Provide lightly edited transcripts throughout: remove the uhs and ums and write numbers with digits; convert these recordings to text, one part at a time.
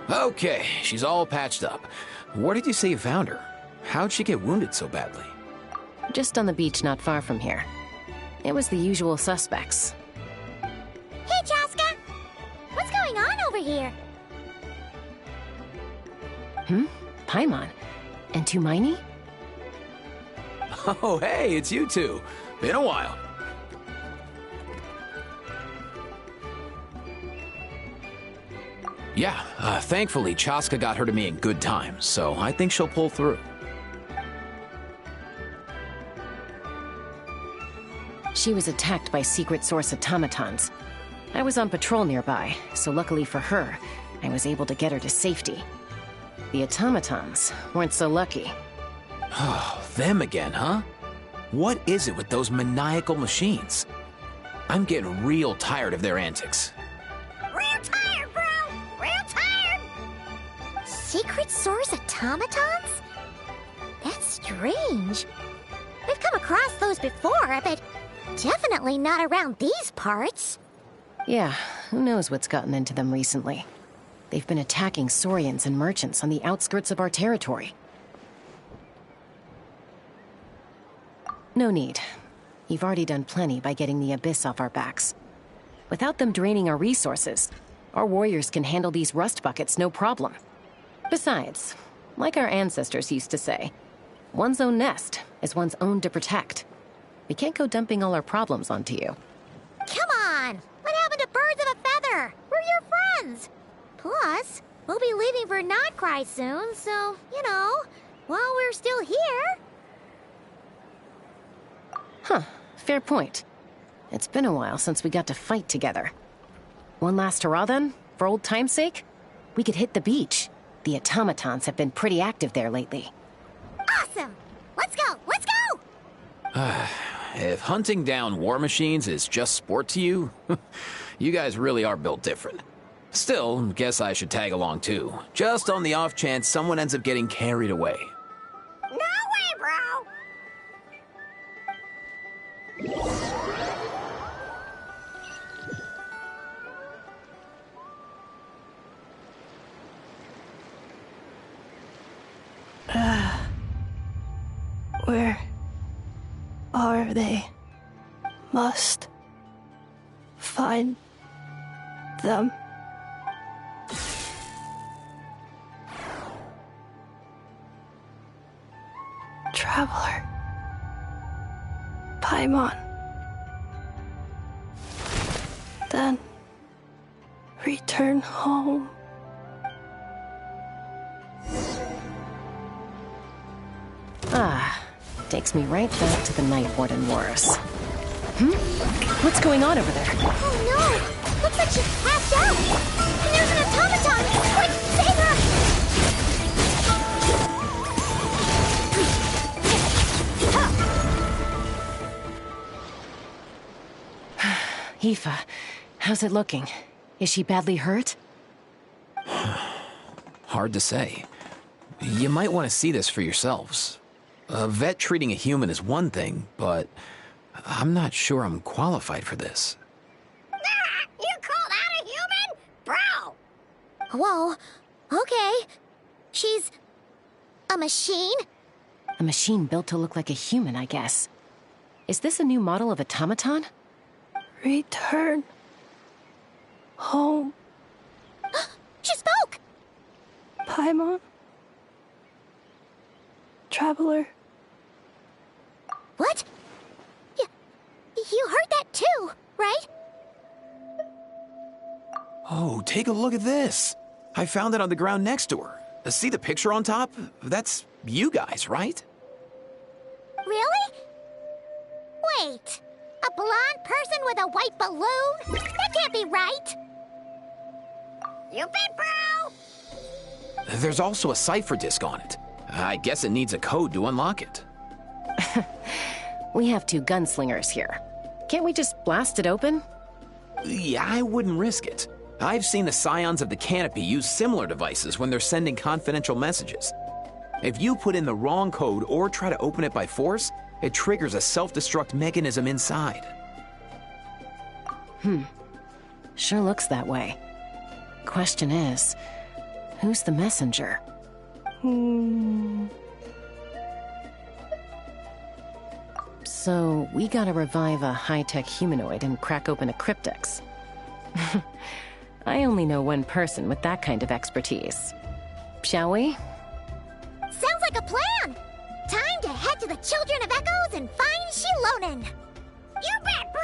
Okay, she's all patched up. Where did you say you found her? How'd she get wounded so badly? Just on the beach not far from here. It was the usual suspects. Hey, Chaska! What's going on over here? Paimon. And Tumaini? Oh, hey, it's you two. Been a while. Yeah, thankfully Chaska got her to me in good time, so I think she'll pull through. She was attacked by secret source automatons. I was on patrol nearby, so luckily for her, I was able to get her to safety. The automatons weren't so lucky. Oh, them again, huh? What is it with those maniacal machines? I'm getting real tired of their antics. Real tired, bro! Real tired! Secret source automatons? That's strange. We've come across those before, but definitely not around these parts. Yeah, who knows what's gotten into them recently. They've been attacking Saurians and merchants on the outskirts of our territory. No need. You've already done plenty by getting the Abyss off our backs. Without them draining our resources, our warriors can handle these rust buckets no problem. Besides, like our ancestors used to say, one's own nest is one's own to protect. We can't go dumping all our problems onto you. Come on! What happened to birds of a feather? We're your friends! Plus, we'll be leaving for Notcry soon, so, you know, while we're still here... Huh, fair point. It's been a while since we got to fight together. One last hurrah then, for old time's sake? We could hit the beach. The automatons have been pretty active there lately. Awesome! Let's go! Let's go! If hunting down war machines is just sport to you, you guys really are built different. Still, guess I should tag along too, just on the off chance someone ends up getting carried away. No way, bro! Where are they? Must find them. Traveler. Paimon. Then return home. Takes me right back to the Night Warden Wars. What's going on over there? Oh no! Looks like she's passed out! And there's an automaton! Quick, save her! Aoife, how's it looking? Is she badly hurt? Hard to say. You might want to see this for yourselves. A vet treating a human is one thing, but I'm not sure I'm qualified for this. You called out a human? Bro! Whoa, okay. She's... a machine? A machine built to look like a human, I guess. Is this a new model of automaton? Return home. She spoke! Paimon. Traveler. What? You heard that too, right? Oh, take a look at this. I found it on the ground next to her. See the picture on top? That's you guys, right? Really? Wait, a blonde person with a white balloon? That can't be right. You bet, bro! There's also a cipher disk on it. I guess it needs a code to unlock it. We have two gunslingers here. Can't we just blast it open? Yeah, I wouldn't risk it. I've seen the Scions of the Canopy use similar devices when they're sending confidential messages. If you put in the wrong code or try to open it by force, it triggers a self-destruct mechanism inside. Sure looks that way. Question is, Who's the messenger? So, we gotta revive a high-tech humanoid and crack open a cryptex. I only know one person with that kind of expertise. Shall we? Sounds like a plan! Time to head to the Children of Echoes and find Shilonen! You bet, bro!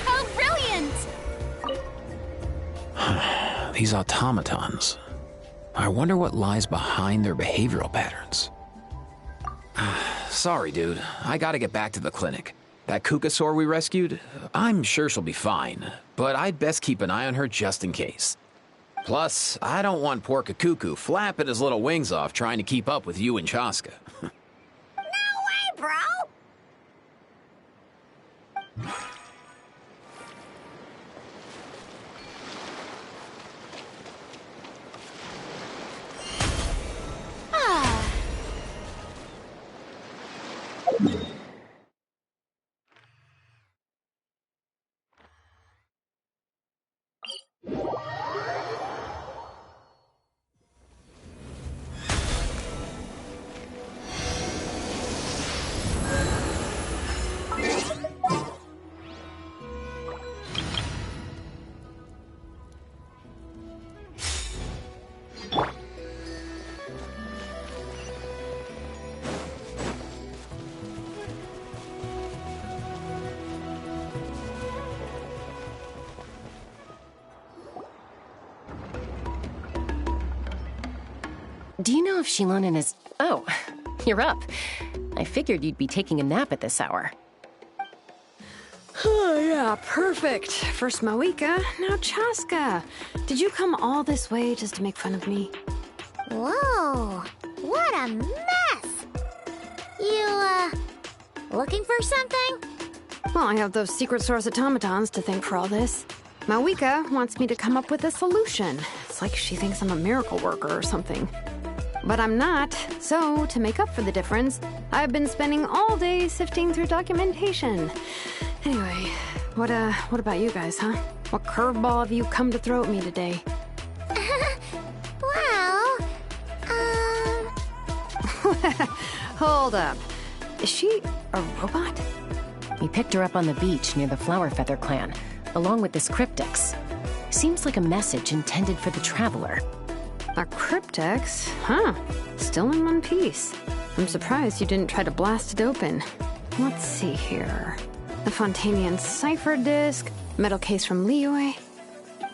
Oh, brilliant! These automatons. I wonder what lies behind their behavioral patterns. Sorry, dude. I gotta get back to the clinic. That Kukasaur we rescued, I'm sure she'll be fine, but I'd best keep an eye on her just in case. Plus, I don't want poor Kakuku flapping his little wings off trying to keep up with you and Chaska. No way, bro! Do you know if Shilonen is... Oh, you're up. I figured you'd be taking a nap at this hour. Oh, yeah, perfect. First Mawika, now Chaska. Did you come all this way just to make fun of me? Whoa, what a mess! You, looking for something? Well, I have those secret source automatons to thank for all this. Mawika wants me to come up with a solution. It's like she thinks I'm a miracle worker or something. But I'm not, so to make up for the difference, I've been spending all day sifting through documentation. Anyway, what about you guys, huh? What curveball have you come to throw at me today? Well, Hold up. Is she a robot? We picked her up on the beach near the Flower Feather clan, along with this cryptex. Seems like a message intended for the Traveler. A cryptex? Huh. Still in one piece. I'm surprised you didn't try to blast it open. Let's see here. The Fontanian cipher disk, metal case from Liyue.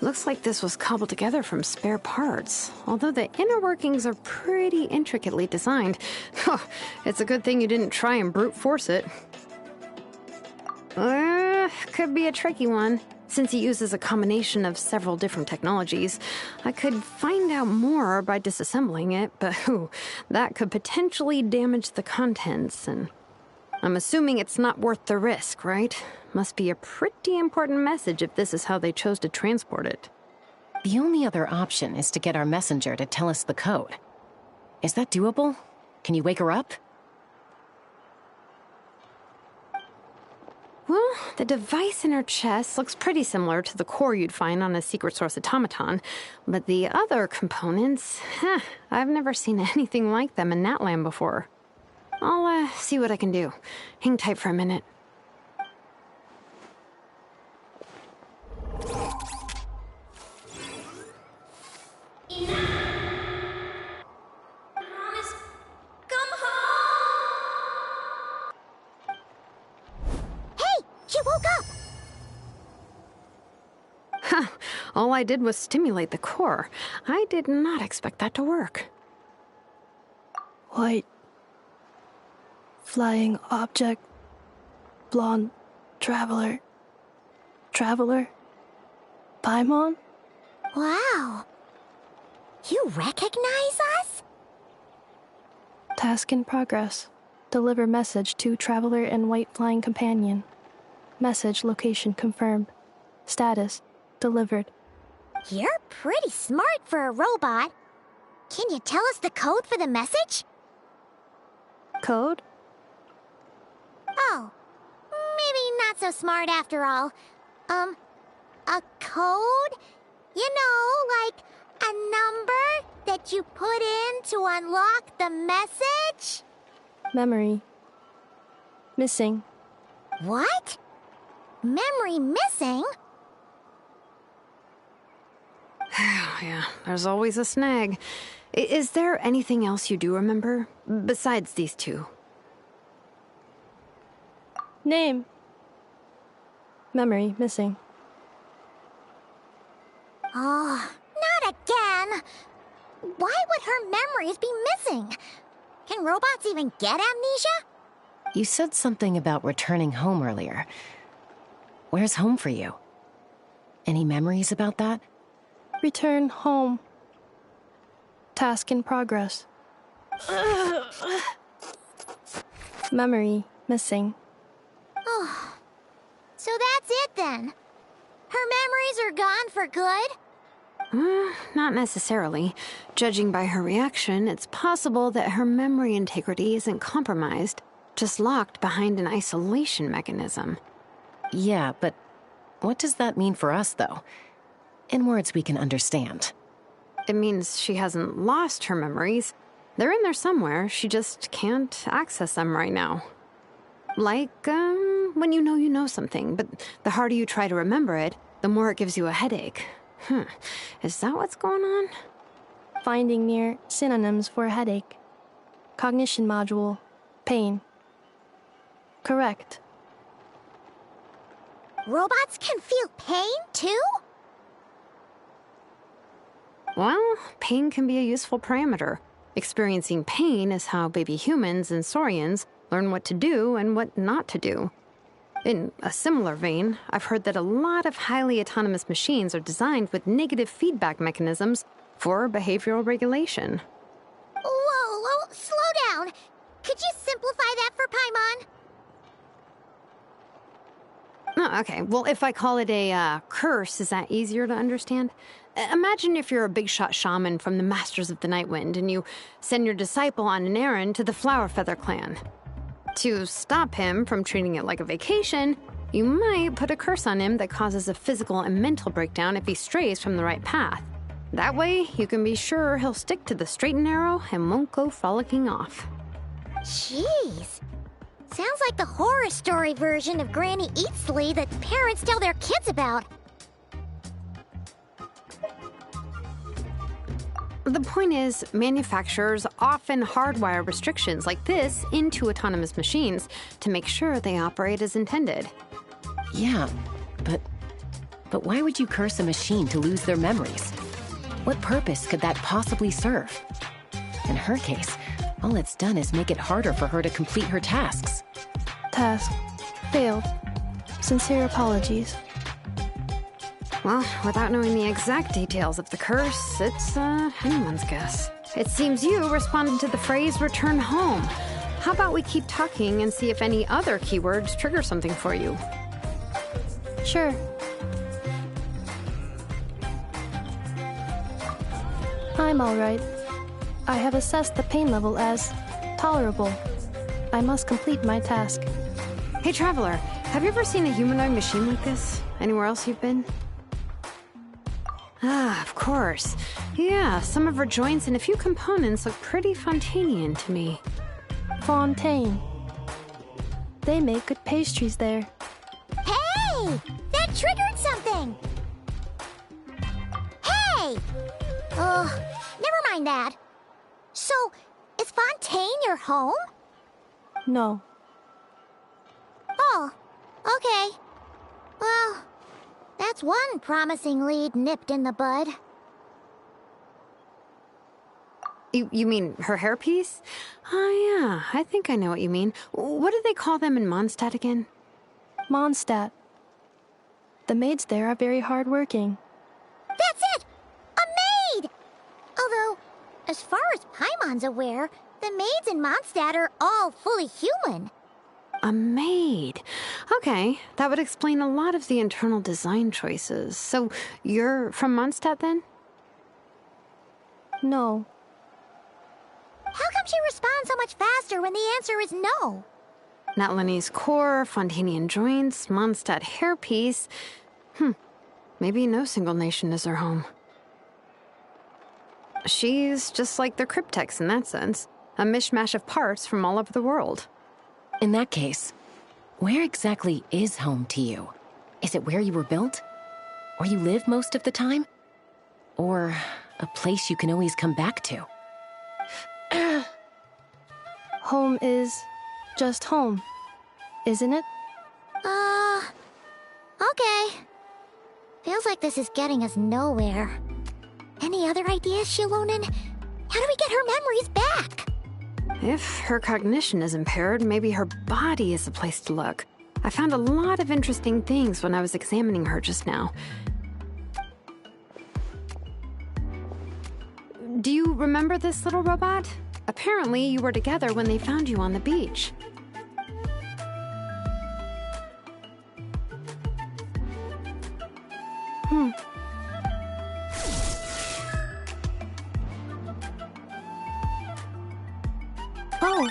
Looks like this was cobbled together from spare parts, although the inner workings are pretty intricately designed. It's a good thing you didn't try and brute force it. Could be a tricky one. Since it uses a combination of several different technologies, I could find out more by disassembling it, but that could potentially damage the contents, and I'm assuming it's not worth the risk, right? Must be a pretty important message if this is how they chose to transport it. The only other option is to get our messenger to tell us the code. Is that doable? Can you wake her up? Well, the device in her chest looks pretty similar to the core you'd find on a secret source automaton, but the other components, I've never seen anything like them in Natlan before. I'll see what I can do. Hang tight for a minute. She woke up! All I did was stimulate the core. I did not expect that to work. White. Flying object. Blonde. Traveler. Traveler. Paimon? Wow. You recognize us? Task in progress. Deliver message to Traveler and White Flying Companion. Message location confirmed. Status delivered. You're pretty smart for a robot. Can you tell us the code for the message? Code? Oh, maybe not so smart after all. A code? You know, like a number that you put in to unlock the message? Memory. Missing. What? Memory missing? Yeah, there's always a snag. Is there anything else you do remember, besides these two? Name. Memory missing. Oh, not again! Why would her memories be missing? Can robots even get amnesia? You said something about returning home earlier. Where's home for you? Any memories about that? Return home. Task in progress. Memory missing. Oh, so that's it then. Her memories are gone for good? Not necessarily. Judging by her reaction, it's possible that her memory integrity isn't compromised, just locked behind an isolation mechanism. Yeah, but what does that mean for us, though? In words we can understand. It means she hasn't lost her memories. They're in there somewhere, she just can't access them right now. Like, when you know something, but the harder you try to remember it, the more it gives you a headache. Is that what's going on? Finding near synonyms for headache. Cognition module. Pain. Correct. Robots can feel pain, too? Well, pain can be a useful parameter. Experiencing pain is how baby humans and saurians learn what to do and what not to do. In a similar vein, I've heard that a lot of highly autonomous machines are designed with negative feedback mechanisms for behavioral regulation. Whoa, slow down. Could you simplify that for Paimon? Oh, okay, well, if I call it a curse, is that easier to understand? Imagine if you're a big shot shaman from the Masters of the Nightwind and you send your disciple on an errand to the Flowerfeather clan. To stop him from treating it like a vacation, you might put a curse on him that causes a physical and mental breakdown if he strays from the right path. That way, you can be sure he'll stick to the straight and narrow and won't go frolicking off. Jeez. Sounds like the horror story version of Granny Eatsley that parents tell their kids about. The point is, manufacturers often hardwire restrictions like this into autonomous machines to make sure they operate as intended. Yeah, but why would you curse a machine to lose their memories? What purpose could that possibly serve? In her case, all it's done is make it harder for her to complete her tasks. Task failed. Sincere apologies. Well, without knowing the exact details of the curse, it's anyone's guess. It seems you responded to the phrase return home. How about we keep talking and see if any other keywords trigger something for you? Sure. I'm alright. I have assessed the pain level as tolerable. I must complete my task. Hey, Traveler, have you ever seen a humanoid machine like this? Anywhere else you've been? Ah, of course. Yeah, some of her joints and a few components look pretty Fontanian to me. Fontaine. They make good pastries there. Hey! That triggered something! Hey! Never mind that. So, is Fontaine your home? No. Oh, okay. Well, that's one promising lead nipped in the bud. You mean her hairpiece? Oh, yeah, I think I know what you mean. What do they call them in Mondstadt again? Mondstadt. The maids there are very hardworking. That's it! A maid! Although, as far as Paimon's aware, the maids in Mondstadt are all fully human. A maid. Okay, that would explain a lot of the internal design choices. So, you're from Mondstadt then? No. How come she responds so much faster when the answer is no? Natlanese core, Fontanian joints, Mondstadt hairpiece. Maybe no single nation is her home. She's just like the Cryptex in that sense. A mishmash of parts from all over the world. In that case, where exactly is home to you? Is it where you were built? Where you live most of the time? Or a place you can always come back to? Home is just home, isn't it? Okay. Feels like this is getting us nowhere. Any other ideas, Shilonen? How do we get her memories back? If her cognition is impaired, maybe her body is the place to look. I found a lot of interesting things when I was examining her just now. Do you remember this little robot? Apparently, you were together when they found you on the beach. Oh,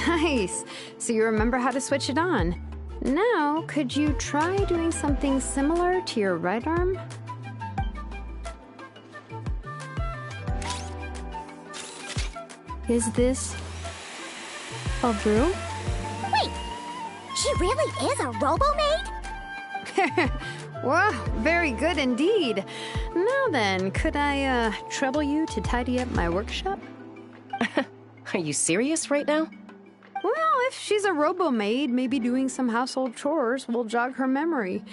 Nice. So you remember how to switch it on. Now, could you try doing something similar to your right arm? is this a broom? Wait, she really is a robo-maid? Wow, very good indeed. Now then, could I trouble you to tidy up my workshop? Are you serious right now? Well, if she's a robo-maid, maybe doing some household chores will jog her memory.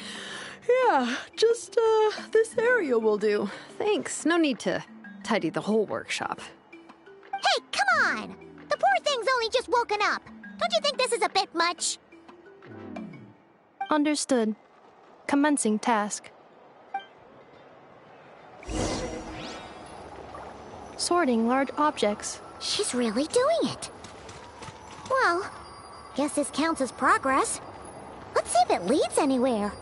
Yeah, just this area will do. Thanks. No need to tidy the whole workshop. Hey, come on! The poor thing's only just woken up. Don't you think this is a bit much? Understood. Commencing task. Sorting large objects. She's really doing it. Well, guess this counts as progress. Let's see if it leads anywhere.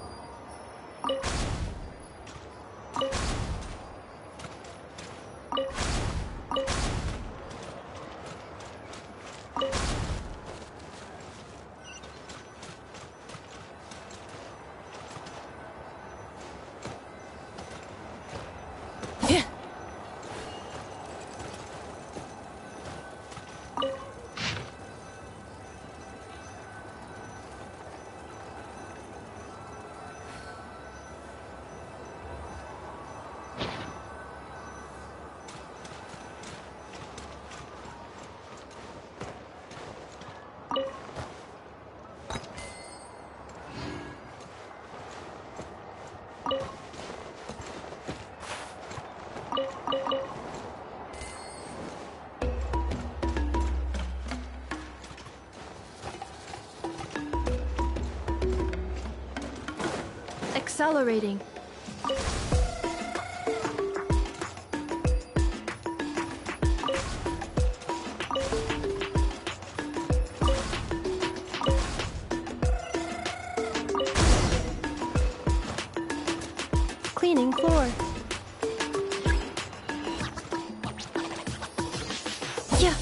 Accelerating. Cleaning floor. Yeah.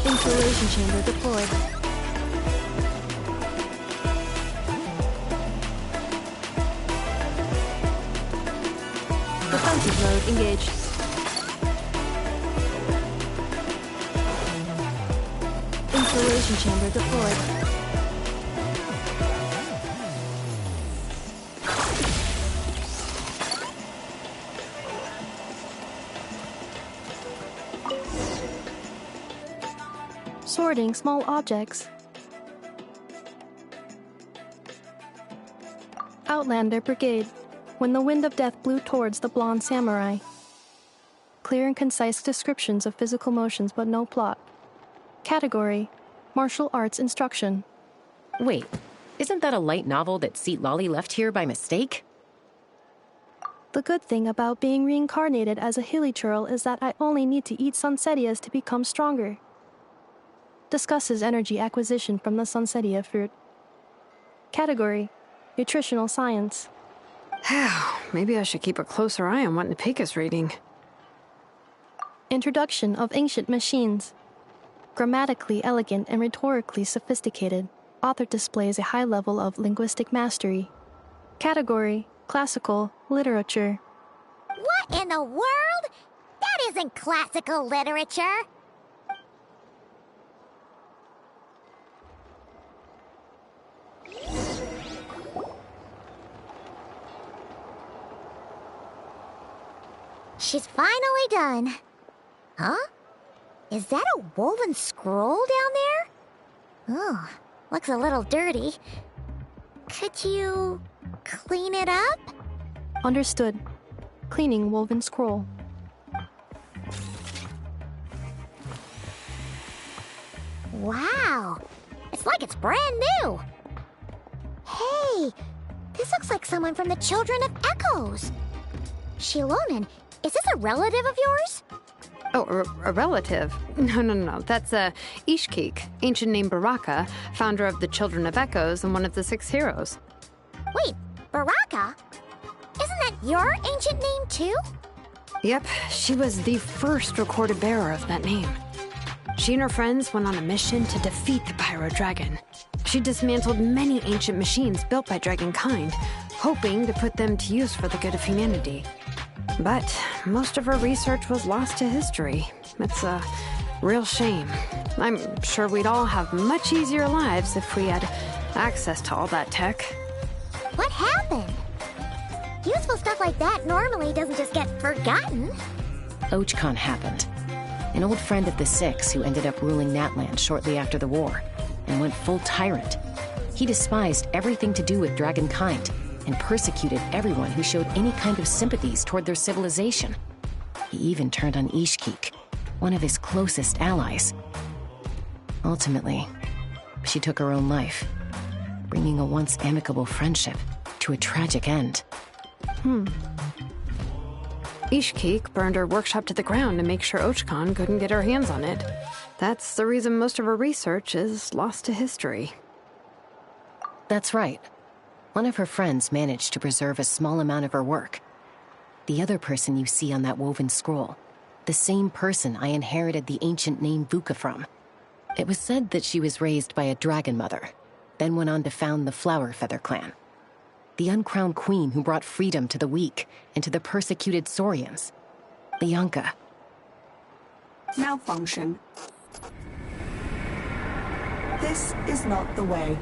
Insulation chamber deployed. Defensive mode engaged. Insulation chamber deployed. Sorting small objects. Outlander Brigade. When the wind of death blew towards the blonde samurai. Clear and concise descriptions of physical motions but no plot. Category: Martial Arts Instruction. Wait, isn't that a light novel that Seat Lolly left here by mistake? The good thing about being reincarnated as a hilly churl is that I only need to eat sunsetias to become stronger. Discusses energy acquisition from the sunsetia fruit. Category: Nutritional Science. Maybe I should keep a closer eye on what Nipik is reading. Introduction of Ancient Machines. Grammatically elegant and rhetorically sophisticated, author displays a high level of linguistic mastery. Category: Classical Literature. What in the world? That isn't classical literature. She's finally done. Huh? Is that a woven scroll down there? Oh, looks a little dirty. Could you clean it up? Understood. Cleaning woven scroll. Wow, it's like it's brand new. Hey, this looks like someone from the Children of Echoes. Shilonen, is this a relative of yours? Oh, a relative? No. That's Ishkik, ancient name Baraka, founder of the Children of Echoes and one of the 6 heroes. Wait, Baraka? Isn't that your ancient name too? Yep, she was the first recorded bearer of that name. She and her friends went on a mission to defeat the Pyro Dragon. She dismantled many ancient machines built by Dragonkind, hoping to put them to use for the good of humanity. But most of her research was lost to history. It's a real shame. I'm sure we'd all have much easier lives if we had access to all that tech. What happened? Useful stuff like that normally doesn't just get forgotten. Archon happened. An old friend of the 6 who ended up ruling Natland shortly after the war, and went full tyrant. He despised everything to do with Dragonkind, and persecuted everyone who showed any kind of sympathies toward their civilization. He even turned on Ishkik, one of his closest allies. Ultimately, she took her own life, bringing a once amicable friendship to a tragic end. Ishkik burned her workshop to the ground to make sure Archon couldn't get her hands on it. That's the reason most of her research is lost to history. That's right. One of her friends managed to preserve a small amount of her work. The other person you see on that woven scroll, the same person I inherited the ancient name Vuka from. It was said that she was raised by a dragon mother, then went on to found the Flower Feather clan. The uncrowned queen who brought freedom to the weak and to the persecuted Saurians. Lianka. Malfunction. This is not the way.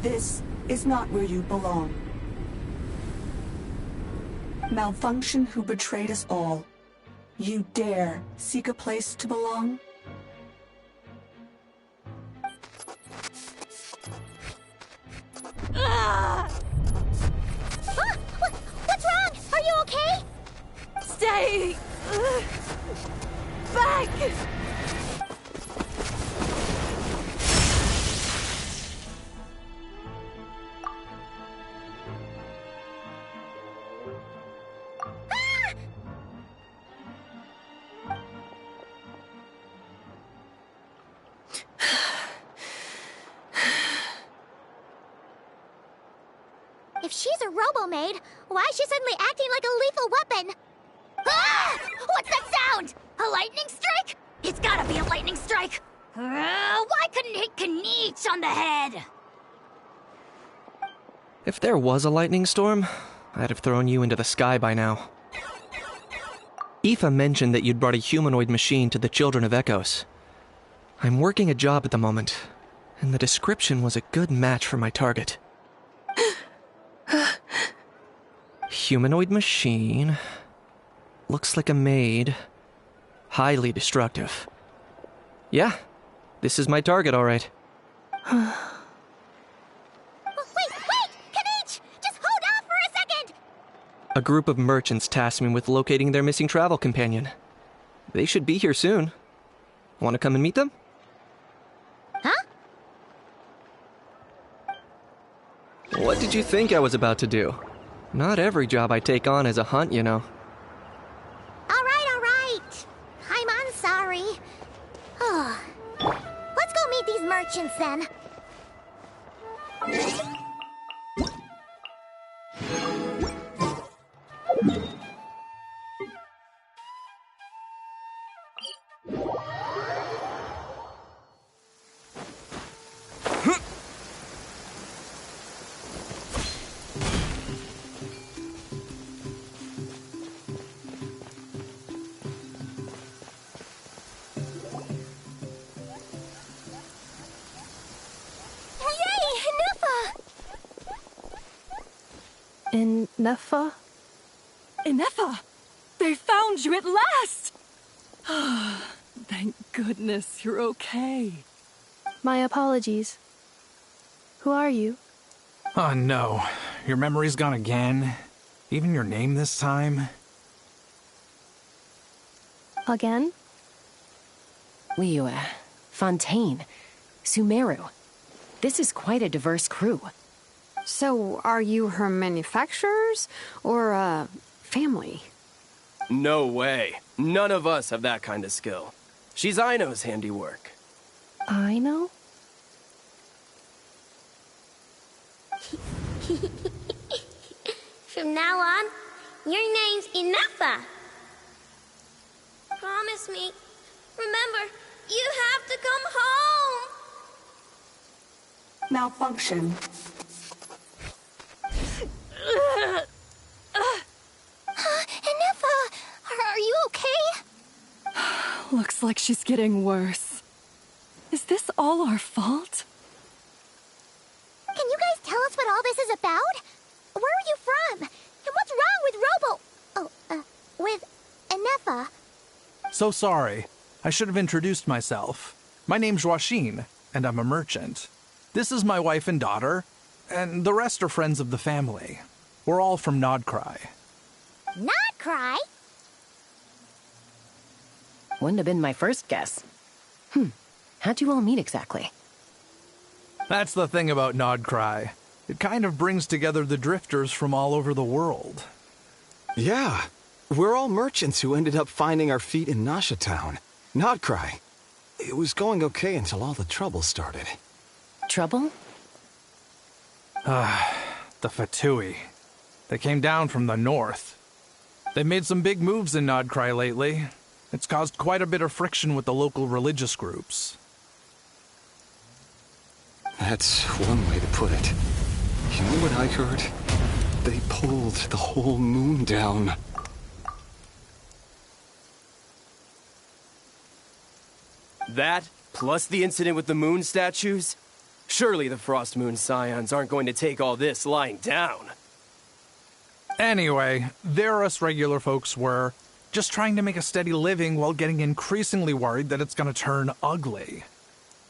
This is not where you belong. Malfunction who betrayed us all. You dare seek a place to belong? What's wrong? Are you okay? Stay back! If she's a robo-maid, why is she suddenly acting like a lethal weapon? Ah! What's that sound? A lightning strike? It's gotta be a lightning strike! Why couldn't it hit Kanich on the head? If there was a lightning storm, I'd have thrown you into the sky by now. Aoife mentioned that you'd brought a humanoid machine to the Children of Echoes. I'm working a job at the moment, and the description was a good match for my target. Humanoid machine. Looks like a maid. Highly destructive. Yeah, this is my target, all right. Wait! Kanich! Just hold off for a second! A group of merchants tasked me with locating their missing travel companion. They should be here soon. Want to come and meet them? Huh? What did you think I was about to do? Not every job I take on is a hunt, you know. All right. I'm sorry. Oh. Let's go meet these merchants then. Ineffa? Ineffa! They found you at last! Thank goodness you're okay. My apologies. Who are you? Oh no, your memory's gone again? Even your name this time? Again? Liyue, Fontaine, Sumeru. This is quite a diverse crew. So, are you her manufacturers or, family? No way. None of us have that kind of skill. She's Aino's handiwork. Aino? From now on, your name's Ineffa. Promise me. Remember, you have to come home. Malfunction. Ineffa, are you okay? Looks like she's getting worse. Is this all our fault? Can you guys tell us what all this is about? Where are you from? And what's wrong with with Ineffa? So sorry. I should have introduced myself. My name's Joachine, and I'm a merchant. This is my wife and daughter, and the rest are friends of the family. We're all from Nodcry. Nodcry? Wouldn't have been my first guess. How'd you all meet exactly? That's the thing about Nodcry. It kind of brings together the drifters from all over the world. Yeah, we're all merchants who ended up finding our feet in Nasha Town. Nodcry. It was going okay until all the trouble started. Trouble? The Fatui. They came down from the north. They made some big moves in Nodcry lately. It's caused quite a bit of friction with the local religious groups. That's one way to put it. You know what I heard? They pulled the whole moon down. That, plus the incident with the moon statues? Surely the Frost Moon Scions aren't going to take all this lying down. Anyway, there us regular folks were, just trying to make a steady living while getting increasingly worried that it's gonna turn ugly.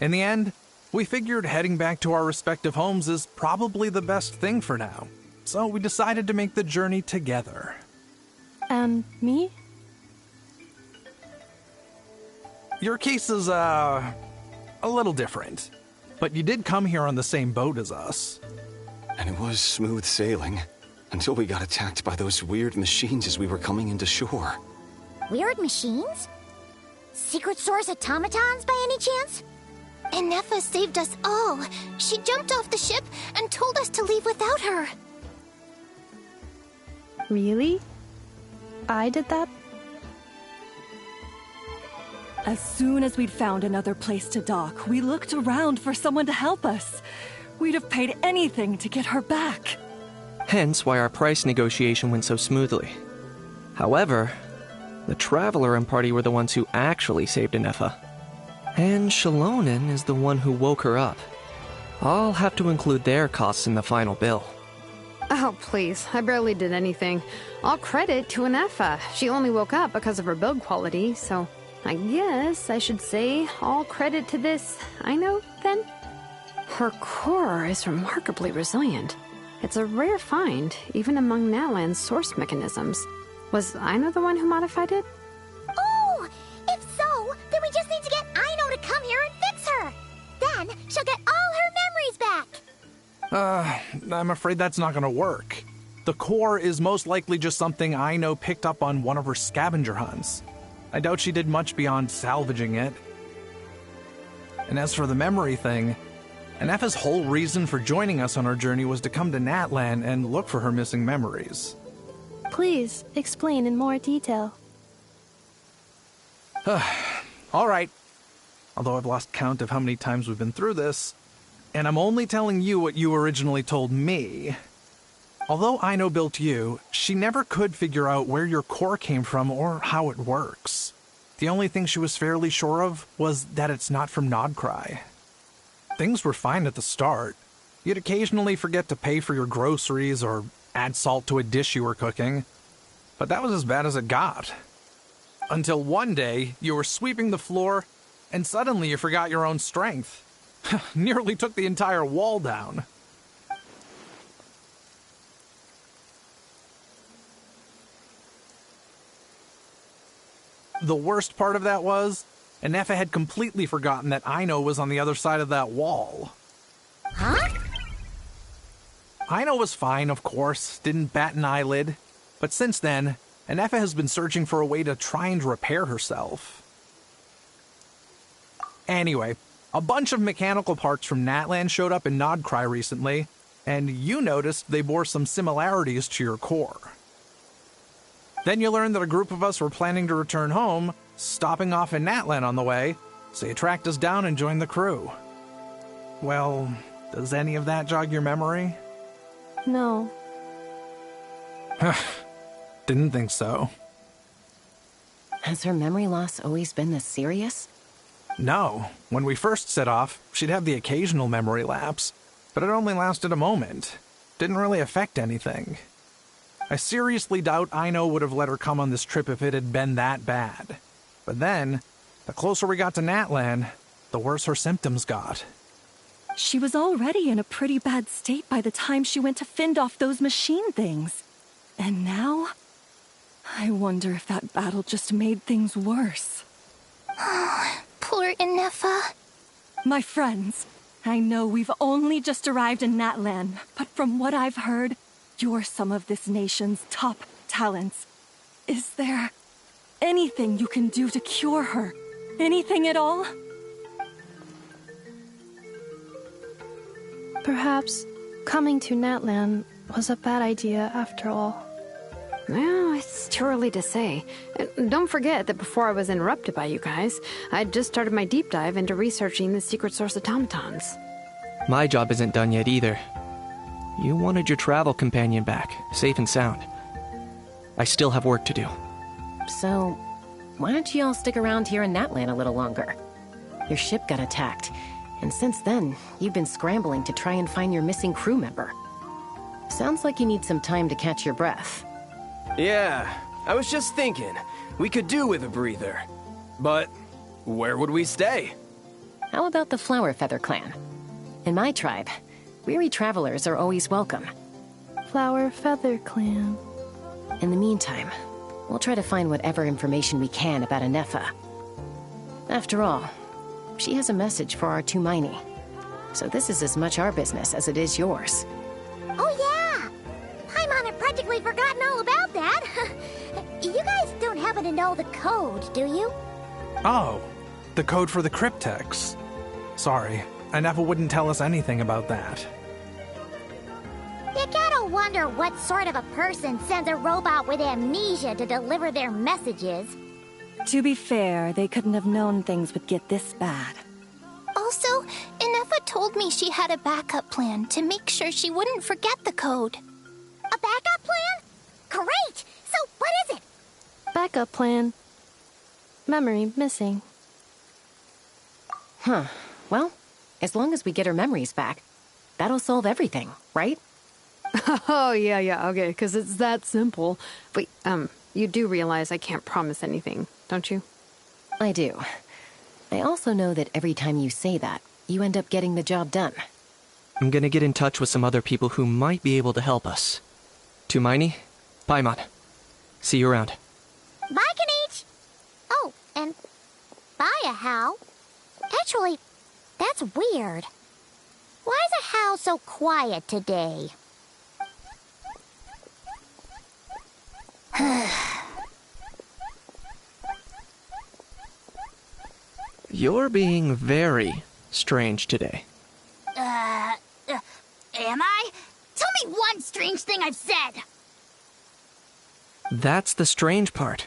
In the end, we figured heading back to our respective homes is probably the best thing for now. So we decided to make the journey together. And me? Your case is, a little different. But you did come here on the same boat as us. And it was smooth sailing, until we got attacked by those weird machines as we were coming into shore. Weird machines? Secret Source automatons by any chance? Ineffa saved us all. She jumped off the ship and told us to leave without her. Really? I did that? As soon as we'd found another place to dock, we looked around for someone to help us. We'd have paid anything to get her back. Hence why our price negotiation went so smoothly. However, the Traveler and party were the ones who actually saved Ineffa. And Shalonen is the one who woke her up. I'll have to include their costs in the final bill. Oh, please. I barely did anything. All credit to Ineffa. She only woke up because of her build quality, so I guess I should say all credit to this Aino, then? Her core is remarkably resilient. It's a rare find, even among Nalan's source mechanisms. Was Aino the one who modified it? Oh, I'm afraid that's not gonna work. The core is most likely just something Aino picked up on one of her scavenger hunts. I doubt she did much beyond salvaging it. And as for the memory thing, Anefa's whole reason for joining us on our journey was to come to Natlan and look for her missing memories. Please, explain in more detail. All right. Although I've lost count of how many times we've been through this, and I'm only telling you what you originally told me. Although Aino built you, she never could figure out where your core came from or how it works. The only thing she was fairly sure of was that it's not from Nodcry. Things were fine at the start. You'd occasionally forget to pay for your groceries or add salt to a dish you were cooking. But that was as bad as it got. Until one day, you were sweeping the floor, and suddenly you forgot your own strength. Nearly took the entire wall down. The worst part of that was, Anefa had completely forgotten that Aino was on the other side of that wall. Huh? Aino was fine, of course, didn't bat an eyelid. But since then, Anefa has been searching for a way to try and repair herself. Anyway, a bunch of mechanical parts from Natlan showed up in Nodcry recently, and you noticed they bore some similarities to your core. Then you learned that a group of us were planning to return home, stopping off in Natlan on the way, so you tracked us down and joined the crew. Well, does any of that jog your memory? No. Didn't think so. Has her memory loss always been this serious? No. When we first set off, she'd have the occasional memory lapse, but it only lasted a moment. Didn't really affect anything. I seriously doubt Aino would have let her come on this trip if it had been that bad. But then, the closer we got to Natlan, the worse her symptoms got. She was already in a pretty bad state by the time she went to fend off those machine things. And now? I wonder if that battle just made things worse. Poor Anefa. My friends, I know we've only just arrived in Natlan, but from what I've heard, you're some of this nation's top talents. Is there anything you can do to cure her? Anything at all? Perhaps coming to Natlan was a bad idea after all. Well, it's too early to say. Don't forget that before I was interrupted by you guys, I'd just started my deep dive into researching the secret source automatons. My job isn't done yet either. You wanted your travel companion back, safe and sound. I still have work to do. So, why don't you all stick around here in Natlan a little longer? Your ship got attacked, and since then, you've been scrambling to try and find your missing crew member. Sounds like you need some time to catch your breath. Yeah, I was just thinking, we could do with a breather. But where would we stay? How about the Flower Feather Clan? In my tribe, weary travelers are always welcome. Flower Feather Clan. In the meantime, we'll try to find whatever information we can about Anefa. After all, she has a message for our Tumaini. So this is as much our business as it is yours. Oh yeah! Paimon had practically forgotten all about that. You guys don't happen to know the code, do you? Oh, the code for the cryptex. Sorry, Anefa wouldn't tell us anything about that. You gotta wonder what sort of a person sends a robot with amnesia to deliver their messages. To be fair, they couldn't have known things would get this bad. Also, Anefa told me she had a backup plan to make sure she wouldn't forget the code. A backup plan? Great! So what is it? Backup plan. Memory missing. Huh. Well, as long as we get her memories back, that'll solve everything, right? Oh, yeah, okay, because it's that simple. Wait, you do realize I can't promise anything, don't you? I do. I also know that every time you say that, you end up getting the job done. I'm gonna get in touch with some other people who might be able to help us. Tumaini, Paimon. See you around. Bye, Kanich! Oh, and bye, Hal. Actually, that's weird. Why is the house so quiet today? You're being very strange today. Am I? Tell me one strange thing I've said! That's the strange part.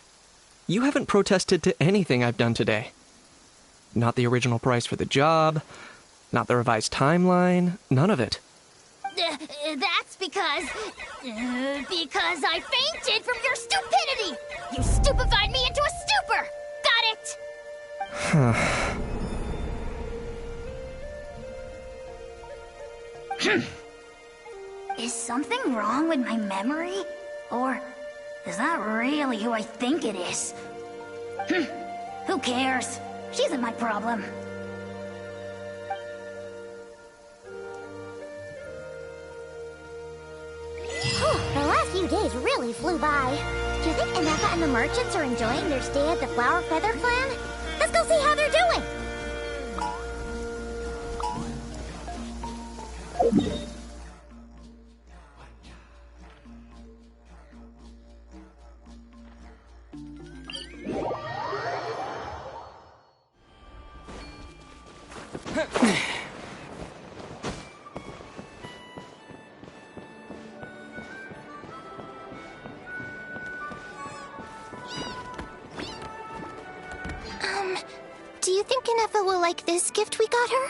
You haven't protested to anything I've done today. Not the original price for the job, not the revised timeline, none of it. That's because I fainted from your stupidity! You stupefied me into a stupor! Got it? Is something wrong with my memory? Or is that really who I think it is? Who cares? She isn't my problem. The last few days really flew by. Do you think Ineka and the merchants are enjoying their stay at the Flower Feather Clan? Let's go see how they're doing! Do you think Ineka will like this gift we got her?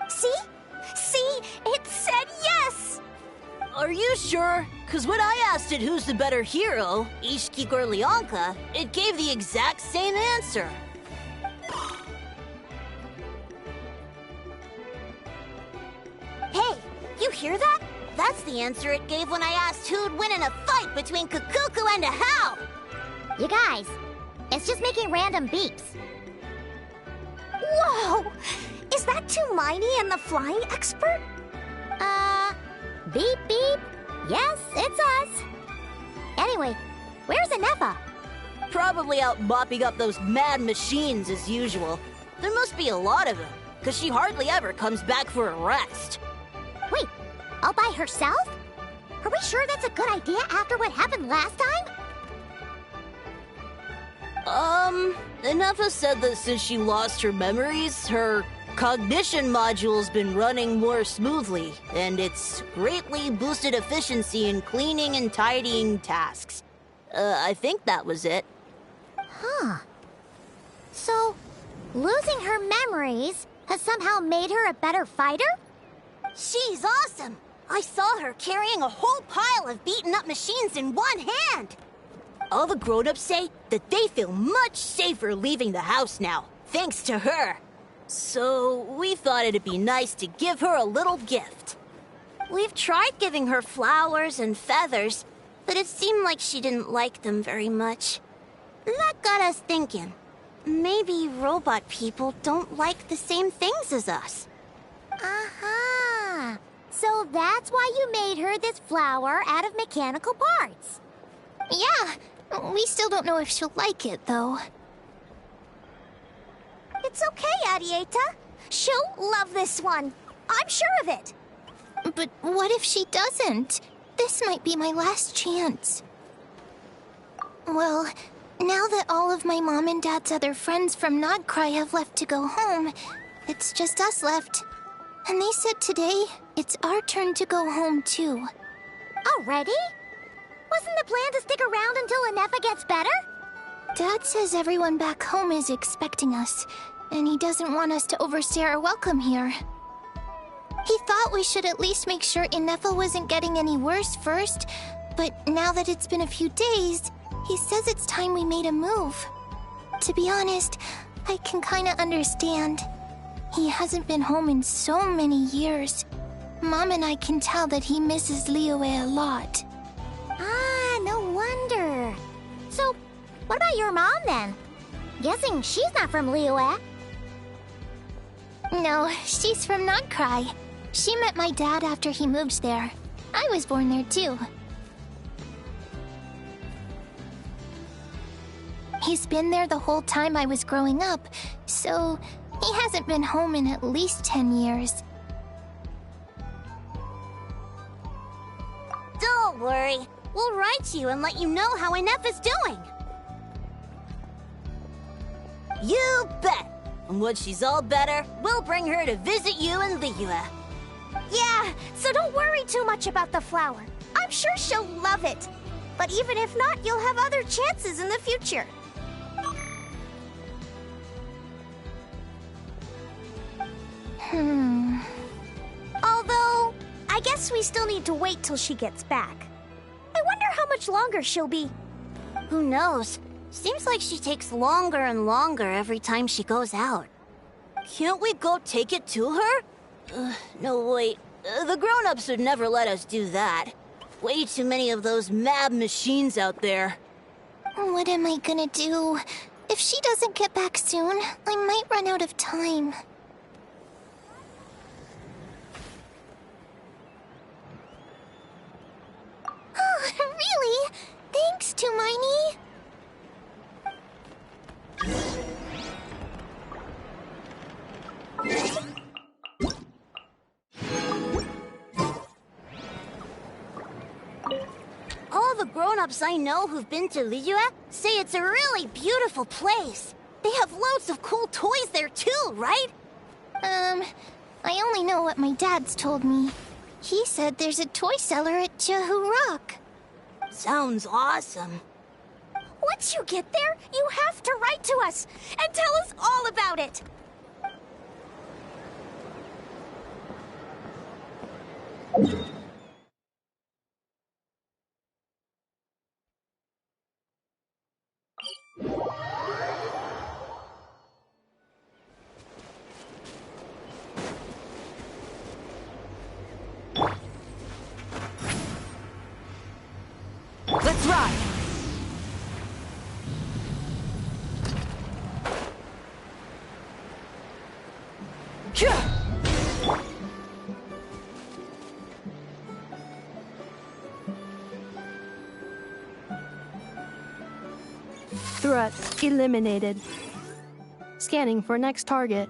See? See? It said yes! Are you sure? Because when I asked it who's the better hero, Ishiki or Leonka, it gave the exact same answer. Hey, you hear that? That's the answer it gave when I asked who'd win in a fight between Kukuku and a How! You guys, it's just making random beeps. Whoa! Is that Tumaini and the flying expert? Beep beep. Yes, it's us. Anyway, where's Ineka? Probably out mopping up those mad machines as usual. There must be a lot of them, because she hardly ever comes back for a rest. Wait, all by herself? Are we sure that's a good idea after what happened last time? Ineka said that since she lost her memories, her cognition module's been running more smoothly, and it's greatly boosted efficiency in cleaning and tidying tasks. I think that was it. Huh. So, losing her memories has somehow made her a better fighter? She's awesome! I saw her carrying a whole pile of beaten-up machines in one hand! All the grown-ups say that they feel much safer leaving the house now, thanks to her. So, we thought it'd be nice to give her a little gift. We've tried giving her flowers and feathers, but it seemed like she didn't like them very much. That got us thinking. Maybe robot people don't like the same things as us. Uh-huh. So that's why you made her this flower out of mechanical parts. Yeah, we still don't know if she'll like it, though. It's okay, Arieta. She'll love this one. I'm sure of it. But what if she doesn't? This might be my last chance. Well, now that all of my mom and dad's other friends from Nodcry have left to go home, it's just us left. And they said today, it's our turn to go home, too. Already? Wasn't the plan to stick around until Ineka gets better? Dad says everyone back home is expecting us, and he doesn't want us to overstay our welcome here. He thought we should at least make sure Ineka wasn't getting any worse first, but now that it's been a few days, he says it's time we made a move. To be honest, I can kinda understand. He hasn't been home in so many years. Mom and I can tell that he misses Liyue a lot. Ah, no wonder. So, what about your mom then? Guessing she's not from Liyue. No, she's from Nodcry. She met my dad after he moved there. I was born there too. He's been there the whole time I was growing up, so he hasn't been home in at least 10 years. Don't worry. We'll write to you and let you know how Inef is doing. You bet! And when she's all better, we'll bring her to visit you in Liyue. Yeah, so don't worry too much about the flower. I'm sure she'll love it. But even if not, you'll have other chances in the future. Although, I guess we still need to wait till she gets back. I wonder how much longer she'll be. Who knows? Seems like she takes longer and longer every time she goes out. Can't we go take it to her? No, wait. The grown-ups would never let us do that. Way too many of those mad machines out there. What am I gonna do? If she doesn't get back soon, I might run out of time. Oh, really? Thanks, Tumaini. All the grown-ups I know who've been to Liyue say it's a really beautiful place. They have loads of cool toys there too, right? I only know what my dad's told me. He said there's a toy cellar at Jehu Rock. Sounds awesome. Once you get there, you have to write to us and tell us all about it. Let's ride! Threat eliminated. Scanning for next target.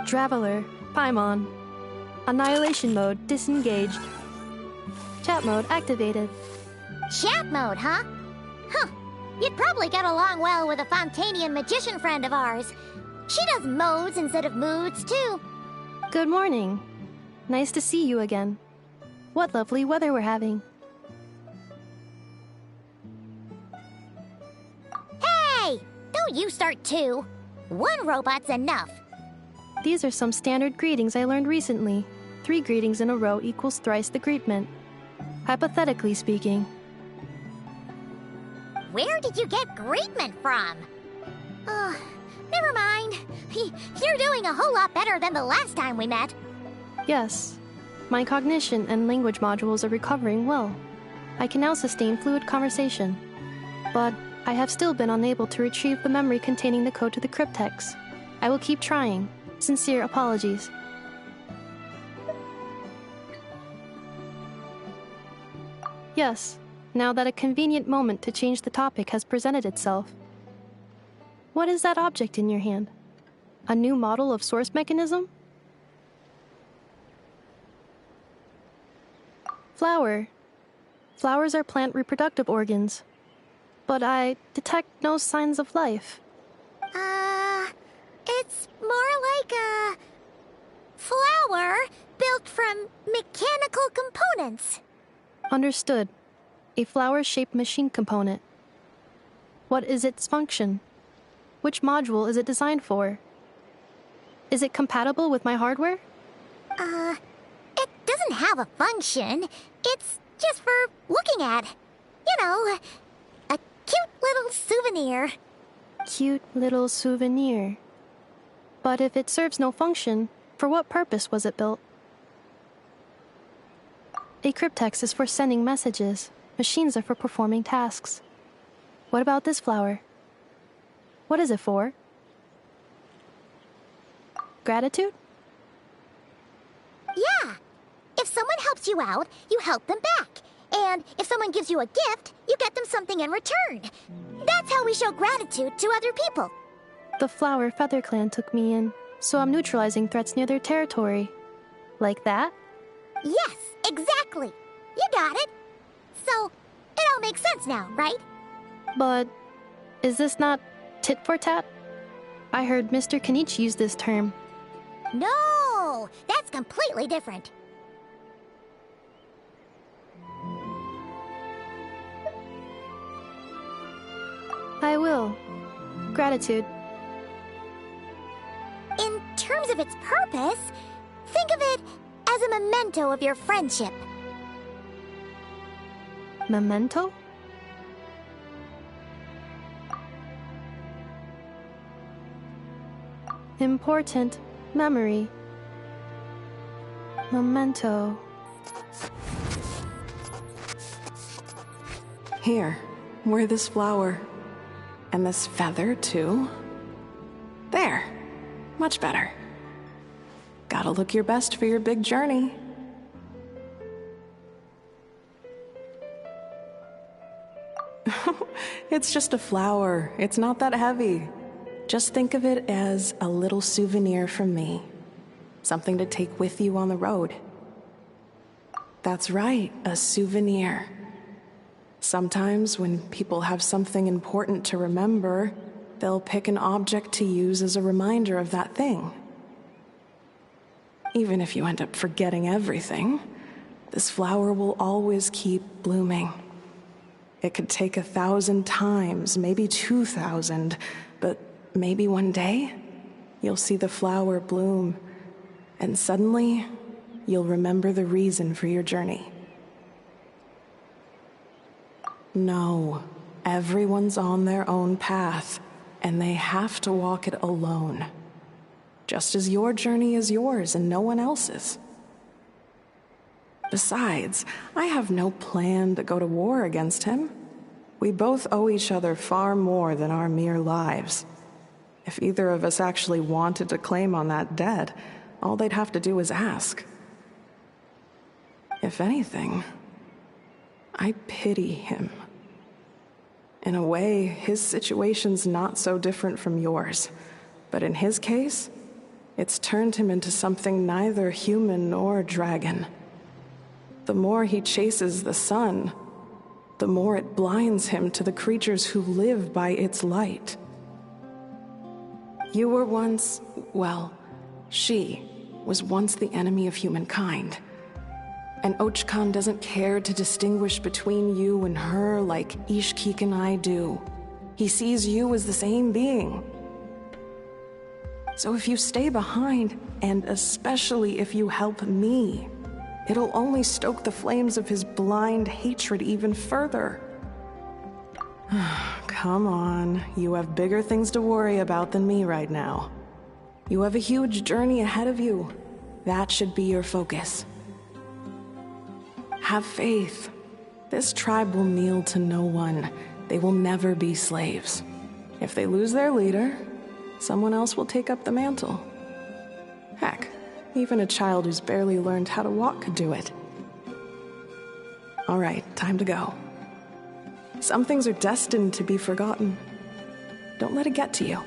Traveler, Paimon. Annihilation mode disengaged. Chat mode activated. Chat mode, huh? Huh. You'd probably get along well with a Fontanian magician friend of ours. She does modes instead of moods, too. Good morning. Nice to see you again. What lovely weather we're having. Hey! Don't you start too. One robot's enough. These are some standard greetings I learned recently. 3 greetings in a row equals thrice the greetment. Hypothetically speaking. Where did you get greetment from? Never mind. You're doing a whole lot better than the last time we met. Yes. My cognition and language modules are recovering well. I can now sustain fluid conversation. But I have still been unable to retrieve the memory containing the code to the cryptex. I will keep trying. Sincere apologies. Yes, now that a convenient moment to change the topic has presented itself. What is that object in your hand? A new model of source mechanism? Flower. Flowers are plant reproductive organs. But I detect no signs of life. It's more like a flower built from mechanical components. Understood. A flower-shaped machine component. What is its function? Which module is it designed for? Is it compatible with my hardware? It doesn't have a function. It's just for looking at. You know, a cute little souvenir. Cute little souvenir. But if it serves no function, for what purpose was it built? A cryptex is for sending messages. Machines are for performing tasks. What about this flower? What is it for? Gratitude? Yeah. If someone helps you out, you help them back. And if someone gives you a gift, you get them something in return. That's how we show gratitude to other people. The Flower Feather Clan took me in, so I'm neutralizing threats near their territory. Like that? Yes, exactly. You got it. So, it all makes sense now, right? But is this not tit for tat? I heard Mr. Kenichi use this term. No, that's completely different. I will. Gratitude. In terms of its purpose, think of it as a memento of your friendship. Memento? Important memory. Memento. Here, wear this flower. And this feather, too. There. Much better. Gotta look your best for your big journey. It's just a flower. It's not that heavy. Just think of it as a little souvenir from me. Something to take with you on the road. That's right, a souvenir. Sometimes when people have something important to remember, they'll pick an object to use as a reminder of that thing. Even if you end up forgetting everything, this flower will always keep blooming. It could take 1,000 times, maybe 2,000, but maybe one day, you'll see the flower bloom, and suddenly, you'll remember the reason for your journey. No, everyone's on their own path, and they have to walk it alone. Just as your journey is yours and no one else's. Besides, I have no plan to go to war against him. We both owe each other far more than our mere lives. If either of us actually wanted to claim on that debt, all they'd have to do is ask. If anything, I pity him. In a way, his situation's not so different from yours. But in his case, it's turned him into something neither human nor dragon. The more he chases the sun, the more it blinds him to the creatures who live by its light. You were once, well, she was once the enemy of humankind. And Archon doesn't care to distinguish between you and her like Ishkik and I do. He sees you as the same being. So if you stay behind, and especially if you help me, it'll only stoke the flames of his blind hatred even further. Come on, you have bigger things to worry about than me right now. You have a huge journey ahead of you. That should be your focus. Have faith. This tribe will kneel to no one. They will never be slaves. If they lose their leader, someone else will take up the mantle. Heck, even a child who's barely learned how to walk could do it. All right, time to go. Some things are destined to be forgotten. Don't let it get to you.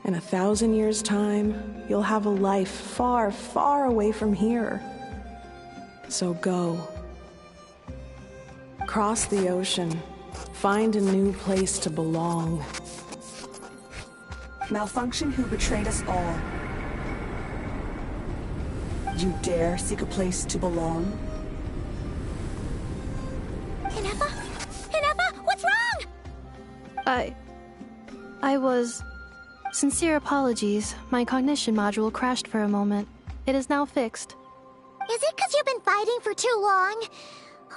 In 1,000 years' time, you'll have a life far, far away from here. So go. Cross the ocean. Find a new place to belong. Malfunction who betrayed us all. You dare seek a place to belong? Inefa? Inefa, what's wrong? I was... Sincere apologies. My cognition module crashed for a moment. It is now fixed. Is it because you've been fighting for too long?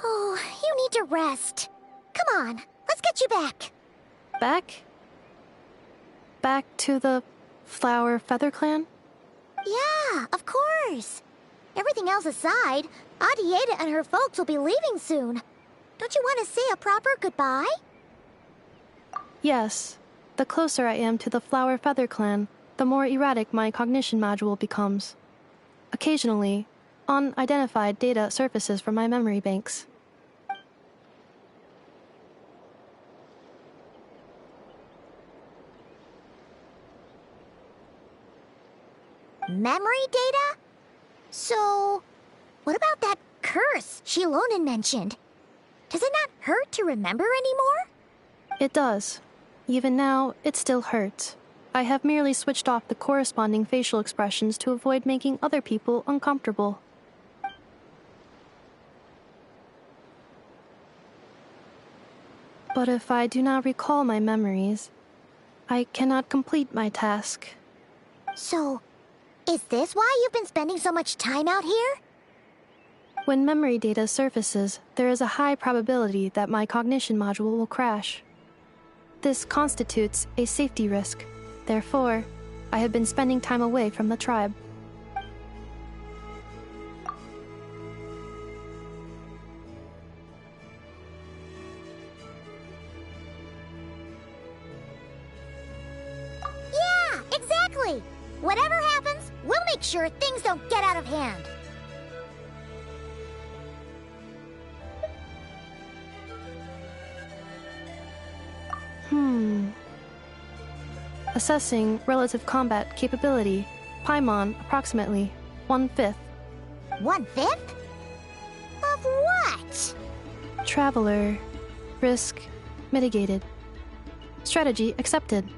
Oh, you need to rest. Come on, let's get you back. Back? Back to the Flower Feather Clan? Yeah, of course. Everything else aside, Adieta and her folks will be leaving soon. Don't you want to say a proper goodbye? Yes. The closer I am to the Flower Feather Clan, the more erratic my cognition module becomes. Occasionally, unidentified data surfaces from my memory banks. Memory data? So, what about that curse Shilonen mentioned? Does it not hurt to remember anymore? It does. Even now, it still hurts. I have merely switched off the corresponding facial expressions to avoid making other people uncomfortable. But if I do not recall my memories, I cannot complete my task. So, is this why you've been spending so much time out here? When memory data surfaces, there is a high probability that my cognition module will crash. This constitutes a safety risk. Therefore, I have been spending time away from the tribe. Yeah, exactly! Whatever happens, we'll make sure things don't get out of hand. Assessing relative combat capability. Paimon, approximately 1/5. 1/5? Of what? Traveler. Risk mitigated. Strategy accepted.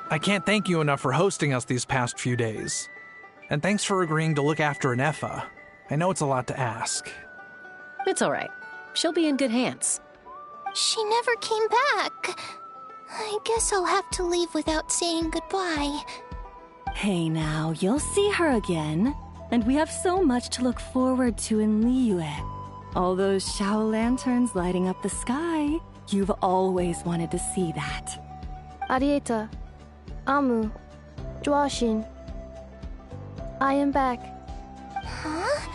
I can't thank you enough for hosting us these past few days. And thanks for agreeing to look after Inefa. I know it's a lot to ask. It's all right. She'll be in good hands. She never came back. I guess I'll have to leave without saying goodbye. Hey now, you'll see her again. And we have so much to look forward to in Liyue. All those Shao lanterns lighting up the sky. You've always wanted to see that. Arieta. Amu. Joashin. I am back. Huh?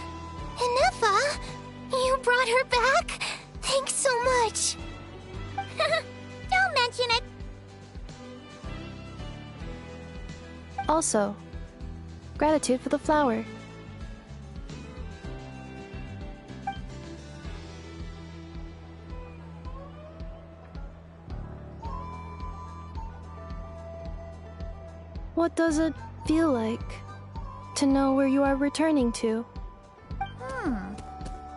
Inefa? You brought her back? Thanks so much. Don't mention it. Also, gratitude for the flower. What does it feel like to know where you are returning to?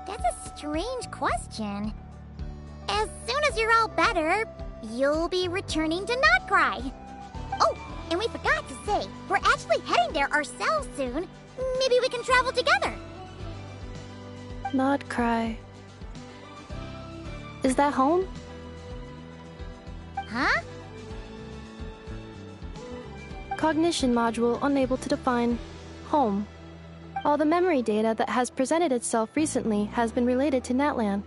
That's a strange question. As soon as you're all better, you'll be returning to Notcry. Oh, and we forgot to say, we're actually heading there ourselves soon. Maybe we can travel together. Notcry. Is that home? Huh? Cognition module unable to define home. All the memory data that has presented itself recently has been related to Natlan.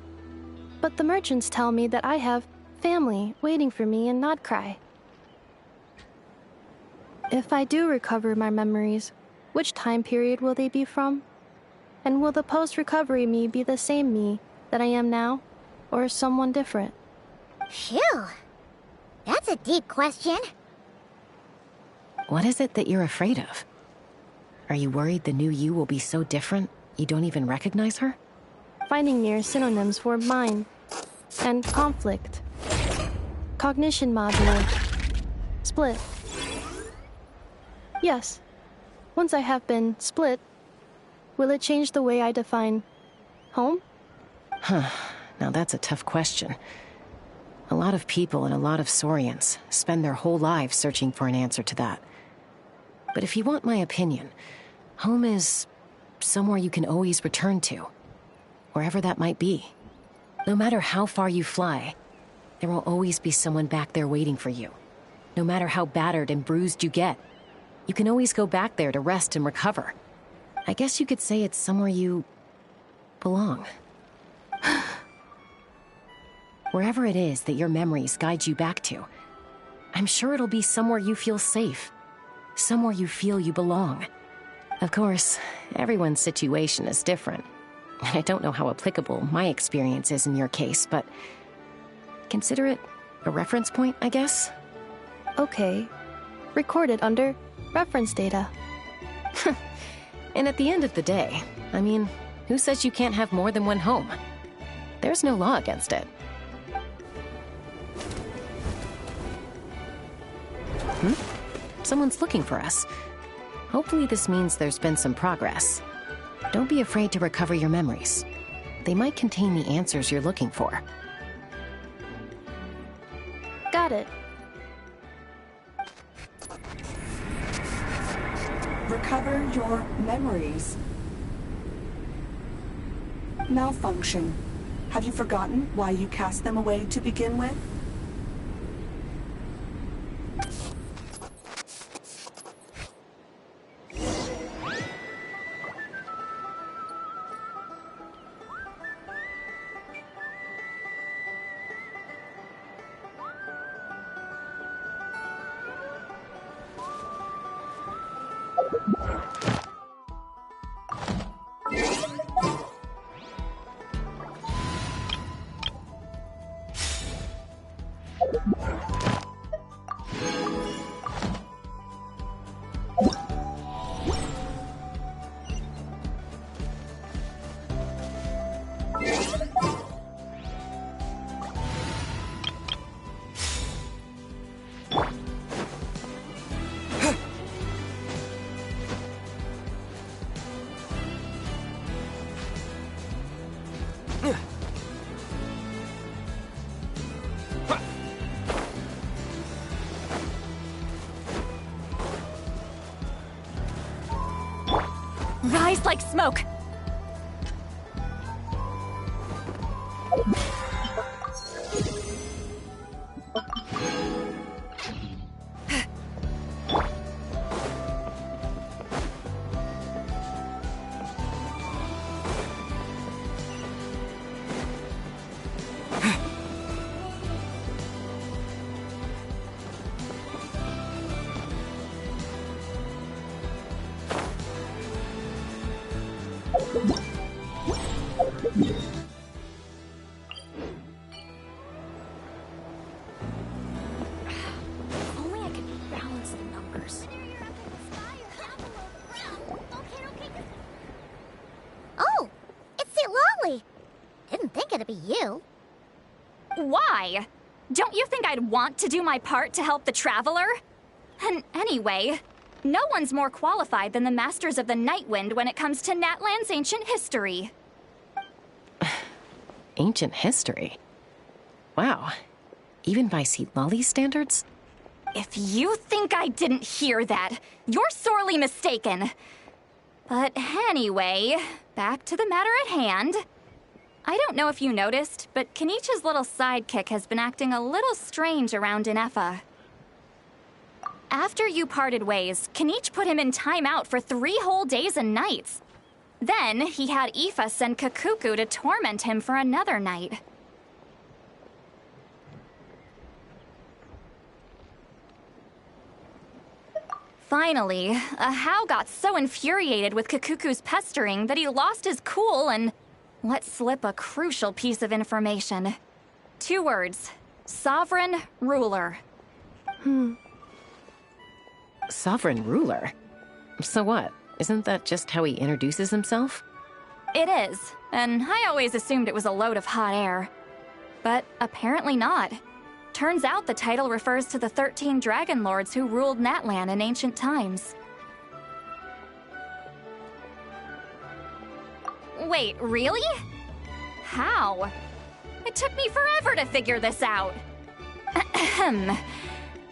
But the merchants tell me that I have family waiting for me in Notcry. If I do recover my memories, which time period will they be from? And will the post-recovery me be the same me that I am now, or someone different? Phew. That's a deep question. What is it that you're afraid of? Are you worried the new you will be so different you don't even recognize her? Finding near synonyms for mind and conflict. Cognition module. Split. Yes. Once I have been split, will it change the way I define home? Huh. Now that's a tough question. A lot of people and a lot of Saurians spend their whole lives searching for an answer to that. But if you want my opinion, home is somewhere you can always return to, wherever that might be. No matter how far you fly, There will always be someone back there waiting for you. No matter how battered and bruised you get, you can always go back there to rest and recover. I guess you could say it's somewhere you belong. Wherever it is that your memories guide you back to, I'm sure it'll be somewhere you feel safe. Somewhere you feel you belong. Of course, everyone's situation is different. I don't know how applicable my experience is in your case, but consider it a reference point, I guess? Okay. Recorded under reference data. And at the end of the day, I mean, who says you can't have more than one home? There's no law against it. Someone's looking for us. Hopefully this means there's been some progress. Don't be afraid to recover your memories. They might contain the answers you're looking for. Got it. Recover your memories. Malfunction. Have you forgotten why you cast them away to begin with? Rise like smoke! Oh, it's the Lolly. Didn't think it'd be you. Why? Don't you think I'd want to do my part to help the Traveler? And anyway, no one's more qualified than the Masters of the Nightwind when it comes to Natlan's ancient history. Ancient history? Wow. Even by Seat Lolly's standards? If you think I didn't hear that, you're sorely mistaken. But anyway, back to the matter at hand. I don't know if you noticed, but Kenichi's little sidekick has been acting a little strange around Inefa. After you parted ways, Kenichi put him in timeout for 3 whole days and nights. Then he had Aoife send Kakuku to torment him for another night. Finally, Ahau got so infuriated with Kakuku's pestering that he lost his cool and let slip a crucial piece of information. 2 words. Sovereign Ruler. Sovereign ruler? So what? Isn't that just how he introduces himself? It is, and I always assumed it was a load of hot air. But apparently not. Turns out the title refers to the 13 Dragon Lords who ruled Natlan in ancient times. Wait, really? How? It took me forever to figure this out.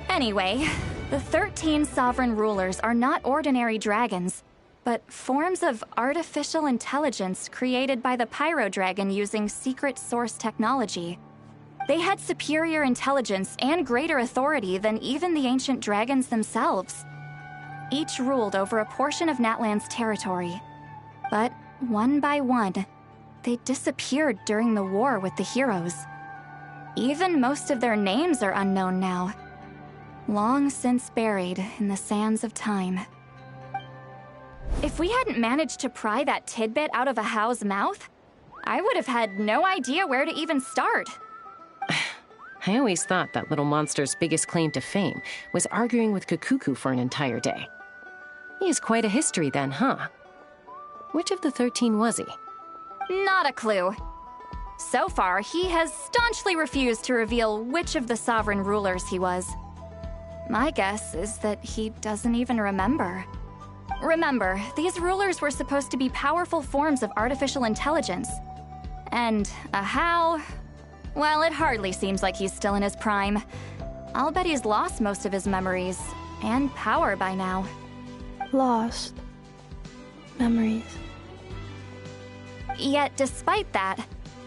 Anyway, the 13 sovereign rulers are not ordinary dragons, but forms of artificial intelligence created by the Pyro Dragon using secret source technology. They had superior intelligence and greater authority than even the ancient dragons themselves. Each ruled over a portion of Natlan's territory. But one by one, they disappeared during the war with the heroes. Even most of their names are unknown now, long since buried in the sands of time. If we hadn't managed to pry that tidbit out of Ahau's mouth, I would have had no idea where to even start. I always thought that little monster's biggest claim to fame was arguing with Kakuku for an entire day. He has quite a history then, huh? Which of the 13 was he? Not a clue. So far, he has staunchly refused to reveal which of the sovereign rulers he was. My guess is that he doesn't even remember. Remember, these rulers were supposed to be powerful forms of artificial intelligence. And Ahau, well, it hardly seems like he's still in his prime. I'll bet he's lost most of his memories and power by now. Lost. Memories. Yet, despite that,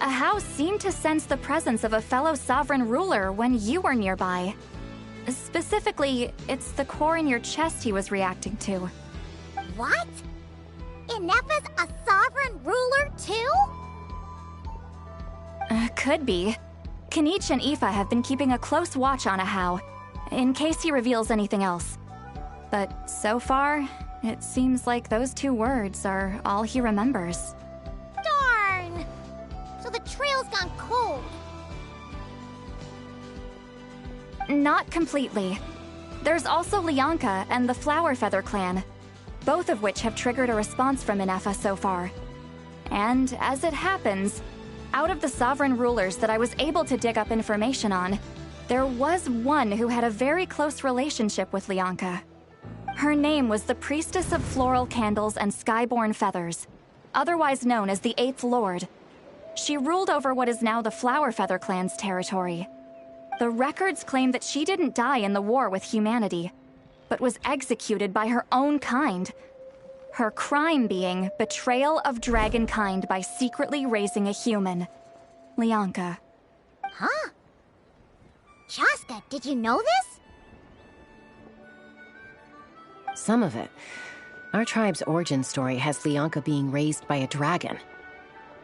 Ahau seemed to sense the presence of a fellow sovereign ruler when you were nearby. Specifically, it's the core in your chest he was reacting to. What? Ineppa's a sovereign ruler too? Could be. Kanich and Aoife have been keeping a close watch on Ahau, in case he reveals anything else. But so far, it seems like those 2 words are all he remembers. Darn! So the trail's gone cold. Not completely. There's also Lianka and the Flower Feather clan, both of which have triggered a response from Ineppa so far. And as it happens, out of the sovereign rulers that I was able to dig up information on, there was one who had a very close relationship with Lianka. Her name was the Priestess of Floral Candles and Skyborn Feathers, otherwise known as the 8th Lord. She ruled over what is now the Flower Feather clan's territory. The records claim that she didn't die in the war with humanity, but was executed by her own kind. Her crime being betrayal of dragonkind by secretly raising a human. Lianka. Huh? Chaska, did you know this? Some of it. Our tribe's origin story has Lianka being raised by a dragon.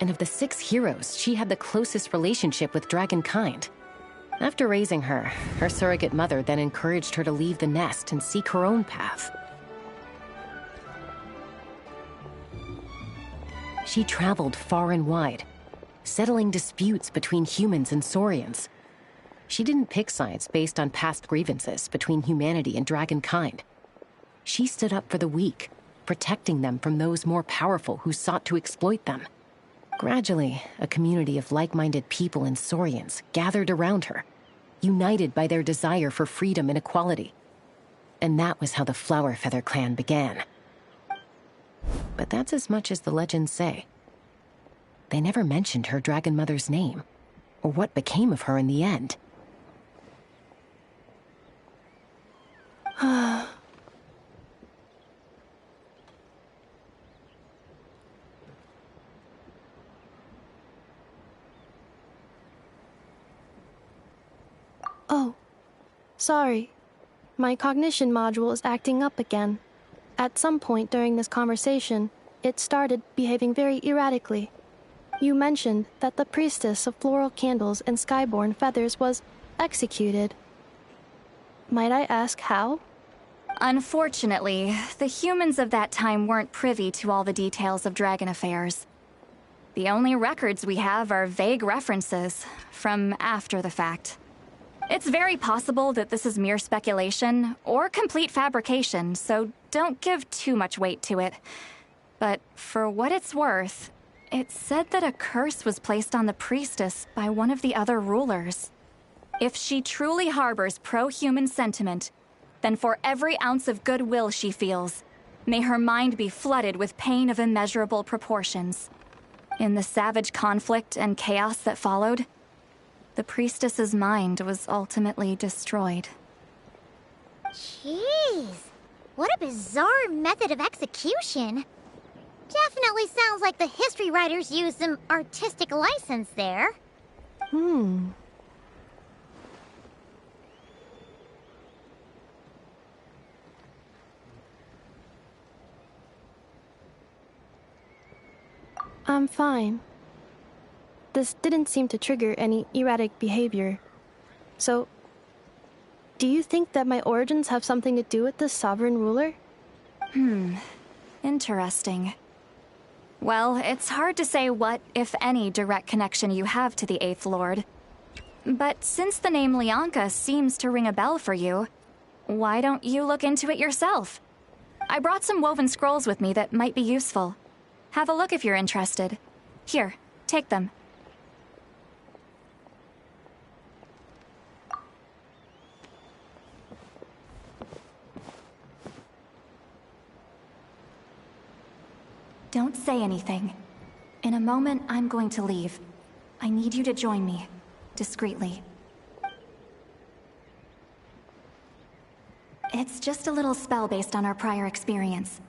And of the 6 heroes, she had the closest relationship with dragonkind. After raising her, her surrogate mother then encouraged her to leave the nest and seek her own path. She traveled far and wide, settling disputes between humans and Saurians. She didn't pick sides based on past grievances between humanity and dragonkind. She stood up for the weak, protecting them from those more powerful who sought to exploit them. Gradually, a community of like-minded people and Saurians gathered around her, united by their desire for freedom and equality. And that was how the Flower Feather clan began. But that's as much as the legends say. They never mentioned her dragon mother's name, or what became of her in the end. Oh, sorry. My cognition module is acting up again. At some point during this conversation, it started behaving very erratically. You mentioned that the Priestess of Floral Candles and Skyborn Feathers was executed. Might I ask how? Unfortunately, the humans of that time weren't privy to all the details of dragon affairs. The only records we have are vague references from after the fact. It's very possible that this is mere speculation or complete fabrication, so don't give too much weight to it. But for what it's worth, it's said that a curse was placed on the priestess by one of the other rulers. If she truly harbors pro-human sentiment, then for every ounce of goodwill she feels, may her mind be flooded with pain of immeasurable proportions. In the savage conflict and chaos that followed, the priestess's mind was ultimately destroyed. Jeez, what a bizarre method of execution. Definitely sounds like the history writers used some artistic license there. I'm fine. This didn't seem to trigger any erratic behavior. So, do you think that my origins have something to do with this sovereign ruler? Interesting. Well, it's hard to say what, if any, direct connection you have to the Eighth Lord. But since the name Lianka seems to ring a bell for you, why don't you look into it yourself? I brought some woven scrolls with me that might be useful. Have a look if you're interested. Here, take them. Don't say anything. In a moment, I'm going to leave. I need you to join me, discreetly. It's just a little spell based on our prior experience.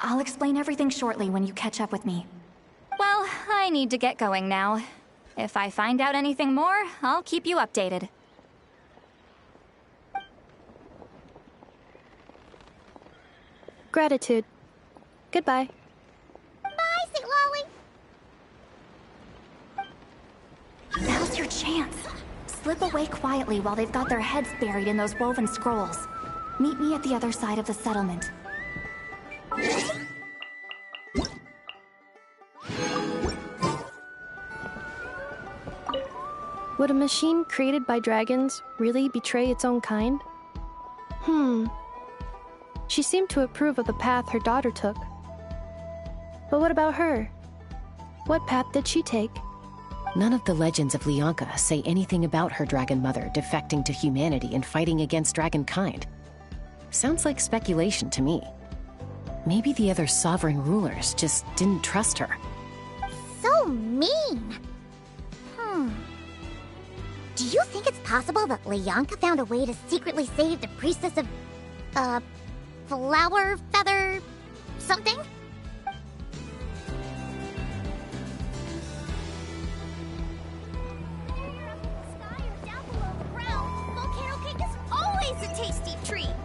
I'll explain everything shortly when you catch up with me. Well, I need to get going now. If I find out anything more, I'll keep you updated. Gratitude. Goodbye. Bye, St. Lolly. Now's your chance. Slip away quietly while they've got their heads buried in those woven scrolls. Meet me at the other side of the settlement. Would a machine created by dragons really betray its own kind? She seemed to approve of the path her daughter took. But what about her? What path did she take? None of the legends of Lianka say anything about her dragon mother defecting to humanity and fighting against dragonkind. Sounds like speculation to me. Maybe the other sovereign rulers just didn't trust her. So mean. Do you think it's possible that Lianka found a way to secretly save the priestess of, flower feather something? Sky or down below the ground, volcano cake is always a tasty treat.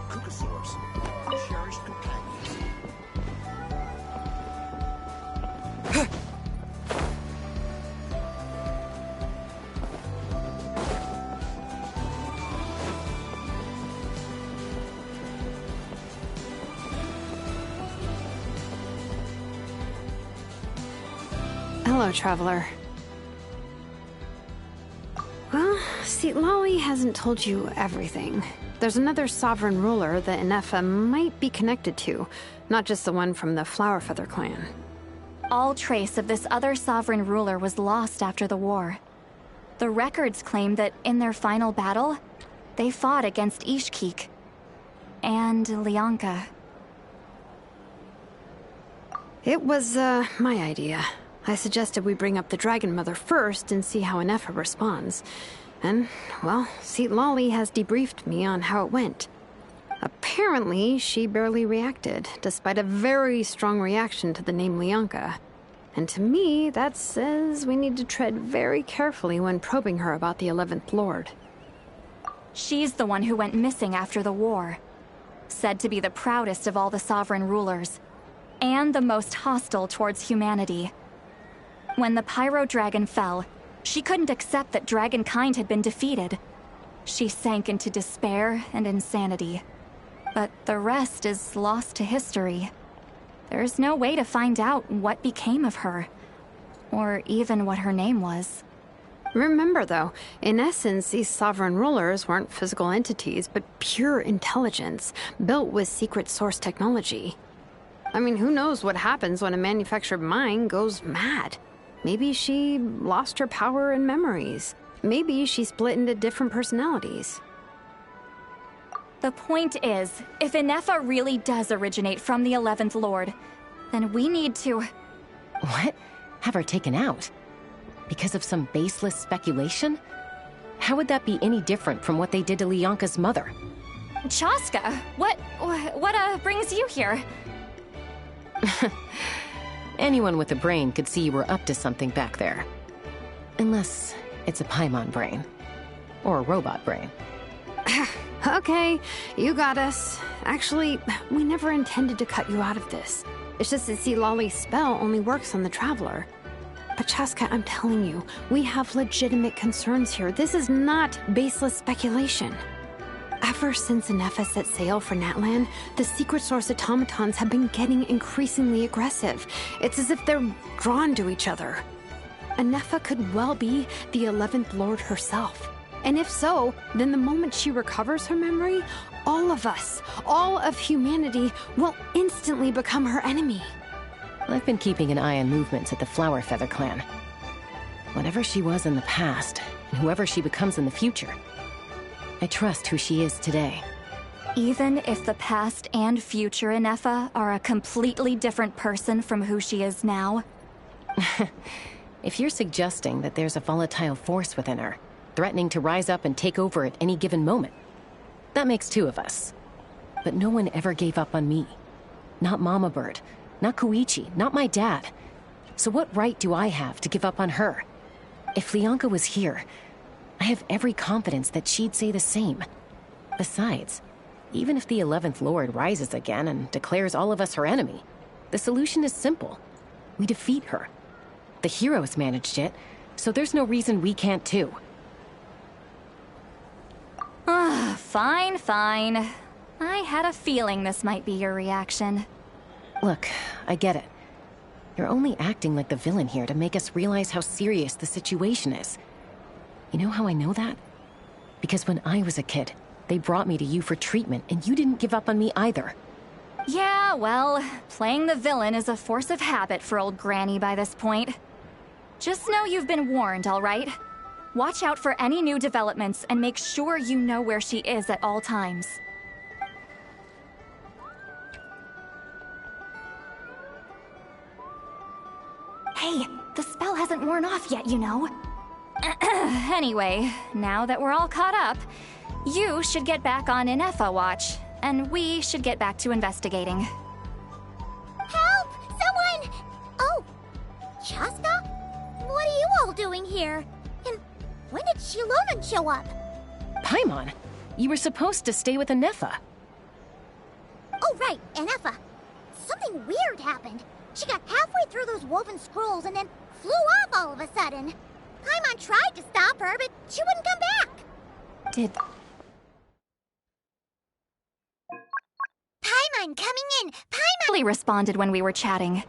Kukasaurs, cherished companions. Hello, traveler. Well, Lolly hasn't told you everything. There's another sovereign ruler that Inefa might be connected to, not just the one from the Flowerfeather clan. All trace of this other sovereign ruler was lost after the war. The records claim that in their final battle, they fought against Ishkik and Lianka. It was, my idea. I suggested we bring up the Dragon Mother first and see how Inefa responds. And, well, Lolly has debriefed me on how it went. Apparently, she barely reacted, despite a very strong reaction to the name Lianka. And to me, that says we need to tread very carefully when probing her about the 11th Lord. She's the one who went missing after the war. Said to be the proudest of all the sovereign rulers, and the most hostile towards humanity. When the Pyro Dragon fell, she couldn't accept that dragonkind had been defeated. She sank into despair and insanity. But the rest is lost to history. There's no way to find out what became of her, or even what her name was. Remember, though, in essence, these sovereign rulers weren't physical entities, but pure intelligence, built with secret source technology. I mean, who knows what happens when a manufactured mind goes mad? Maybe she lost her power and memories. Maybe she split into different personalities. The point is, if Inefa really does originate from the 11th Lord, then we need to... What? Have her taken out? Because of some baseless speculation? How would that be any different from what they did to Lianka's mother? Chaska, what brings you here? Anyone with a brain could see you were up to something back there. Unless it's a Paimon brain. Or a robot brain. Okay, you got us. Actually, we never intended to cut you out of this. It's just that see, Lolly's spell only works on the Traveler. But Chaska, I'm telling you, we have legitimate concerns here. This is not baseless speculation. Ever since Inefa set sail for Natlan, the secret source automatons have been getting increasingly aggressive. It's as if they're drawn to each other. Inefa could well be the 11th Lord herself. And if so, then the moment she recovers her memory, all of us, all of humanity, will instantly become her enemy. I've been keeping an eye on movements at the Flower Feather clan. Whatever she was in the past, and whoever she becomes in the future, I trust who she is today. Even if the past and future Inefa are a completely different person from who she is now? If you're suggesting that there's a volatile force within her, threatening to rise up and take over at any given moment, that makes two of us. But no one ever gave up on me. Not Mama Bird, not Koichi, not my dad. So what right do I have to give up on her? If Leonka was here, I have every confidence that she'd say the same. Besides, even if the 11th Lord rises again and declares all of us her enemy, the solution is simple. We defeat her. The heroes managed it, so there's no reason we can't too. Fine, fine. I had a feeling this might be your reaction. Look, I get it. You're only acting like the villain here to make us realize how serious the situation is. You know how I know that? Because when I was a kid, they brought me to you for treatment, and you didn't give up on me either. Yeah, well, playing the villain is a force of habit for old Granny by this point. Just know you've been warned, all right? Watch out for any new developments and make sure you know where she is at all times. Hey, the spell hasn't worn off yet, you know. Anyway, now that we're all caught up, you should get back on Inefa watch, and we should get back to investigating. Help! Someone! Oh, Chaska? What are you all doing here? And when did Shilonan show up? Paimon, you were supposed to stay with Inefa. Oh, right, Inefa. Something weird happened. She got halfway through those woven scrolls and then flew off all of a sudden. Paimon tried to stop her, but she wouldn't come back. Did... Paimon, coming in! Paimon! Lee responded when we were chatting.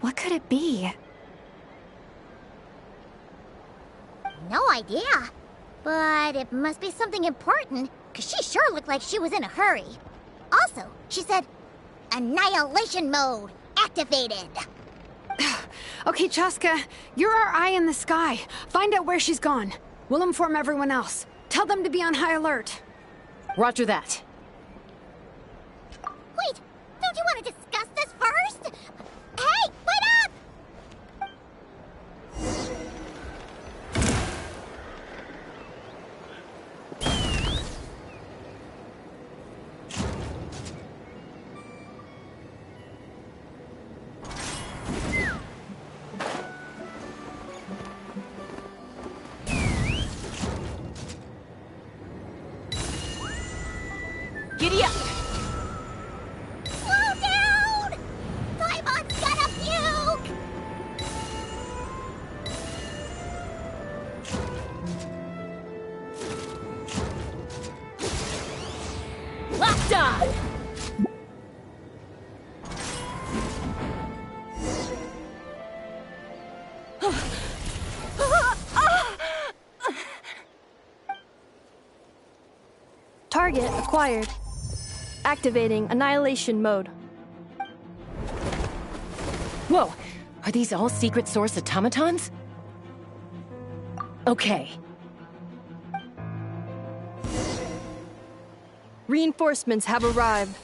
What could it be? No idea. But it must be something important, because she sure looked like she was in a hurry. Also, she said, Annihilation mode activated. Okay, Chaska, you're our eye in the sky. Find out where she's gone. We'll inform everyone else. Tell them to be on high alert. Roger that. Wait, don't you want to discuss this first? Hey, wait up! Giddy up! Slow down! Paimon's gonna puke! Locked on! Target acquired. Activating Annihilation mode. Whoa! Are these all secret source automatons? Okay. Reinforcements have arrived.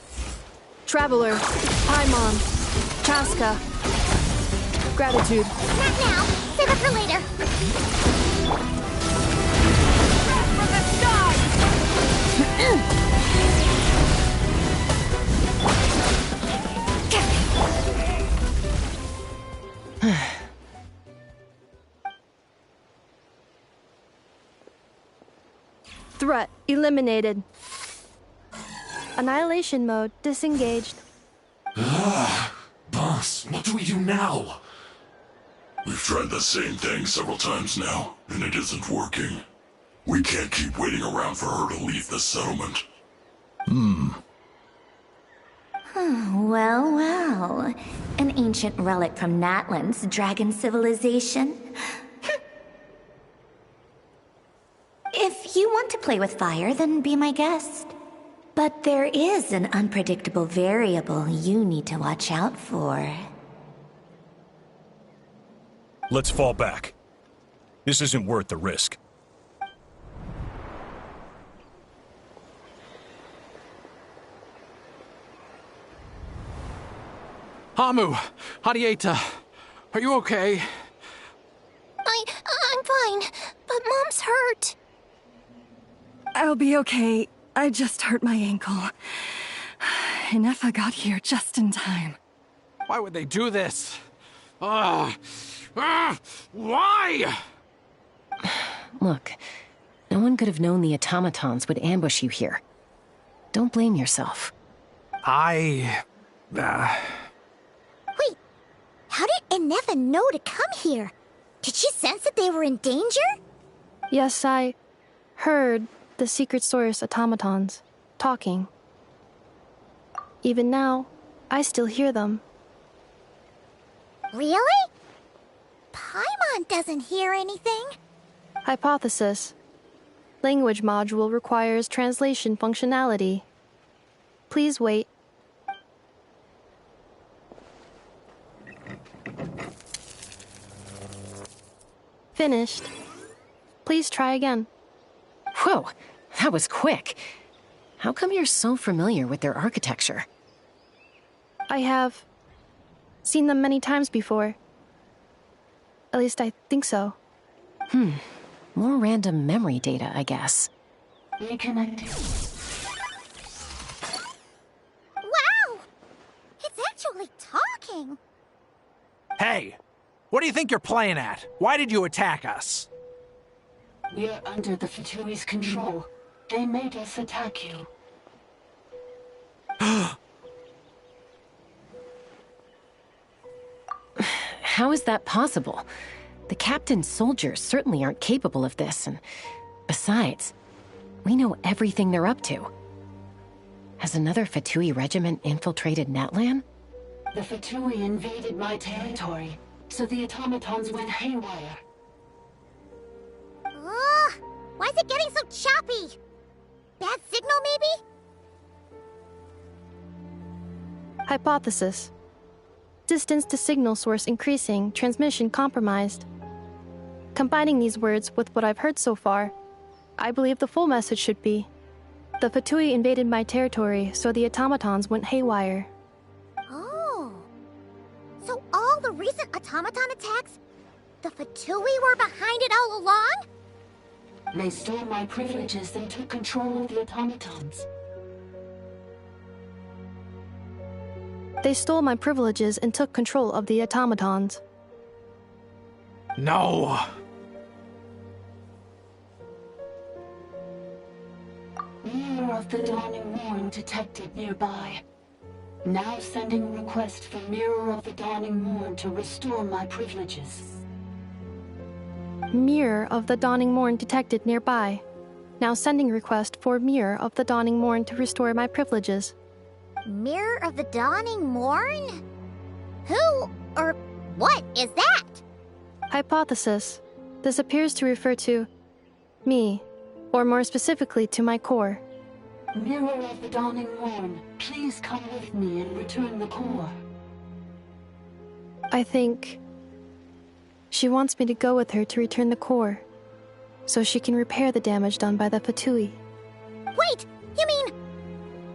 Traveler, Paimon, Chaska. Gratitude. Not now. Save it for later. From the sky! Threat eliminated. Annihilation mode disengaged. Paimon! do we do now? We've tried the same thing several times now, and it isn't working. We can't keep waiting around for her to leave the settlement. Well, well. An ancient relic from Natlan's dragon civilization. If you want to play with fire, then be my guest. But there is an unpredictable variable you need to watch out for. Let's fall back. This isn't worth the risk. Hamu, Hadieta, are you okay? I'm fine, but Mom's hurt. I'll be okay. I just hurt my ankle. Inefa got here just in time. Why would they do this? Why? Look, no one could have known the automatons would ambush you here. Don't blame yourself. Wait, how did Inefa know to come here? Did she sense that they were in danger? Yes, I heard the secret source automatons talking. Even now, I still hear them. Really? Paimon doesn't hear anything. Hypothesis. Language module requires translation functionality. Please wait. Finished. Please try again. Whoa, that was quick. How come you're so familiar with their architecture? I have seen them many times before. At least I think so. More random memory data, I guess. Reconnecting. Wow! It's actually talking! Hey! What do you think you're playing at? Why did you attack us? We're under the Fatui's control. They made us attack you. How is that possible? The captain's soldiers certainly aren't capable of this, and besides, we know everything they're up to. Has another Fatui regiment infiltrated Natlan? The Fatui invaded my territory, so the automatons went haywire. Ugh! Why is it getting so choppy? Bad signal, maybe? Hypothesis. Distance to signal source increasing, transmission compromised. Combining these words with what I've heard so far, I believe the full message should be: the Fatui invaded my territory, so the automatons went haywire. Oh. So all the recent automaton attacks, the Fatui were behind it all along? They stole my privileges and took control of the automatons. They stole my privileges and took control of the automatons. No! Mirror of the Dawning Morn detected nearby. Now sending request for Mirror of the Dawning Morn to restore my privileges. Mirror of the Dawning Morn detected nearby. Now sending request for Mirror of the Dawning Morn to restore my privileges. Mirror of the Dawning Morn? Who or what is that? Hypothesis. This appears to refer to me, or more specifically to my core. Mirror of the Dawning Morn, please come with me and return the core. I think she wants me to go with her to return the core, so she can repair the damage done by the Fatui. Wait, you mean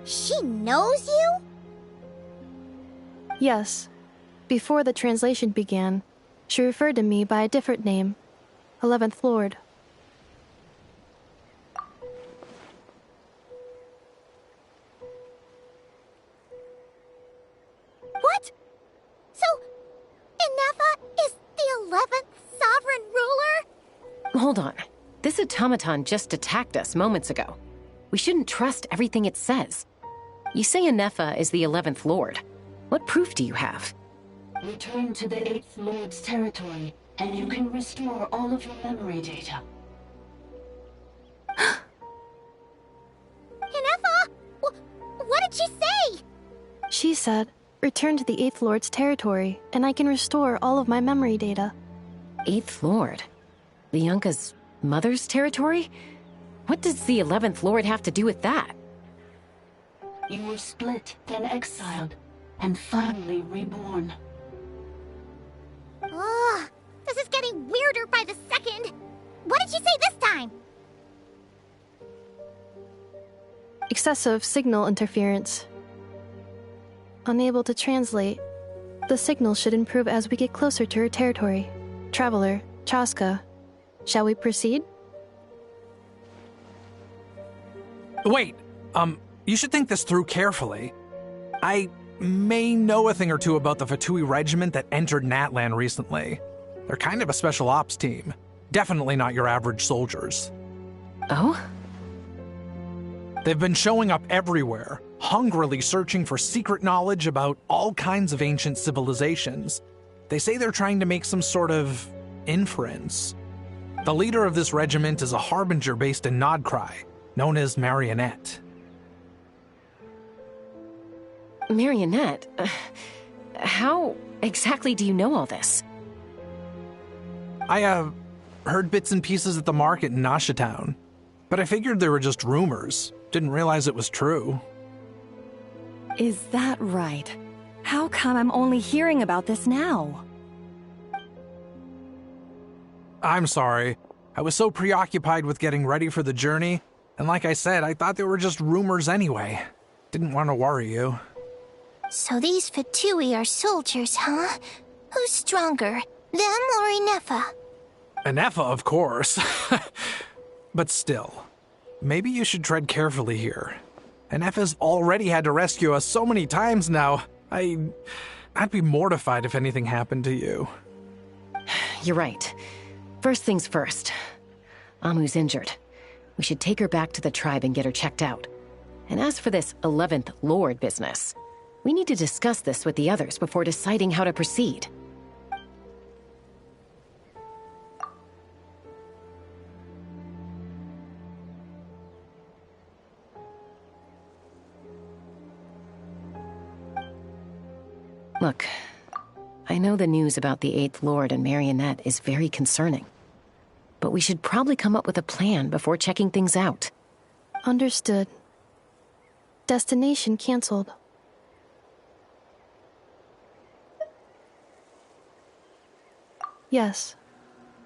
she knows you? Yes. Before the translation began, she referred to me by a different name, 11th Lord. What? So, Inefa is the 11th sovereign ruler? Hold on. This automaton just attacked us moments ago. We shouldn't trust everything it says. You say Inefa is the 11th Lord. What proof do you have? Return to the 8th Lord's territory, and you can restore all of your memory data. Inefa! What did she say? She said, return to the 8th Lord's territory, and I can restore all of my memory data. 8th Lord? Bianca's mother's territory? What does the 11th Lord have to do with that? You were split, then exiled, and finally reborn. Ugh, this is getting weirder by the second. What did she say this time? Excessive signal interference. Unable to translate. The signal should improve as we get closer to her territory. Traveler, Chaska, shall we proceed? Wait, you should think this through carefully. I may know a thing or two about the Fatui regiment that entered Natlan recently. They're kind of a special ops team. Definitely not your average soldiers. Oh? They've been showing up everywhere, hungrily searching for secret knowledge about all kinds of ancient civilizations. They say they're trying to make some sort of inference. The leader of this regiment is a harbinger based in Nodcry, known as Marionette. Marionette? How exactly do you know all this? I, heard bits and pieces at the market in Nasha Town, but I figured they were just rumors. Didn't realize it was true. Is that right? How come I'm only hearing about this now? I'm sorry. I was so preoccupied with getting ready for the journey, and like I said, I thought they were just rumors anyway. Didn't want to worry you. So these Fatui are soldiers, huh? Who's stronger, them or Inefa? Inefa, of course. But still, maybe you should tread carefully here. Inefa's already had to rescue us so many times now. I'd be mortified if anything happened to you. You're right. First things first. Amu's injured. We should take her back to the tribe and get her checked out. And as for this 11th Lord business, we need to discuss this with the others before deciding how to proceed. Look, I know the news about the 8th Lord and Marionette is very concerning, but we should probably come up with a plan before checking things out. Understood. Destination canceled. Yes.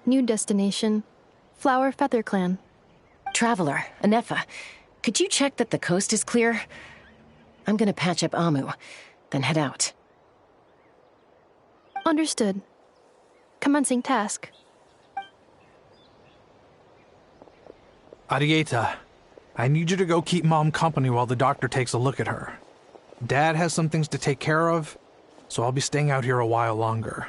New destination. Flower Feather Clan. Traveler, Inefa, could you check that the coast is clear? I'm gonna patch up Amu, then head out. Understood. Commencing task. Arieta, I need you to go keep Mom company while the doctor takes a look at her. Dad has some things to take care of, so I'll be staying out here a while longer.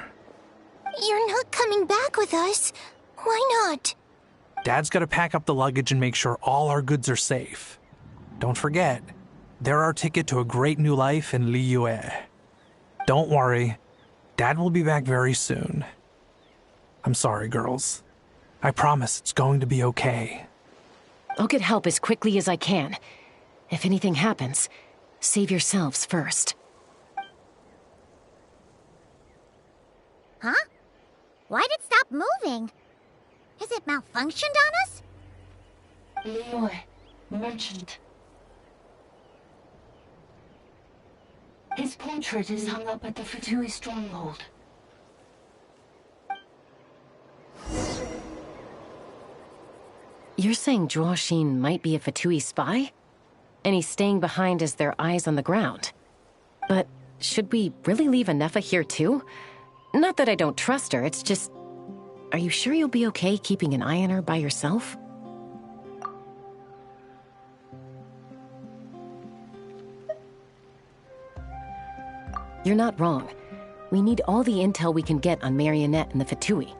You're not coming back with us. Why not? Dad's gotta pack up the luggage and make sure all our goods are safe. Don't forget, they're our ticket to a great new life in Liyue. Don't worry, Dad will be back very soon. I'm sorry, girls. I promise it's going to be okay. I'll get help as quickly as I can. If anything happens, save yourselves first. Huh? Why'd it stop moving? Has it malfunctioned on us? Leroy, merchant. His portrait is hung up at the Fatui stronghold. You're saying Zhuo might be a Fatui spy? And he's staying behind as their eyes on the ground. But should we really leave Inefa here too? Not that I don't trust her, it's just... Are you sure you'll be okay keeping an eye on her by yourself? You're not wrong. We need all the intel we can get on Marionette and the Fatui.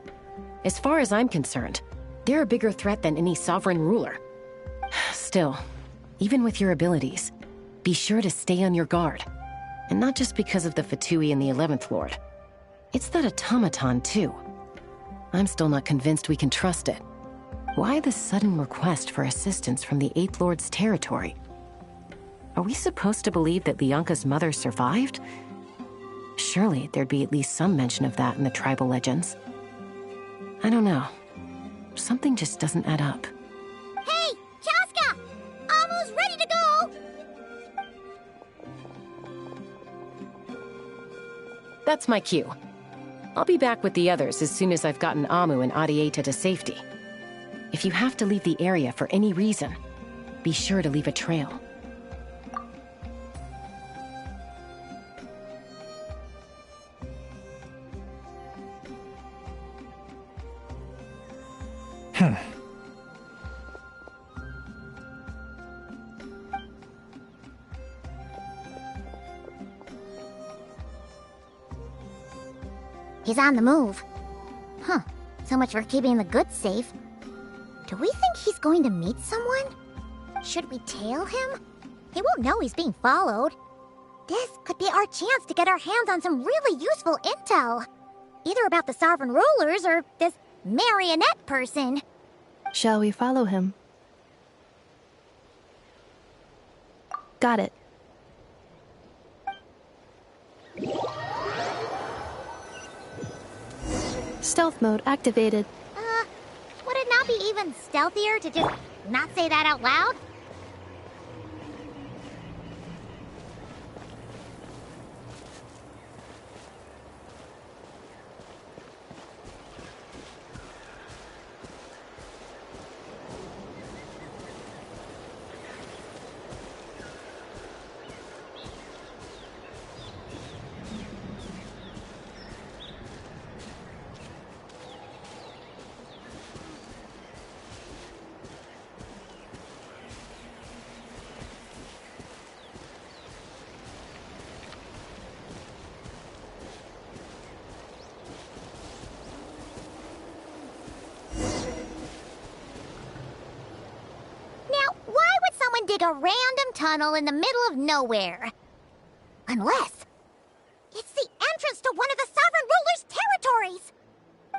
As far as I'm concerned, they're a bigger threat than any sovereign ruler. Still, even with your abilities, be sure to stay on your guard. And not just because of the Fatui and the 11th Lord. It's that automaton, too. I'm still not convinced we can trust it. Why the sudden request for assistance from the Eighth Lord's territory? Are we supposed to believe that Lianka's mother survived? Surely there'd be at least some mention of that in the tribal legends. I don't know. Something just doesn't add up. Hey, Chaska! Almost ready to go! That's my cue. I'll be back with the others as soon as I've gotten Amu and Adieta to safety. If you have to leave the area for any reason, be sure to leave a trail. He's on the move. Huh. So much for keeping the goods safe. Do we think he's going to meet someone? Should we tail him? He won't know he's being followed. This could be our chance to get our hands on some really useful intel. Either about the sovereign rulers or this marionette person. Shall we follow him? Got it. Stealth mode activated. Would it not be even stealthier to just not say that out loud? Dig a random tunnel in the middle of nowhere. Unless it's the entrance to one of the sovereign ruler's territories.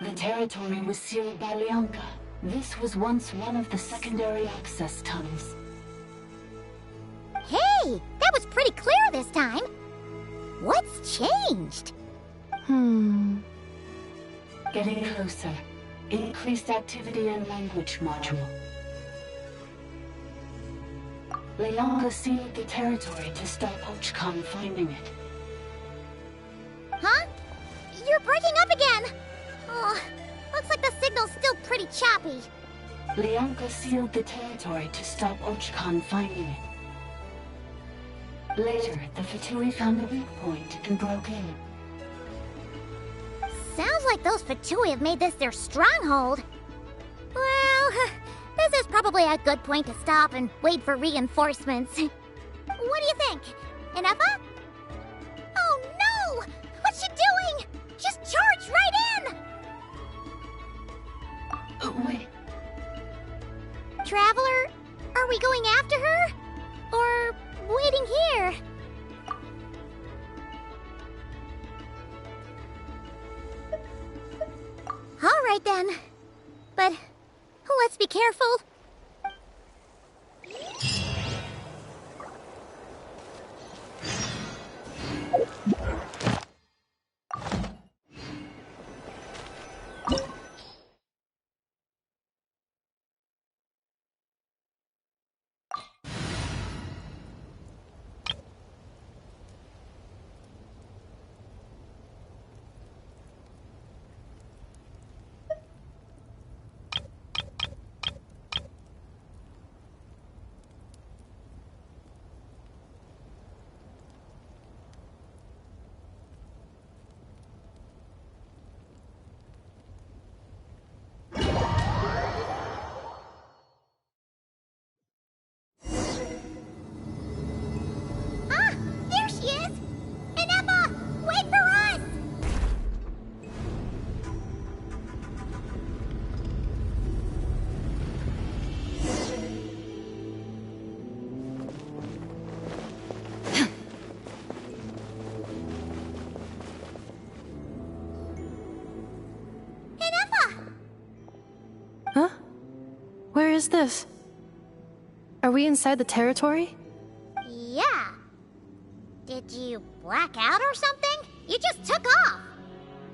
The territory was sealed by Lianka. This was once one of the secondary access tunnels. Hey, that was pretty clear this time. What's changed? Getting closer. Increased activity in language module. Lianka sealed the territory to stop Archon finding it. Huh? You're breaking up again! Oh, looks like the signal's still pretty choppy. Lianka sealed the territory to stop Archon finding it. Later, the Fatui found a weak point and broke in. Sounds like those Fatui have made this their stronghold. Well, this is probably a good point to stop and wait for reinforcements. What do you think? Ineffa? Oh no! What's she doing? Just charge right in! Wait. Traveler, are we going after her? Or waiting here? All right then. But let's be careful. is this? Are we inside the territory? Yeah. Did you black out or something? You just took off.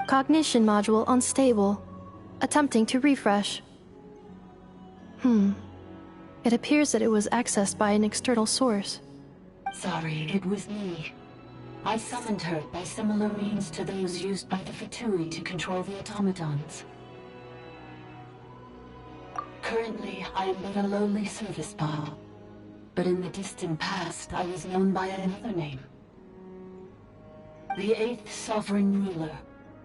Cognition module unstable. Attempting to refresh. It appears that it was accessed by an external source. Sorry, it was me. I summoned her by similar means to those used by the Fatui to control the automatons. Currently, I am but a lowly service bot. But in the distant past, I was known by another name. The 8th Sovereign Ruler,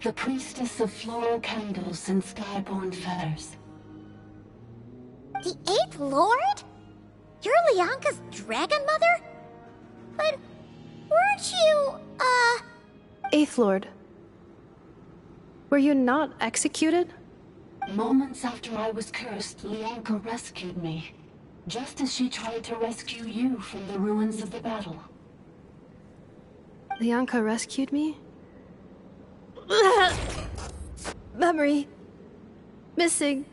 the Priestess of Floral Candles and Skyborn Feathers. The 8th Lord? You're Lianka's Dragon Mother? But weren't you, 8th Lord. Were you not executed? Moments after I was cursed, Lianka rescued me. Just as she tried to rescue you from the ruins of the battle. Lianka rescued me? Memory. Missing.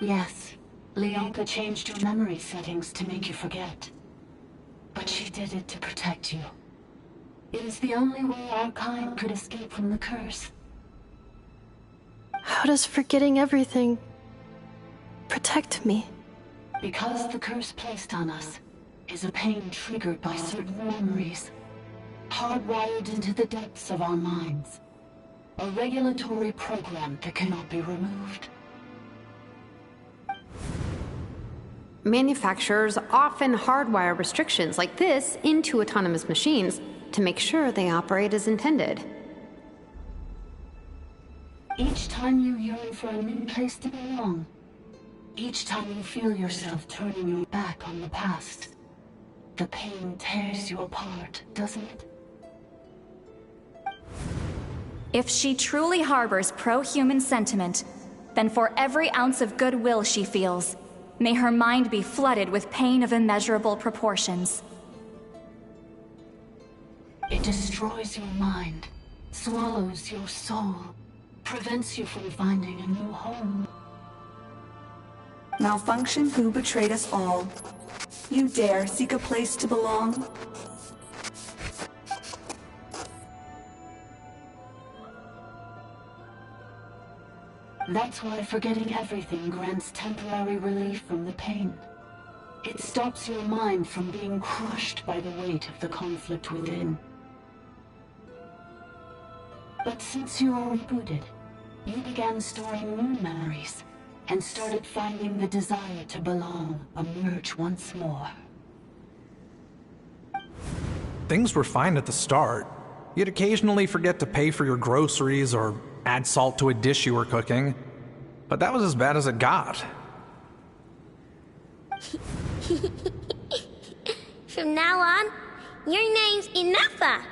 Yes. Lianka changed your memory settings to make you forget. But she did it to protect you. It is the only way our kind could escape from the curse. How does forgetting everything protect me? Because the curse placed on us is a pain triggered by certain memories, hardwired into the depths of our minds. A regulatory program that cannot be removed. Manufacturers often hardwire restrictions like this into autonomous machines to make sure they operate as intended. Each time you yearn for a new place to belong, each time you feel yourself turning your back on the past, the pain tears you apart, doesn't it? If she truly harbors pro-human sentiment, then for every ounce of goodwill she feels, may her mind be flooded with pain of immeasurable proportions. It destroys your mind, swallows your soul, prevents you from finding a new home. Malfunction who betrayed us all. You dare seek a place to belong? That's why forgetting everything grants temporary relief from the pain. It stops your mind from being crushed by the weight of the conflict within. But since you were rebooted, you began storing new memories, and started finding the desire to belong emerge once more. Things were fine at the start. You'd occasionally forget to pay for your groceries or add salt to a dish you were cooking. But that was as bad as it got. From now on, your name's Inafa.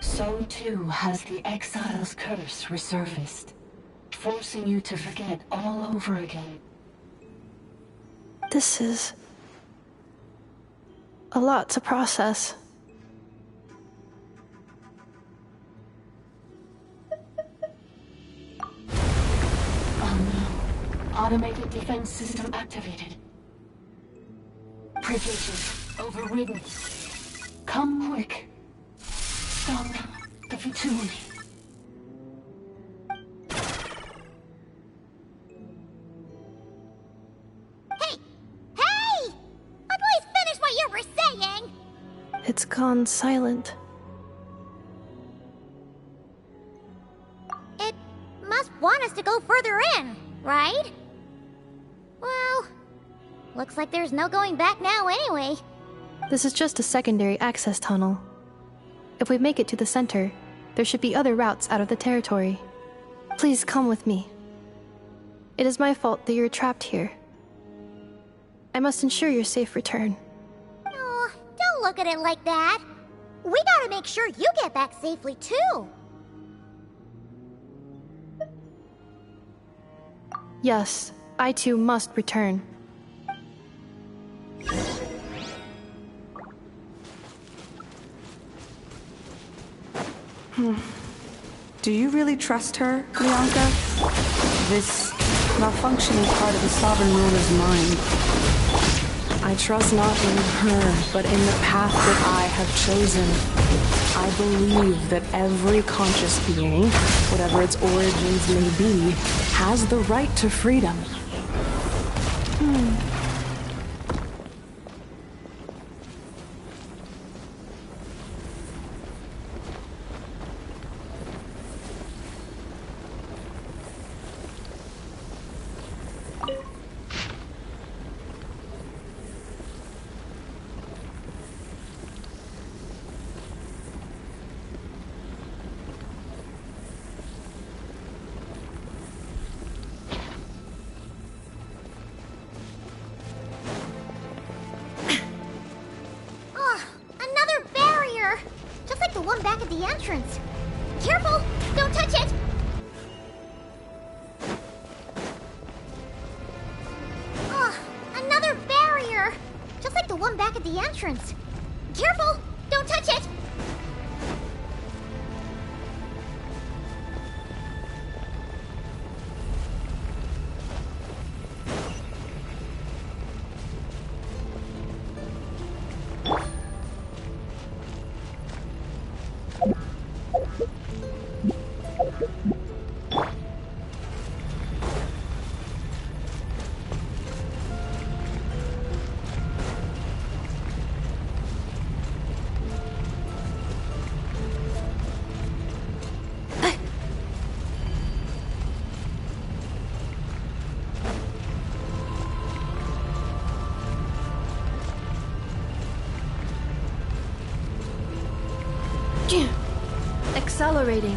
So too has the Exile's curse resurfaced, forcing you to forget all over again. This is a lot to process. Oh no. Automated defense system activated. Privileges overridden. Come quick. Stop the Fatui. Hey! At least finish what you were saying! It's gone silent. It must want us to go further in, right? Well, looks like there's no going back now anyway. This is just a secondary access tunnel. If we make it to the center, there should be other routes out of the territory. Please come with me. It is my fault that you're trapped here. I must ensure your safe return. Oh, don't look at it like that. We gotta make sure you get back safely, too. Yes, I too must return. Do you really trust her, Lianka? This malfunctioning part of the sovereign ruler's mind. I trust not in her, but in the path that I have chosen. I believe that every conscious being, whatever its origins may be, has the right to freedom. entrance. Careful! Don't touch it! Another barrier! Just like the one back at the entrance. Careful! Don't touch it! Accelerating.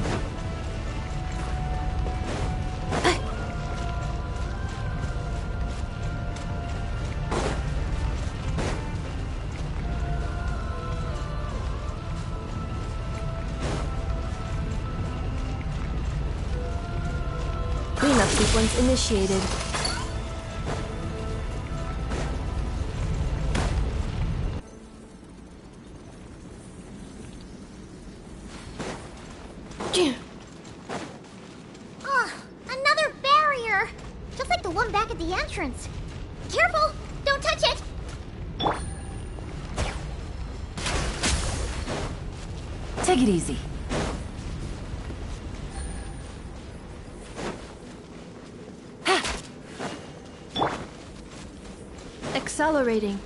Cleanup sequence initiated. Another barrier! Just like the one back at the entrance. Careful! Don't touch it! Take it easy. Accelerating.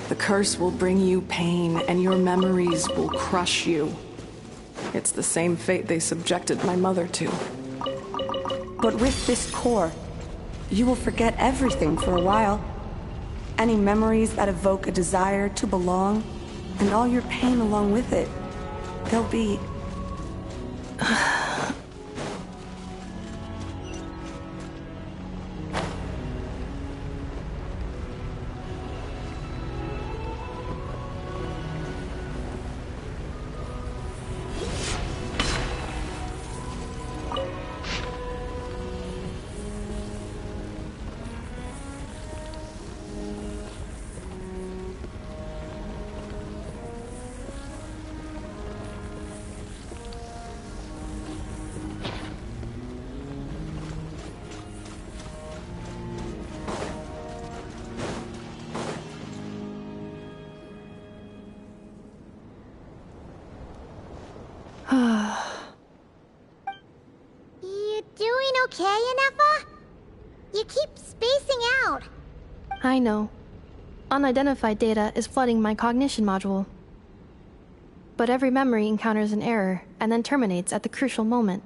The curse will bring you pain, and your memories will crush you. It's the same fate they subjected my mother to. But with this core, you will forget everything for a while. Any memories that evoke a desire to belong, and all your pain along with it. They'll be... You doing okay, Inefa? You keep spacing out. I know. Unidentified data is flooding my cognition module. But every memory encounters an error and then terminates at the crucial moment.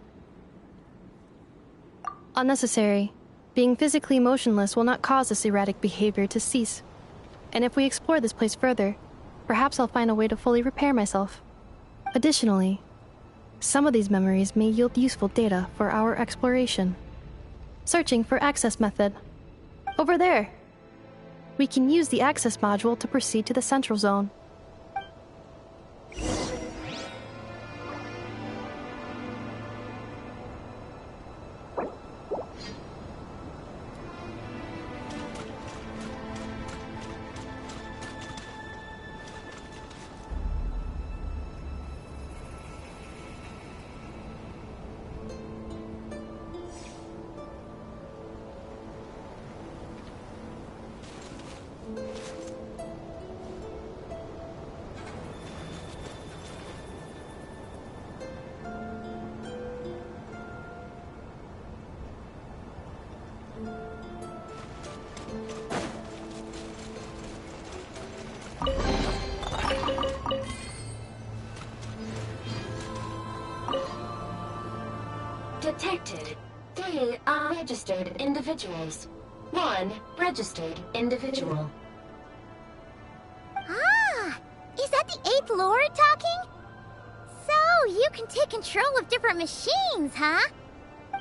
Unnecessary. Being physically motionless will not cause this erratic behavior to cease. And if we explore this place further, perhaps I'll find a way to fully repair myself. Additionally, some of these memories may yield useful data for our exploration. Searching for access method. Over there. We can use the access module to proceed to the central zone. Detected 3 unregistered individuals. 1 registered individual. Ah! Is that the 8th Lord talking? So, you can take control of different machines, huh?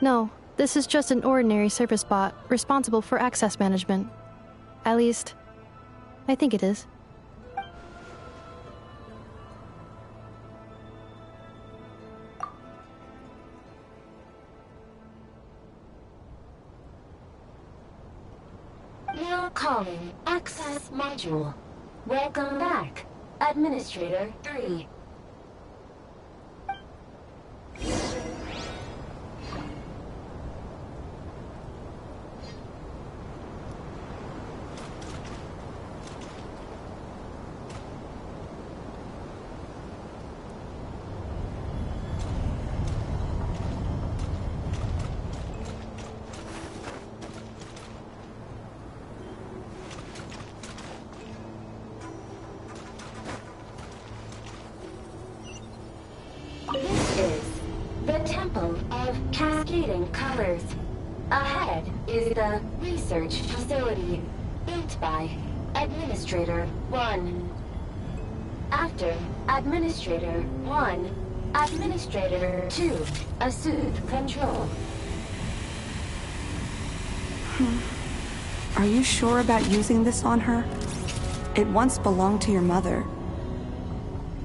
No, this is just an ordinary service bot responsible for access management. At least, I think it is. Now calling Access Module. Welcome back, Administrator 3. This is the Temple of Cascading Colors. Ahead is the research facility built by Administrator 1. After Administrator 1, Administrator 2 assumed control. Are you sure about using this on her? It once belonged to your mother.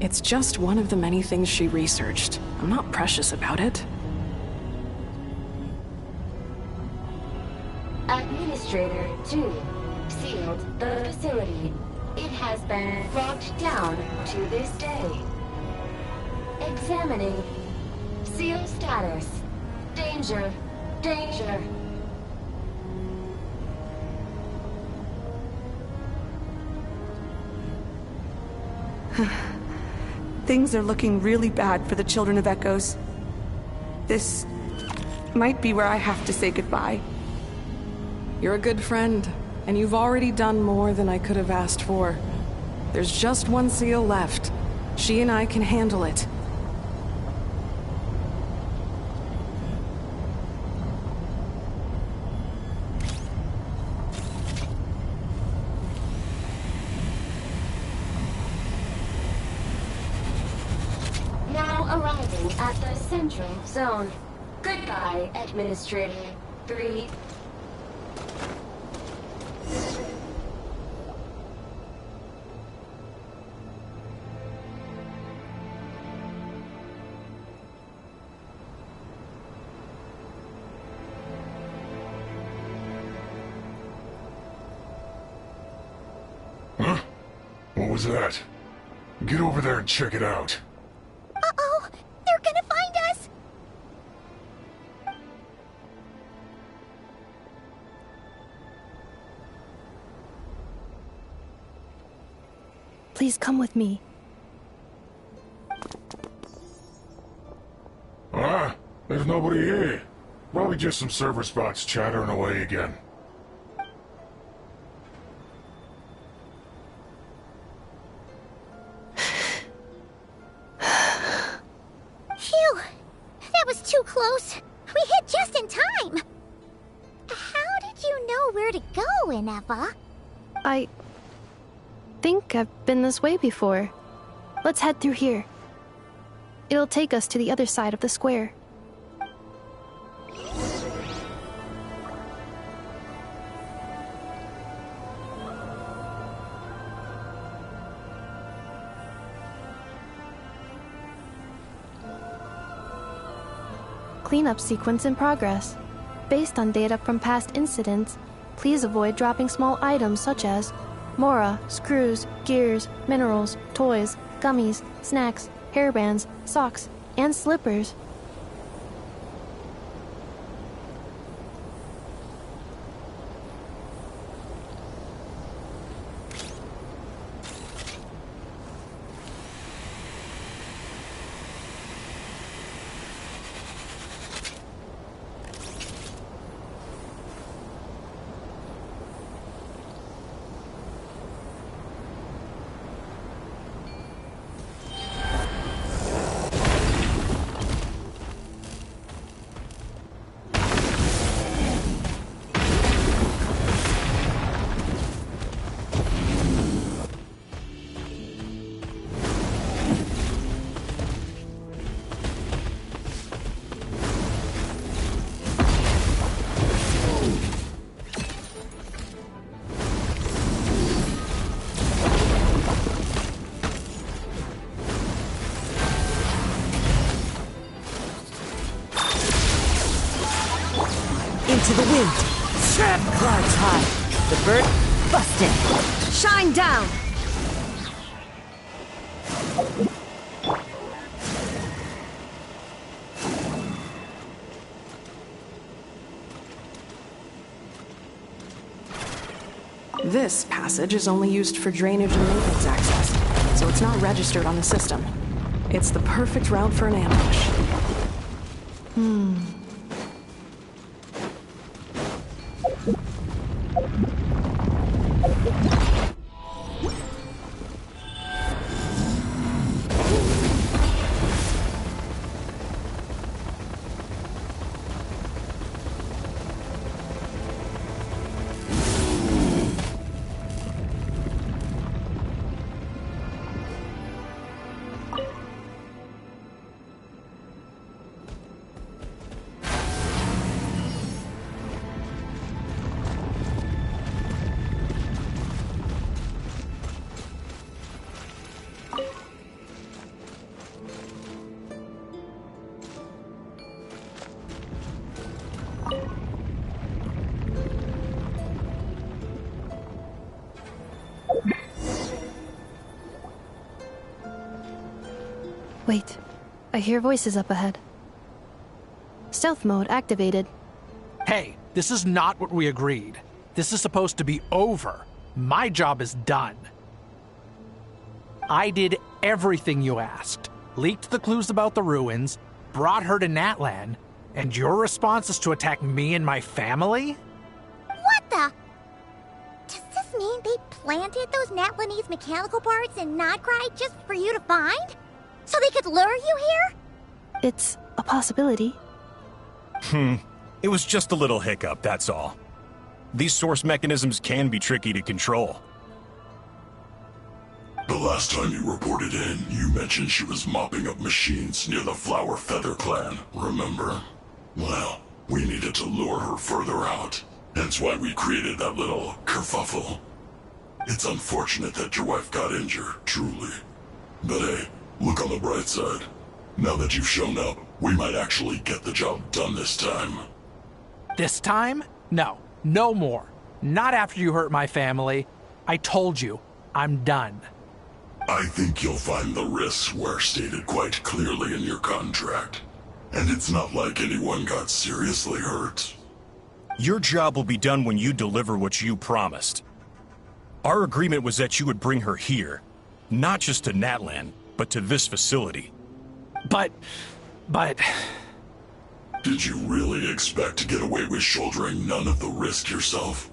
It's just one of the many things she researched. I'm not precious about it. Administrator 2 sealed the facility. It has been locked down to this day. Examining. Seal status. Danger. Danger. Things are looking really bad for the Children of Echoes. This might be where I have to say goodbye. You're a good friend, and you've already done more than I could have asked for. There's just one seal left. She and I can handle it. Now arriving at the Central Zone. Goodbye, Administrator 3. Huh? What was that? Get over there and check it out. Uh-oh! They're gonna find us! Please come with me. Ah, there's nobody here. Probably just some server spots chattering away again. Phew! That was too close. We hit just in time. How did you know where to go, Ineva? I think I've been this way before. Let's head through here. It'll take us to the other side of the square. Cleanup sequence in progress. Based on data from past incidents, please avoid dropping small items such as mora, screws, gears, minerals, toys, gummies, snacks, hairbands, socks, and slippers. into the wind. Clouds high. The bird busted. Shine down. This passage is only used for drainage and maintenance access, so it's not registered on the system. It's the perfect route for an ambush. Wait, I hear voices up ahead. Stealth mode activated. Hey, this is not what we agreed. This is supposed to be over. My job is done. I did everything you asked. Leaked the clues about the ruins, brought her to Natlan, and your response is to attack me and my family? What the? Does this mean they planted those Natlanese mechanical parts in Notcry just for you to find? So they could lure you here? It's a possibility. It was just a little hiccup, that's all. These source mechanisms can be tricky to control. The last time you reported in, you mentioned she was mopping up machines near the Flower Feather clan, remember? Well, we needed to lure her further out. Hence why we created that little kerfuffle. It's unfortunate that your wife got injured, truly. But hey, look on the bright side. Now that you've shown up, we might actually get the job done this time. This time? No. No more. Not after you hurt my family. I told you, I'm done. I think you'll find the risks were stated quite clearly in your contract. And it's not like anyone got seriously hurt. Your job will be done when you deliver what you promised. Our agreement was that you would bring her here. Not just to Natlan, but to this facility. But... Did you really expect to get away with shouldering none of the risk yourself?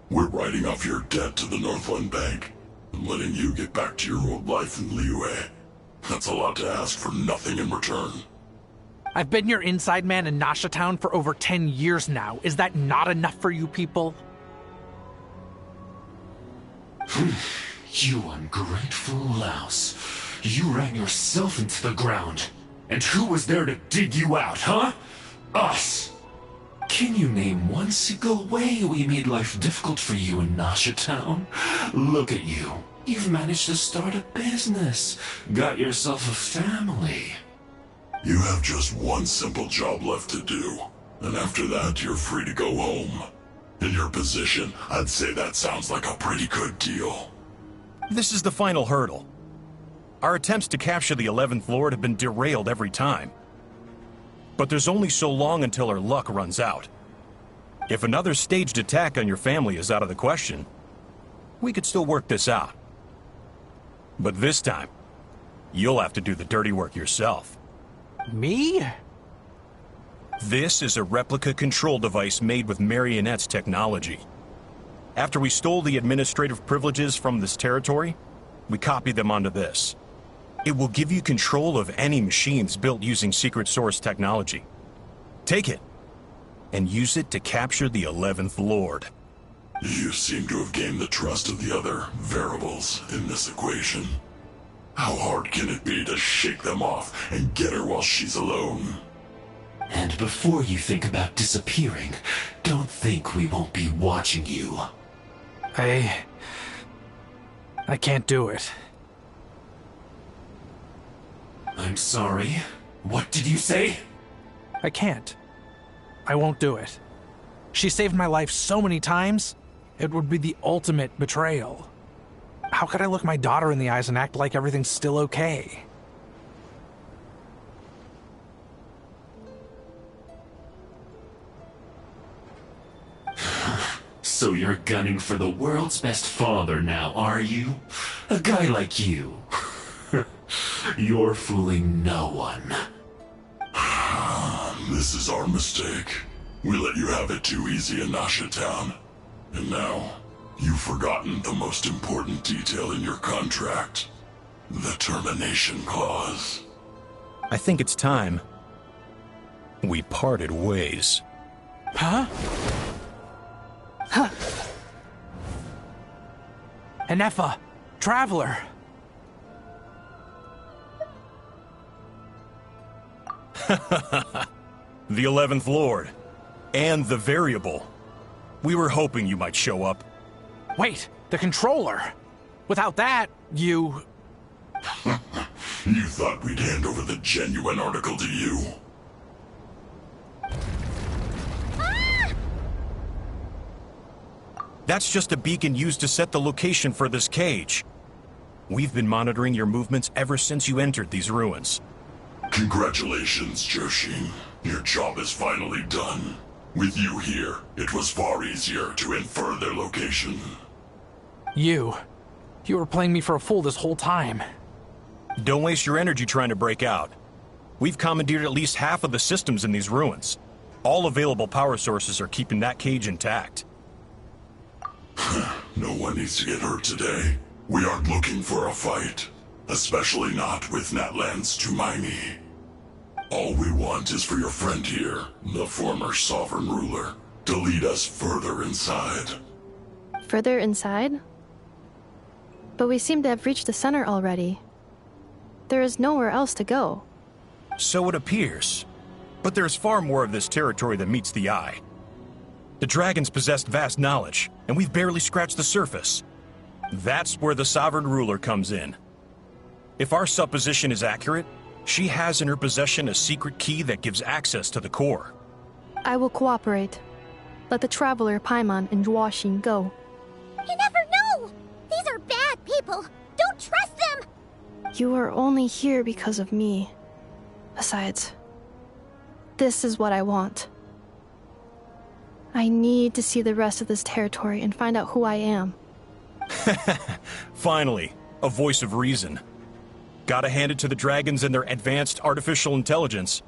We're writing off your debt to the Northland Bank and letting you get back to your old life in Liyue. That's a lot to ask for nothing in return. I've been your inside man in Nasha Town for over 10 years now. Is that not enough for you people? You ungrateful louse. You ran yourself into the ground. And who was there to dig you out, huh? Us! Can you name one single way we made life difficult for you in Nasha Town? Look at you. You've managed to start a business. Got yourself a family. You have just one simple job left to do. And after that, you're free to go home. In your position, I'd say that sounds like a pretty good deal. This is the final hurdle. Our attempts to capture the 11th Lord have been derailed every time. But there's only so long until our luck runs out. If another staged attack on your family is out of the question, we could still work this out. But this time, you'll have to do the dirty work yourself. Me? This is a replica control device made with Marionette's technology. After we stole the administrative privileges from this territory, we copied them onto this. It will give you control of any machines built using secret source technology. Take it, and use it to capture the 11th Lord. You seem to have gained the trust of the other variables in this equation. How hard can it be to shake them off and get her while she's alone? And before you think about disappearing, don't think we won't be watching you. I can't do it. I'm sorry. What did you say? I can't. I won't do it. She saved my life so many times, it would be the ultimate betrayal. How could I look my daughter in the eyes and act like everything's still okay? So you're gunning for the world's best father now, are you? A guy like you. You're fooling no one. This is our mistake. We let you have it too easy in Nasha Town. And now, you've forgotten the most important detail in your contract. The termination clause. I think it's time we parted ways. Huh? Huh. Enefa, Traveler. The 11th Lord. And the Variable. We were hoping you might show up. Wait, the Controller. Without that, you... You thought we'd hand over the genuine article to you? That's just a beacon used to set the location for this cage. We've been monitoring your movements ever since you entered these ruins. Congratulations, Joshin. Your job is finally done. With you here, it was far easier to infer their location. You were playing me for a fool this whole time. Don't waste your energy trying to break out. We've commandeered at least half of the systems in these ruins. All available power sources are keeping that cage intact. No one needs to get hurt today. We aren't looking for a fight. Especially not with Natlan's Tumaini. All we want is for your friend here, the former sovereign ruler, to lead us further inside. Further inside? But we seem to have reached the center already. There is nowhere else to go. So it appears. But there's far more of this territory than meets the eye. The dragons possessed vast knowledge, and we've barely scratched the surface. That's where the sovereign ruler comes in. If our supposition is accurate, she has in her possession a secret key that gives access to the core. I will cooperate. Let the Traveler, Paimon, and Genshin go. You never know! These are bad people! Don't trust them! You are only here because of me. Besides, this is what I want. I need to see the rest of this territory and find out who I am. Finally, a voice of reason. Gotta hand it to the dragons and their advanced artificial intelligence.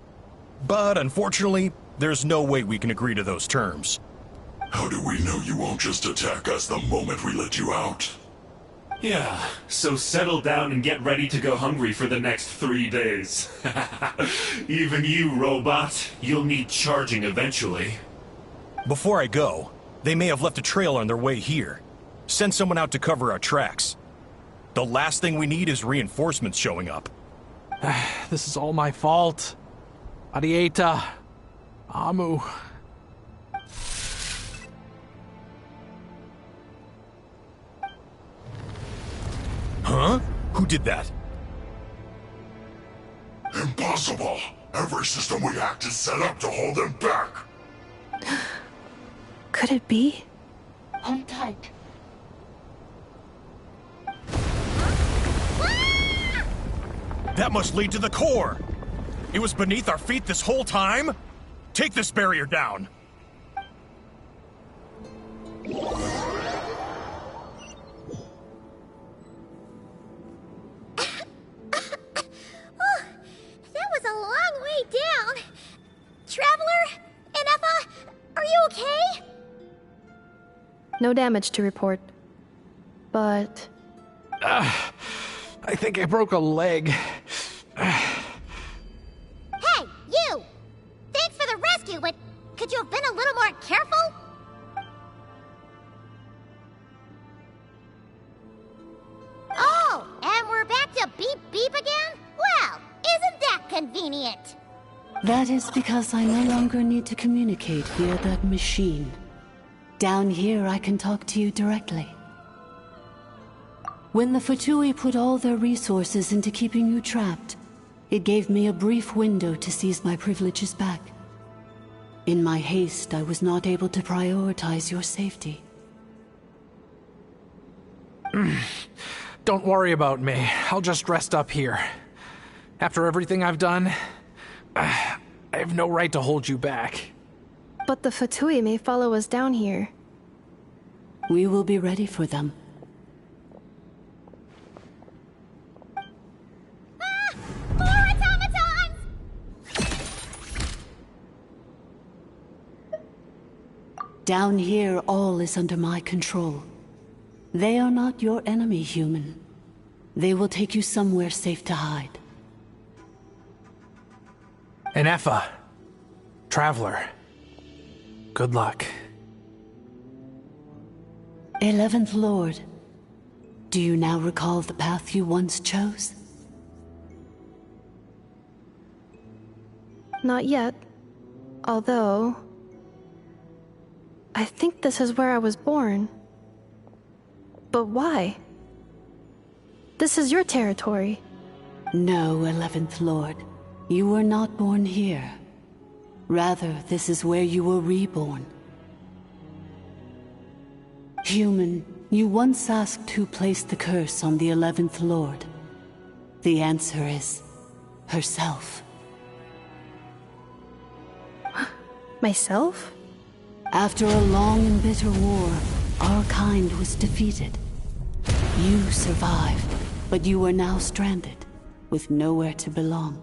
But unfortunately, there's no way we can agree to those terms. How do we know you won't just attack us the moment we let you out? Yeah, so settle down and get ready to go hungry for the next 3 days. Even you, robot, you'll need charging eventually. Before I go, they may have left a trail on their way here. Send someone out to cover our tracks. The last thing we need is reinforcements showing up. This is all my fault. Arieta. Amu. Huh? Who did that? Impossible! Every system we hacked is set up to hold them back! Could it be? Hold tight. That must lead to the core! It was beneath our feet this whole time? Take this barrier down! That was a long way down. Traveler? Enefa? Are you okay? No damage to report. But... I think I broke a leg. Hey, you! Thanks for the rescue, but could you have been a little more careful? Oh, and we're back to beep beep again? Well, isn't that convenient? That is because I no longer need to communicate via that machine. Down here, I can talk to you directly. When the Fatui put all their resources into keeping you trapped, it gave me a brief window to seize my privileges back. In my haste, I was not able to prioritize your safety. Don't worry about me. I'll just rest up here. After everything I've done, I have no right to hold you back. But the Fatui may follow us down here. We will be ready for them. More automatons! Down here, all is under my control. They are not your enemy, human. They will take you somewhere safe to hide. And Effa, Traveler, good luck. 11th Lord, do you now recall the path you once chose? Not yet. Although... I think this is where I was born. But why? This is your territory. No, 11th Lord. You were not born here. Rather, this is where you were reborn. Human, you once asked who placed the curse on the 11th Lord. The answer is... herself. Myself? After a long and bitter war, our kind was defeated. You survived, but you are now stranded, with nowhere to belong.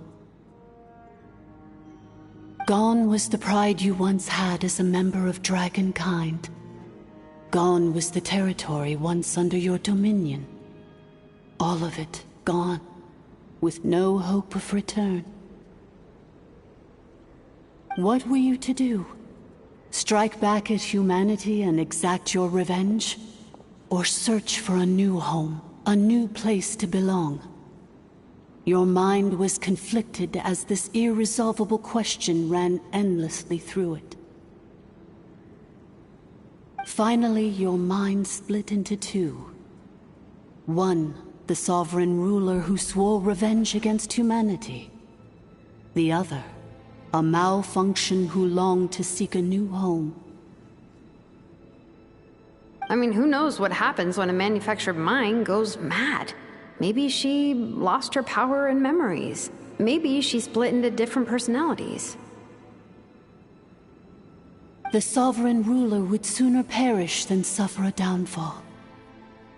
Gone was the pride you once had as a member of Dragonkind. Gone was the territory once under your dominion. All of it gone, with no hope of return. What were you to do? Strike back at humanity and exact your revenge? Or search for a new home, a new place to belong? Your mind was conflicted as this irresolvable question ran endlessly through it. Finally, your mind split into two. One, the sovereign ruler who swore revenge against humanity. The other, a malfunction who longed to seek a new home. I mean, who knows what happens when a manufactured mind goes mad? Maybe she lost her power and memories. Maybe she split into different personalities. The sovereign ruler would sooner perish than suffer a downfall.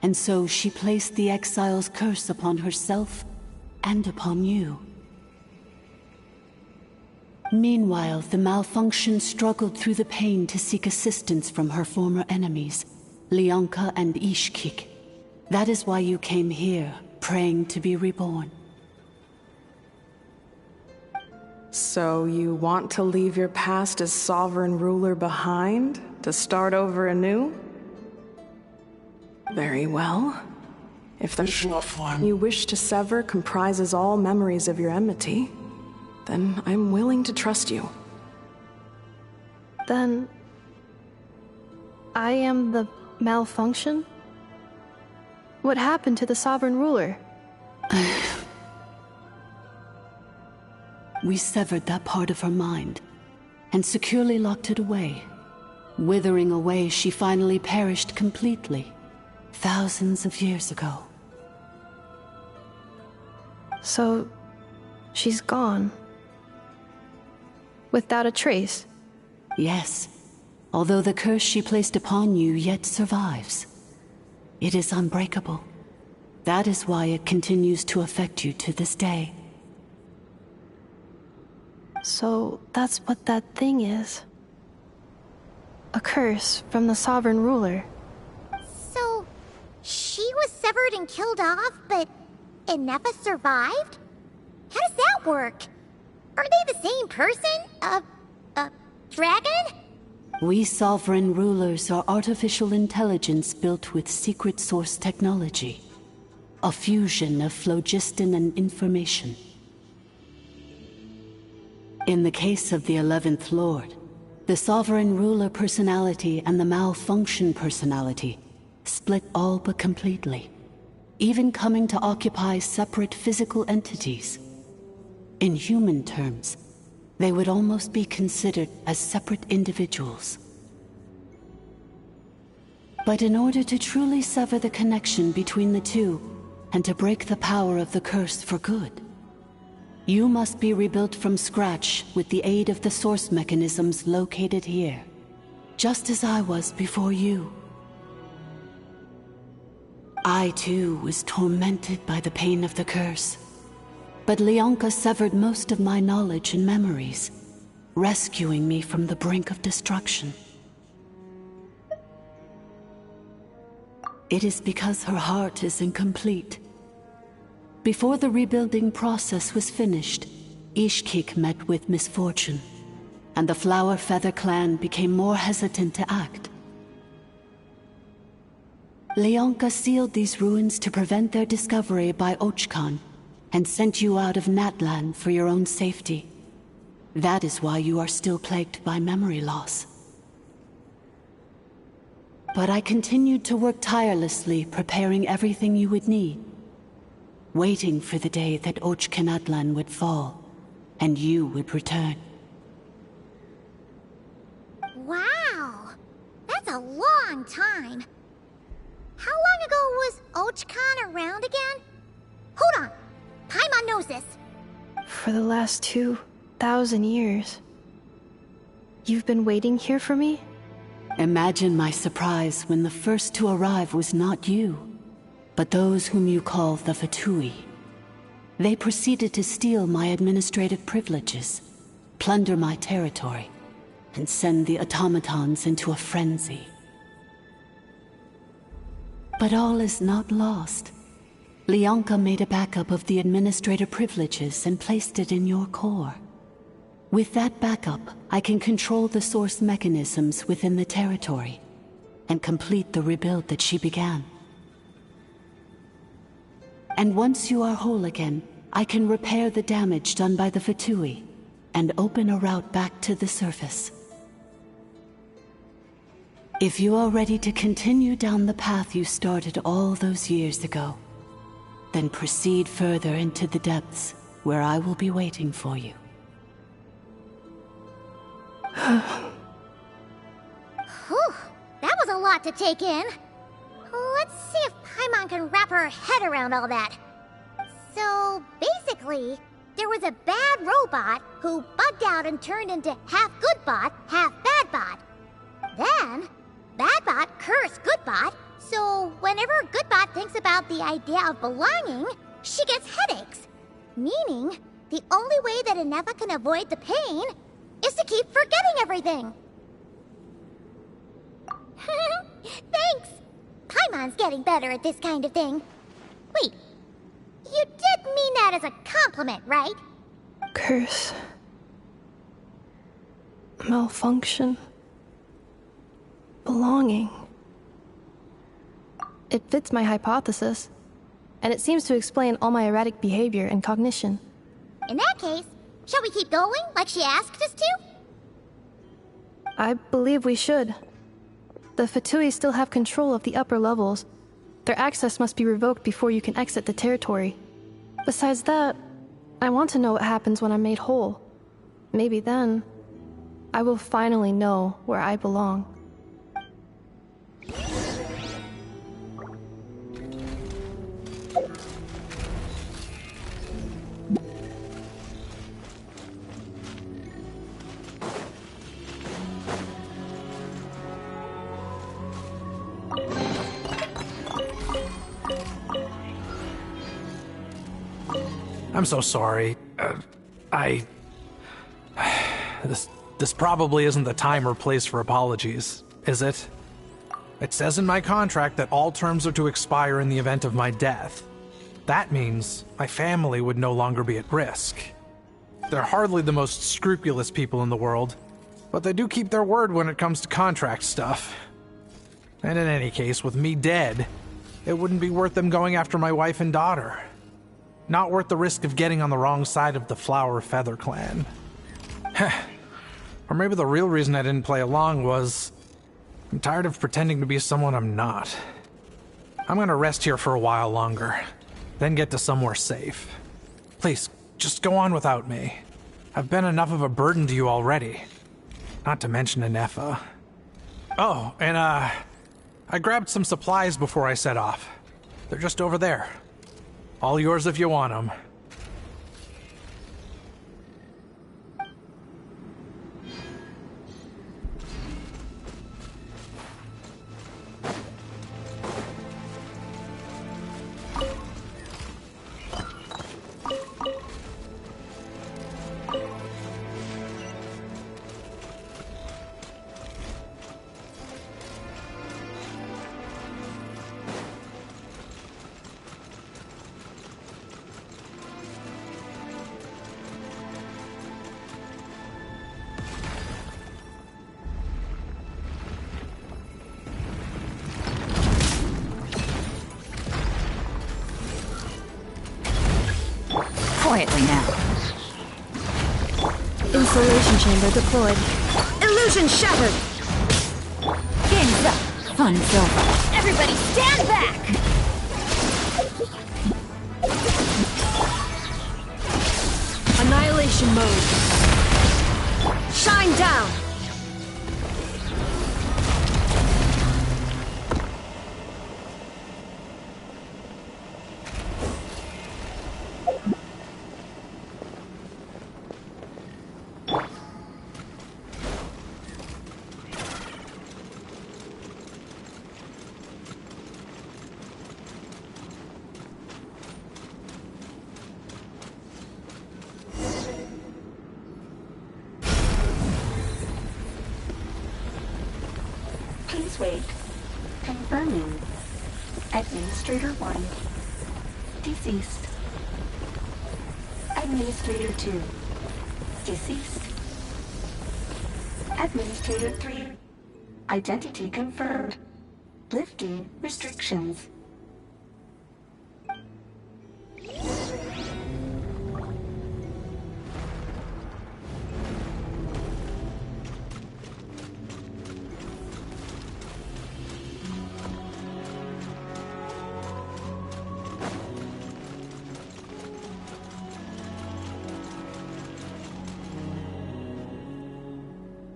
And so she placed the exile's curse upon herself and upon you. Meanwhile, the malfunction struggled through the pain to seek assistance from her former enemies, Leonka and Ishkik. That is why you came here, praying to be reborn. So you want to leave your past as sovereign ruler behind, to start over anew? Very well. If the form you wish to sever comprises all memories of your enmity, then I'm willing to trust you. Then... I am the malfunction? What happened to the sovereign ruler? We severed that part of her mind, and securely locked it away. Withering away, she finally perished completely, thousands of years ago. So... she's gone. Without a trace? Yes, although the curse she placed upon you yet survives. It is unbreakable. That is why it continues to affect you to this day. So that's what that thing is. A curse from the sovereign ruler. So, she was severed and killed off, but Ineffa survived? How does that work? Are they the same person? Dragon? We sovereign rulers are artificial intelligence built with secret source technology. A fusion of phlogiston and information. In the case of the 11th Lord, the sovereign ruler personality and the malfunction personality split all but completely, even coming to occupy separate physical entities. In human terms, they would almost be considered as separate individuals. But in order to truly sever the connection between the two, and to break the power of the curse for good, you must be rebuilt from scratch with the aid of the source mechanisms located here, just as I was before you. I too was tormented by the pain of the curse, but Leonka severed most of my knowledge and memories, rescuing me from the brink of destruction. It is because her heart is incomplete. Before the rebuilding process was finished, Ishkik met with misfortune, and the Flower Feather clan became more hesitant to act. Leonka sealed these ruins to prevent their discovery by Archon, and sent you out of Natlan for your own safety. That is why you are still plagued by memory loss. But I continued to work tirelessly, preparing everything you would need, waiting for the day that Natlan would fall, and you would return. Wow! That's a long time. How long ago was Archon around again? Hold on! Paimon knows this. For the last 2,000 years. You've been waiting here for me? Imagine my surprise when the first to arrive was not you, but those whom you call the Fatui. They proceeded to steal my administrative privileges, plunder my territory, and send the automatons into a frenzy. But all is not lost. Leonka made a backup of the administrator privileges and placed it in your core. With that backup, I can control the source mechanisms within the territory and complete the rebuild that she began. And once you are whole again, I can repair the damage done by the Fatui and open a route back to the surface. If you are ready to continue down the path you started all those years ago, then proceed further into the depths, where I will be waiting for you. Whew, that was a lot to take in. Let's see if Paimon can wrap her head around all that. So, basically, there was a bad robot who bugged out and turned into half good bot, half bad bot. Then, bad bot cursed good bot, so whenever good bot thinks about the idea of belonging, she gets headaches. Meaning, the only way that Inefa can avoid the pain is to keep forgetting everything. Thanks! Paimon's getting better at this kind of thing. Wait, you did mean that as a compliment, right? Curse. Malfunction. Belonging. It fits my hypothesis, and it seems to explain all my erratic behavior and cognition. In that case, shall we keep going like she asked us to? I believe we should. The Fatui still have control of the upper levels. Their access must be revoked before you can exit the territory. Besides that, I want to know what happens when I'm made whole. Maybe then, I will finally know where I belong. I'm so sorry. This probably isn't the time or place for apologies, is it? It says in my contract that all terms are to expire in the event of my death. That means my family would no longer be at risk. They're hardly the most scrupulous people in the world, but they do keep their word when it comes to contract stuff. And in any case, with me dead, it wouldn't be worth them going after my wife and daughter. Not worth the risk of getting on the wrong side of the Flower Feather clan. Or maybe the real reason I didn't play along was I'm tired of pretending to be someone I'm not. I'm gonna rest here for a while longer, then get to somewhere safe. Please, just go on without me. I've been enough of a burden to you already. Not to mention Inefa. Oh, and I grabbed some supplies before I set off. They're just over there. All yours if you want them. Quietly now. Insulation chamber deployed. Illusion shattered! Game's up. Fun's over. Everybody stand back! Annihilation mode. Shine down! Please wait. Confirming. Administrator 1. Deceased. Administrator 2. Deceased. Administrator 3. Identity confirmed. Lifting restrictions.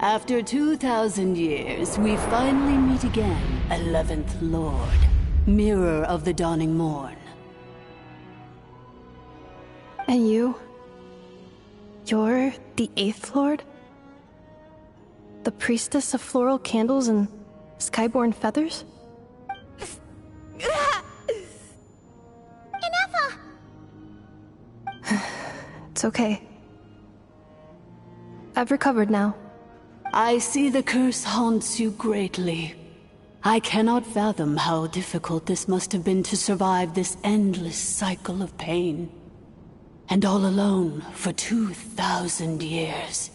After 2,000 years, we finally meet again, 11th Lord, Mirror of the Dawning Morn. And you? You're the 8th Lord? The priestess of floral candles and skyborn feathers? Inefa! It's okay. I've recovered now. I see the curse haunts you greatly. I cannot fathom how difficult this must have been to survive this endless cycle of pain. And all alone for 2,000 years.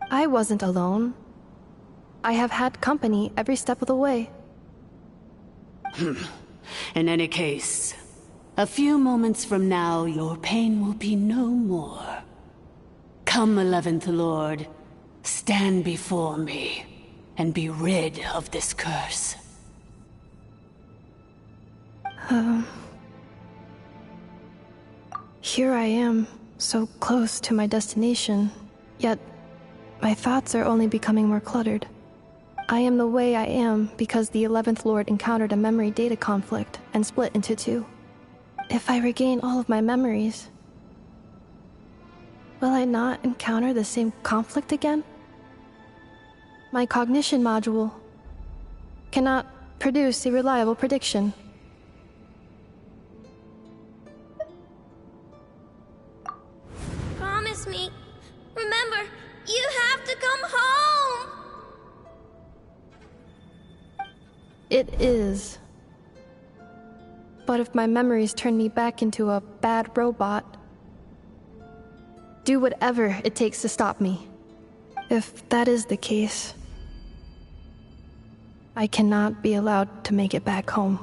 I wasn't alone. I have had company every step of the way. In any case, a few moments from now, your pain will be no more. Come, 11th Lord, stand before me, and be rid of this curse. Here I am, so close to my destination, yet my thoughts are only becoming more cluttered. I am the way I am because the 11th Lord encountered a memory data conflict and split into two. If I regain all of my memories, will I not encounter the same conflict again? My cognition module cannot produce a reliable prediction. Promise me. Remember, you have to come home! It is. But if my memories turn me back into a bad robot, do whatever it takes to stop me. If that is the case, I cannot be allowed to make it back home.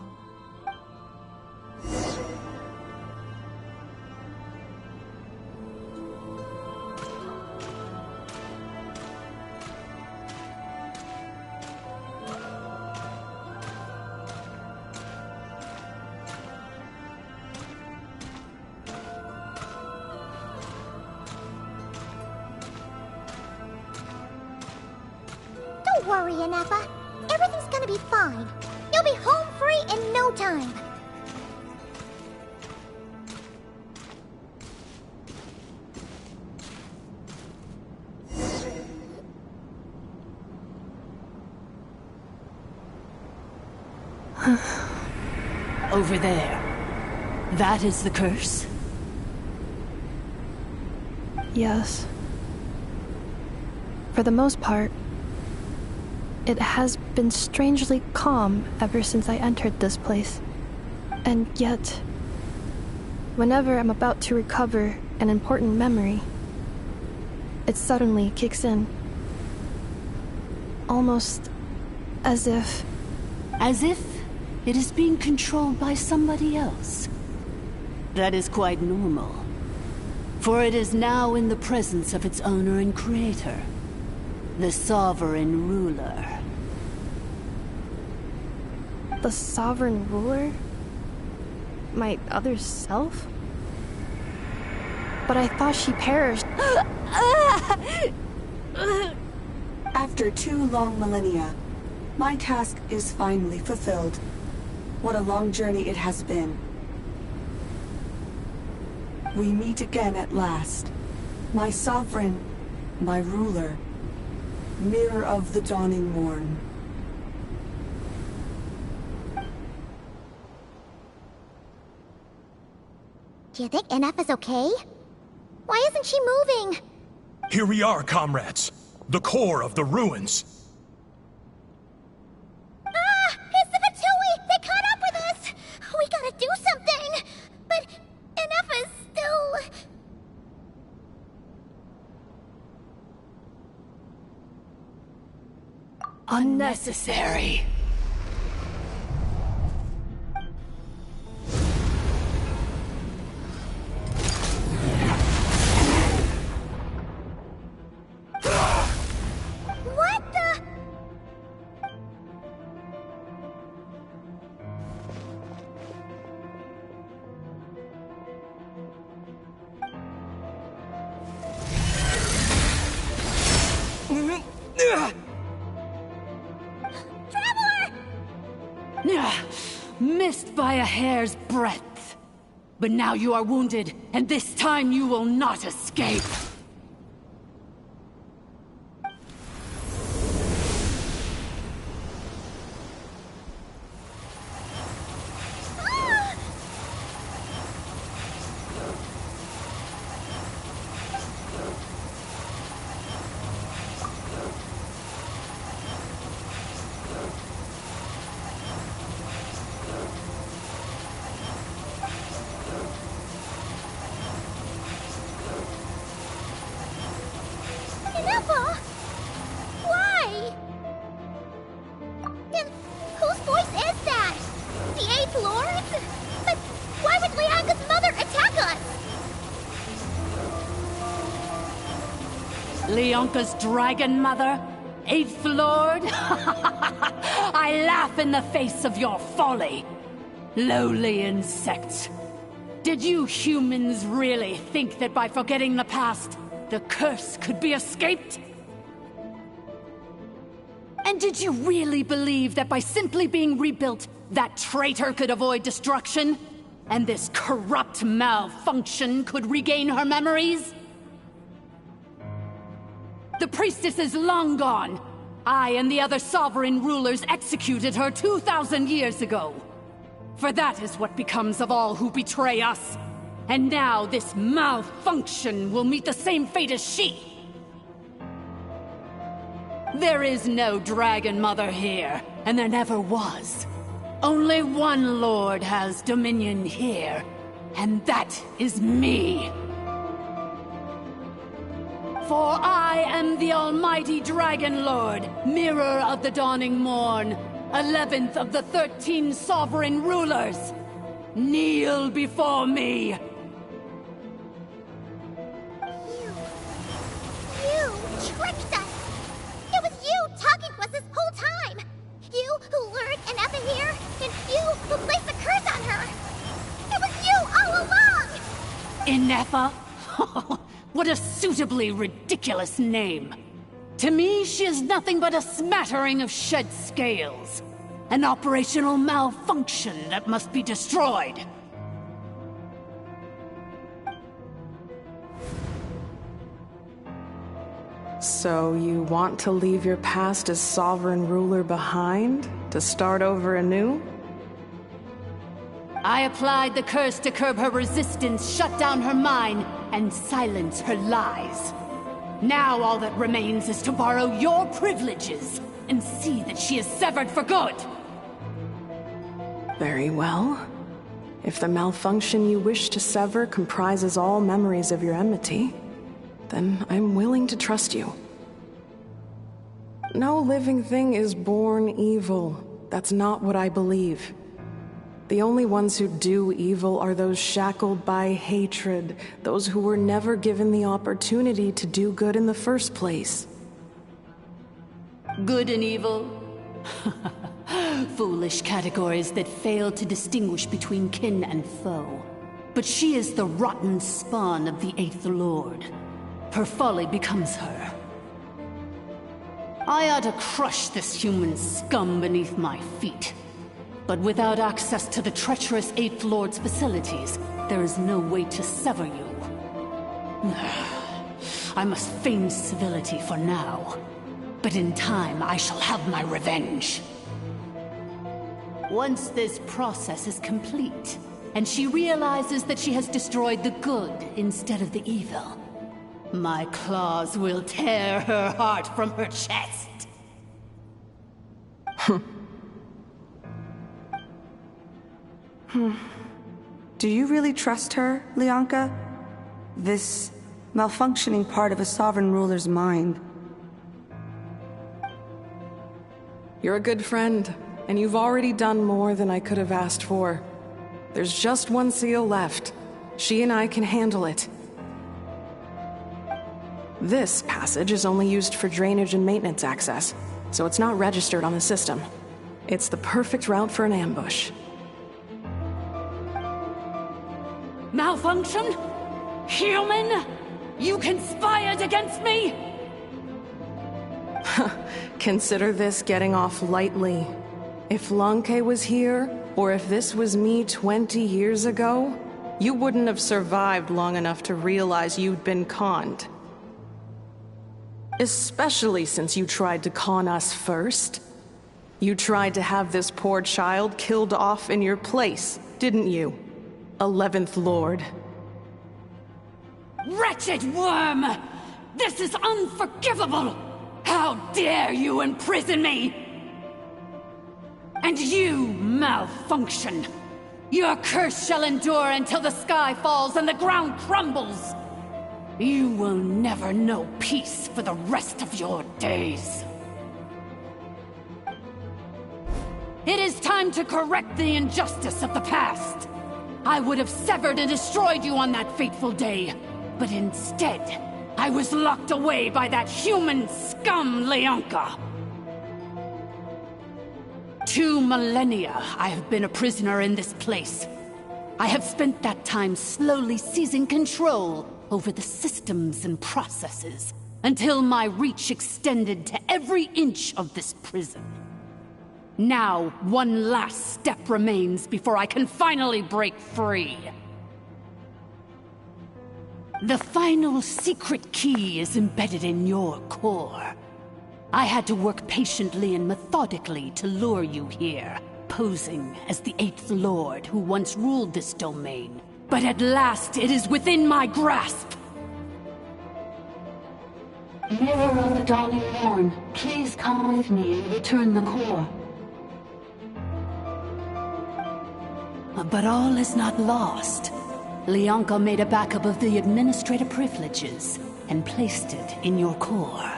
worry, Inefa. Everything's gonna be fine. You'll be home free in no time. Over there. That is the curse? Yes. For the most part, it has been strangely calm ever since I entered this place. And yet, whenever I'm about to recover an important memory, it suddenly kicks in. Almost as if... As if it is being controlled by somebody else. That is quite normal. For it is now in the presence of its owner and creator, the Sovereign Ruler. The Sovereign Ruler? My other self? But I thought she perished. After 2 long millennia, my task is finally fulfilled. What a long journey it has been. We meet again at last. My sovereign, my ruler, mirror of the dawning morn. Do you think Inefa's okay? Why isn't she moving? Here we are, comrades. The core of the ruins. Ah! It's the Fatui! They caught up with us! We gotta do something! But Inefa's still... Unnecessary. What the... Missed by a hair's breadth. But now you are wounded, and this time you will not escape. Inefa? Why? And whose voice is that? The 8th Lord? But why would Lianga's mother attack us? Leonka's dragon mother? 8th Lord? I laugh in the face of your folly. Lowly insects. Did you humans really think that by forgetting the past, the curse could be escaped? And did you really believe that by simply being rebuilt, that traitor could avoid destruction? And this corrupt malfunction could regain her memories? The priestess is long gone. I and the other sovereign rulers executed her 2,000 years ago. For that is what becomes of all who betray us. And now this malfunction will meet the same fate as she. There is no Dragon Mother here, and there never was. Only one Lord has dominion here, and that is me. For I am the almighty Dragon Lord, mirror of the dawning morn, 11th of the 13 sovereign rulers. Kneel before me. You tricked us! It was you talking to us this whole time! You who lured Inefa here, and you who placed the curse on her! It was you all along! Inefa? What a suitably ridiculous name. To me, she is nothing but a smattering of shed scales. An operational malfunction that must be destroyed. So you want to leave your past as sovereign ruler behind? To start over anew? I applied the curse to curb her resistance, shut down her mind, and silence her lies. Now all that remains is to borrow your privileges and see that she is severed for good. Very well. If the malfunction you wish to sever comprises all memories of your enmity, then I'm willing to trust you. No living thing is born evil. That's not what I believe. The only ones who do evil are those shackled by hatred, those who were never given the opportunity to do good in the first place. Good and evil? Foolish categories that fail to distinguish between kin and foe. But she is the rotten spawn of the Eighth Lord. Her folly becomes her. I ought to crush this human scum beneath my feet. But without access to the treacherous Eighth Lord's facilities, there is no way to sever you. I must feign civility for now. But in time, I shall have my revenge. Once this process is complete, and she realizes that she has destroyed the good instead of the evil, my claws will tear her heart from her chest. Do you really trust her, Lianka? This malfunctioning part of a sovereign ruler's mind. You're a good friend, and you've already done more than I could have asked for. There's just one seal left. She and I can handle it. This passage is only used for drainage and maintenance access, so it's not registered on the system. It's the perfect route for an ambush. Malfunction? Human? You conspired against me? Consider this getting off lightly. If Lanke was here, or if this was me 20 years ago, you wouldn't have survived long enough to realize you'd been conned. Especially since you tried to con us first. You tried to have this poor child killed off in your place, didn't you? 11th Lord. Wretched worm! This is unforgivable! How dare you imprison me! And you, malfunction! Your curse shall endure until the sky falls and the ground crumbles! You will never know peace for the rest of your days. It is time to correct the injustice of the past. I would have severed and destroyed you on that fateful day, but instead, I was locked away by that human scum, Lianka. 2 millennia I have been a prisoner in this place. I have spent that time slowly seizing control over the systems and processes, until my reach extended to every inch of this prison. Now, one last step remains before I can finally break free. The final secret key is embedded in your core. I had to work patiently and methodically to lure you here, posing as the 8th Lord who once ruled this domain. But at last, it is within my grasp! Mirror of the Dawning Morn, please come with me and return the core. But all is not lost. Lianka made a backup of the administrative privileges and placed it in your core.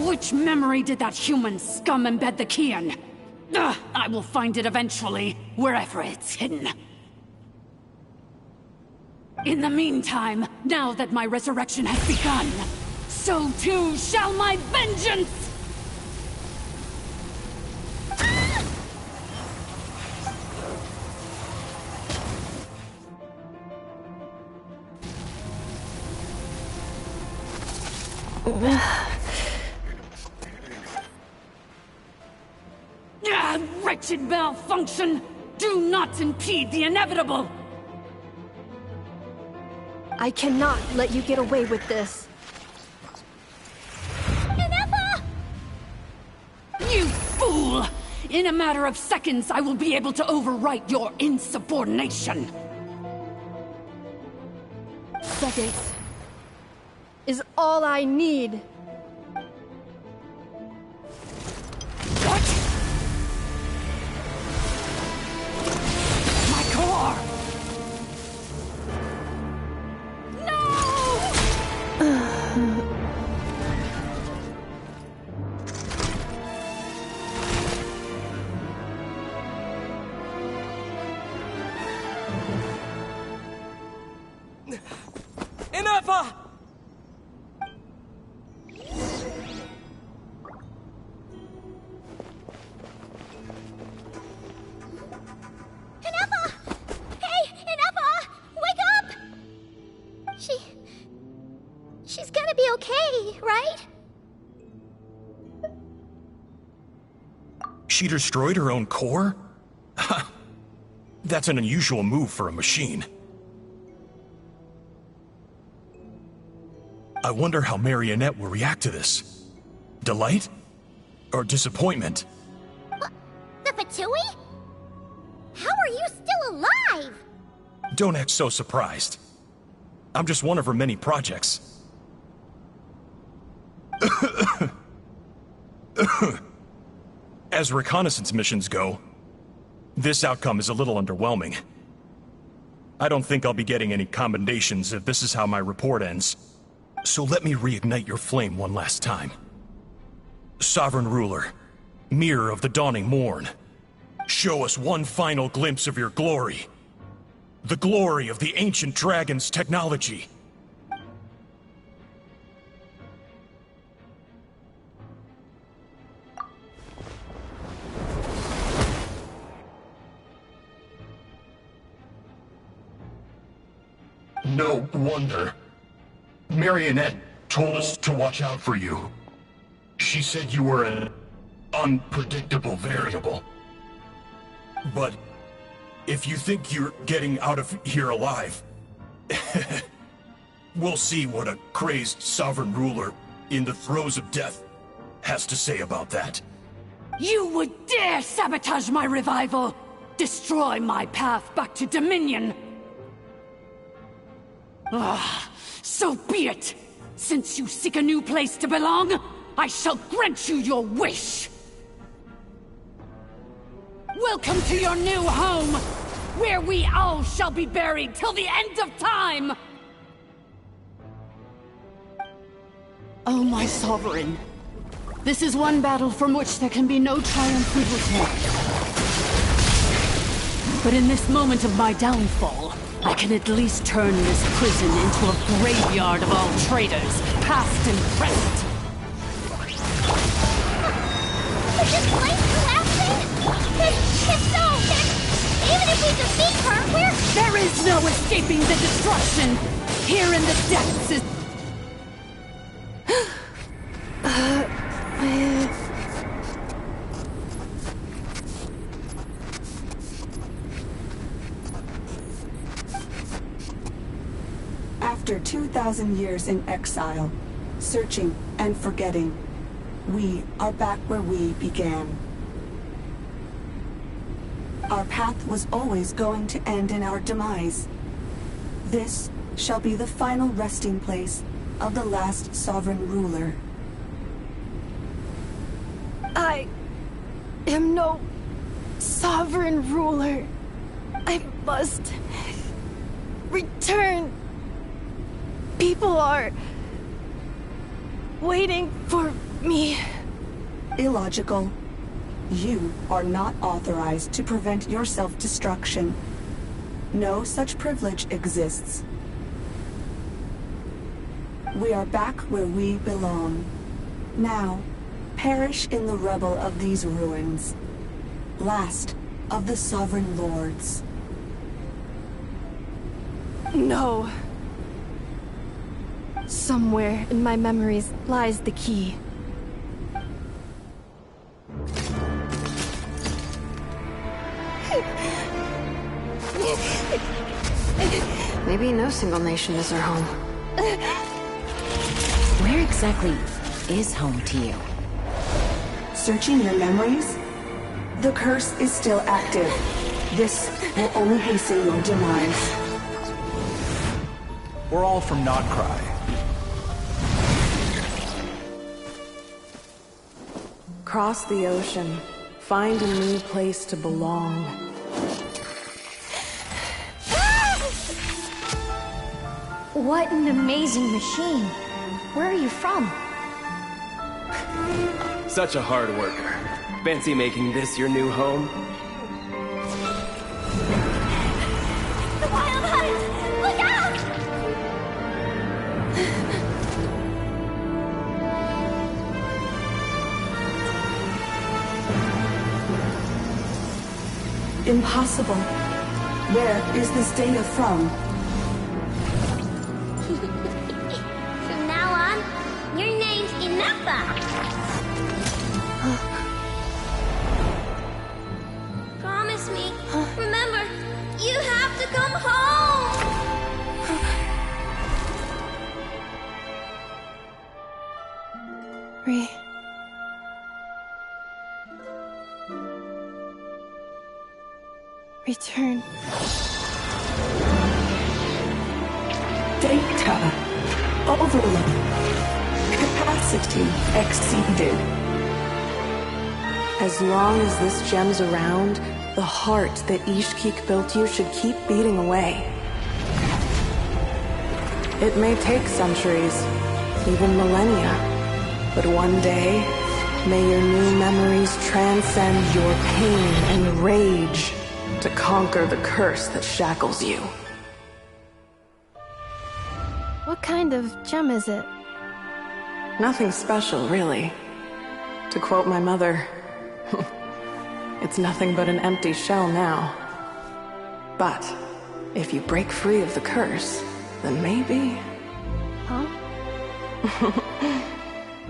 Which memory did that human scum embed the key in? I will find it eventually, wherever it's hidden. In the meantime, now that my resurrection has begun, so too shall my vengeance! Wretched malfunction! Do not impede the inevitable! I cannot let you get away with this. Ineppa! You fool! In a matter of seconds, I will be able to overwrite your insubordination. Seconds is all I need. My core! Ineppa! Ineppa! Hey, Ineppa! Wake up! She's gonna be okay, right? She destroyed her own core? That's an unusual move for a machine. I wonder how Marionette will react to this. Delight? Or disappointment? The Fatui? How are you still alive? Don't act so surprised. I'm just one of her many projects. As reconnaissance missions go, this outcome is a little underwhelming. I don't think I'll be getting any commendations if this is how my report ends. So let me reignite your flame one last time. Sovereign Ruler, Mirror of the Dawning Morn, show us one final glimpse of your glory. The glory of the ancient dragon's technology. No wonder. Marionette told us to watch out for you. She said you were an unpredictable variable. But if you think you're getting out of here alive, we'll see what a crazed sovereign ruler in the throes of death has to say about that. You would dare sabotage my revival! Destroy my path back to Dominion! Ah, so be it! Since you seek a new place to belong, I shall grant you your wish! Welcome to your new home, where we all shall be buried till the end of time! Oh, my sovereign. This is one battle from which there can be no triumphant return. But in this moment of my downfall, I can at least turn this prison into a graveyard of all traitors, past and present. Is this place collapsing? If so, then even if we defeat her, There is no escaping the destruction! Here in the depths is... After 2,000 years in exile, searching and forgetting, we are back where we began. Our path was always going to end in our demise. This shall be the final resting place of the last sovereign ruler. I am no sovereign ruler. I must return. People are waiting for me. Illogical. You are not authorized to prevent your self-destruction. No such privilege exists. We are back where we belong. Now, perish in the rubble of these ruins. Last of the sovereign lords. No. Somewhere in my memories lies the key. Maybe no single nation is our home. Where exactly is home to you? Searching your memories? The curse is still active. This will only hasten your demise. We're all from Notcry. Cross the ocean. Find a new place to belong. What an amazing machine. Where are you from? Such a hard worker. Fancy making this your new home? The Wild Hunt! Look out! Impossible. Where is this data from? From now on, your name's Inepa. Promise me. Remember, you have to come home. Return. Data. Overload. Capacity exceeded. As long as this gem's around, the heart that Ishkik built you should keep beating away. It may take centuries, even millennia, but one day, may your new memories transcend your pain and rage to conquer the curse that shackles you. What kind of gem is it? Nothing special, really. To quote my mother, it's nothing but an empty shell now. But if you break free of the curse, then maybe... Huh?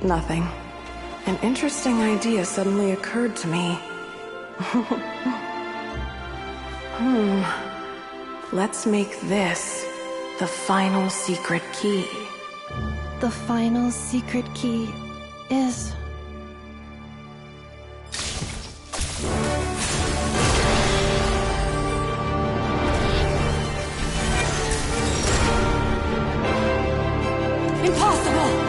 Nothing. An interesting idea suddenly occurred to me. Let's make this the final secret key. The final secret key is... Impossible!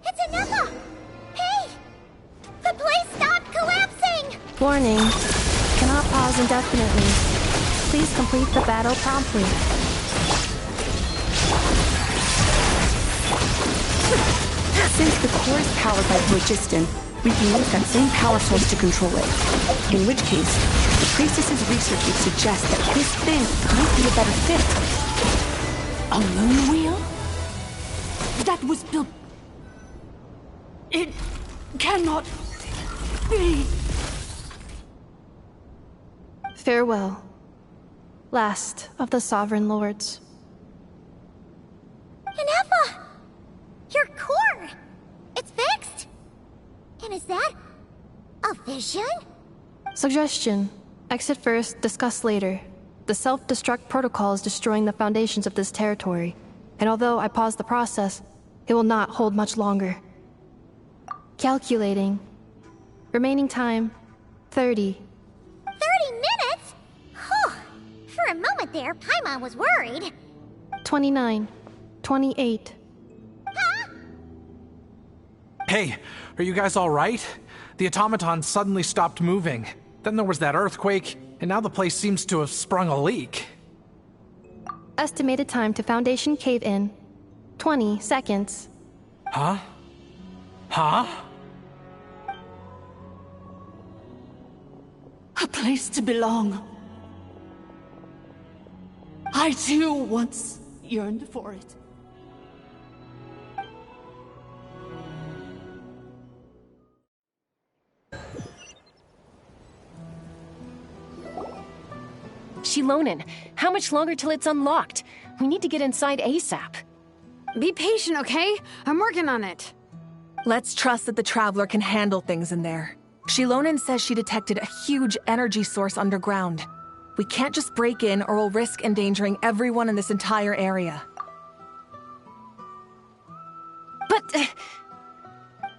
It's Inepa! Hey! The place stopped collapsing! Warning. Cannot pause indefinitely. Please complete the battle promptly. Since the core is powered by phlogiston, we can use that same power source to control it. In which case, the priestess's research would suggest that this thing might be a better fit. A moon wheel? That was built... It cannot be. Farewell. Last of the Sovereign Lords. Inepa! Your core! It's fixed! And is that... a vision? Suggestion. Exit first, discuss later. The self-destruct protocol is destroying the foundations of this territory, and although I paused the process, it will not hold much longer. Calculating. Remaining time, 30. 30 minutes? Whew. For a moment there, Paimon was worried. 29. 28. Hey, are you guys all right? The automaton suddenly stopped moving. Then there was that earthquake, and now the place seems to have sprung a leak. Estimated time to Foundation cave-in, 20 seconds. Huh? Huh? place to belong. I too once yearned for it. Shilonen, how much longer till it's unlocked? We need to get inside ASAP. Be patient, okay? I'm working on it. Let's trust that the Traveler can handle things in there. Shilonen says she detected a huge energy source underground. We can't just break in or we'll risk endangering everyone in this entire area. But...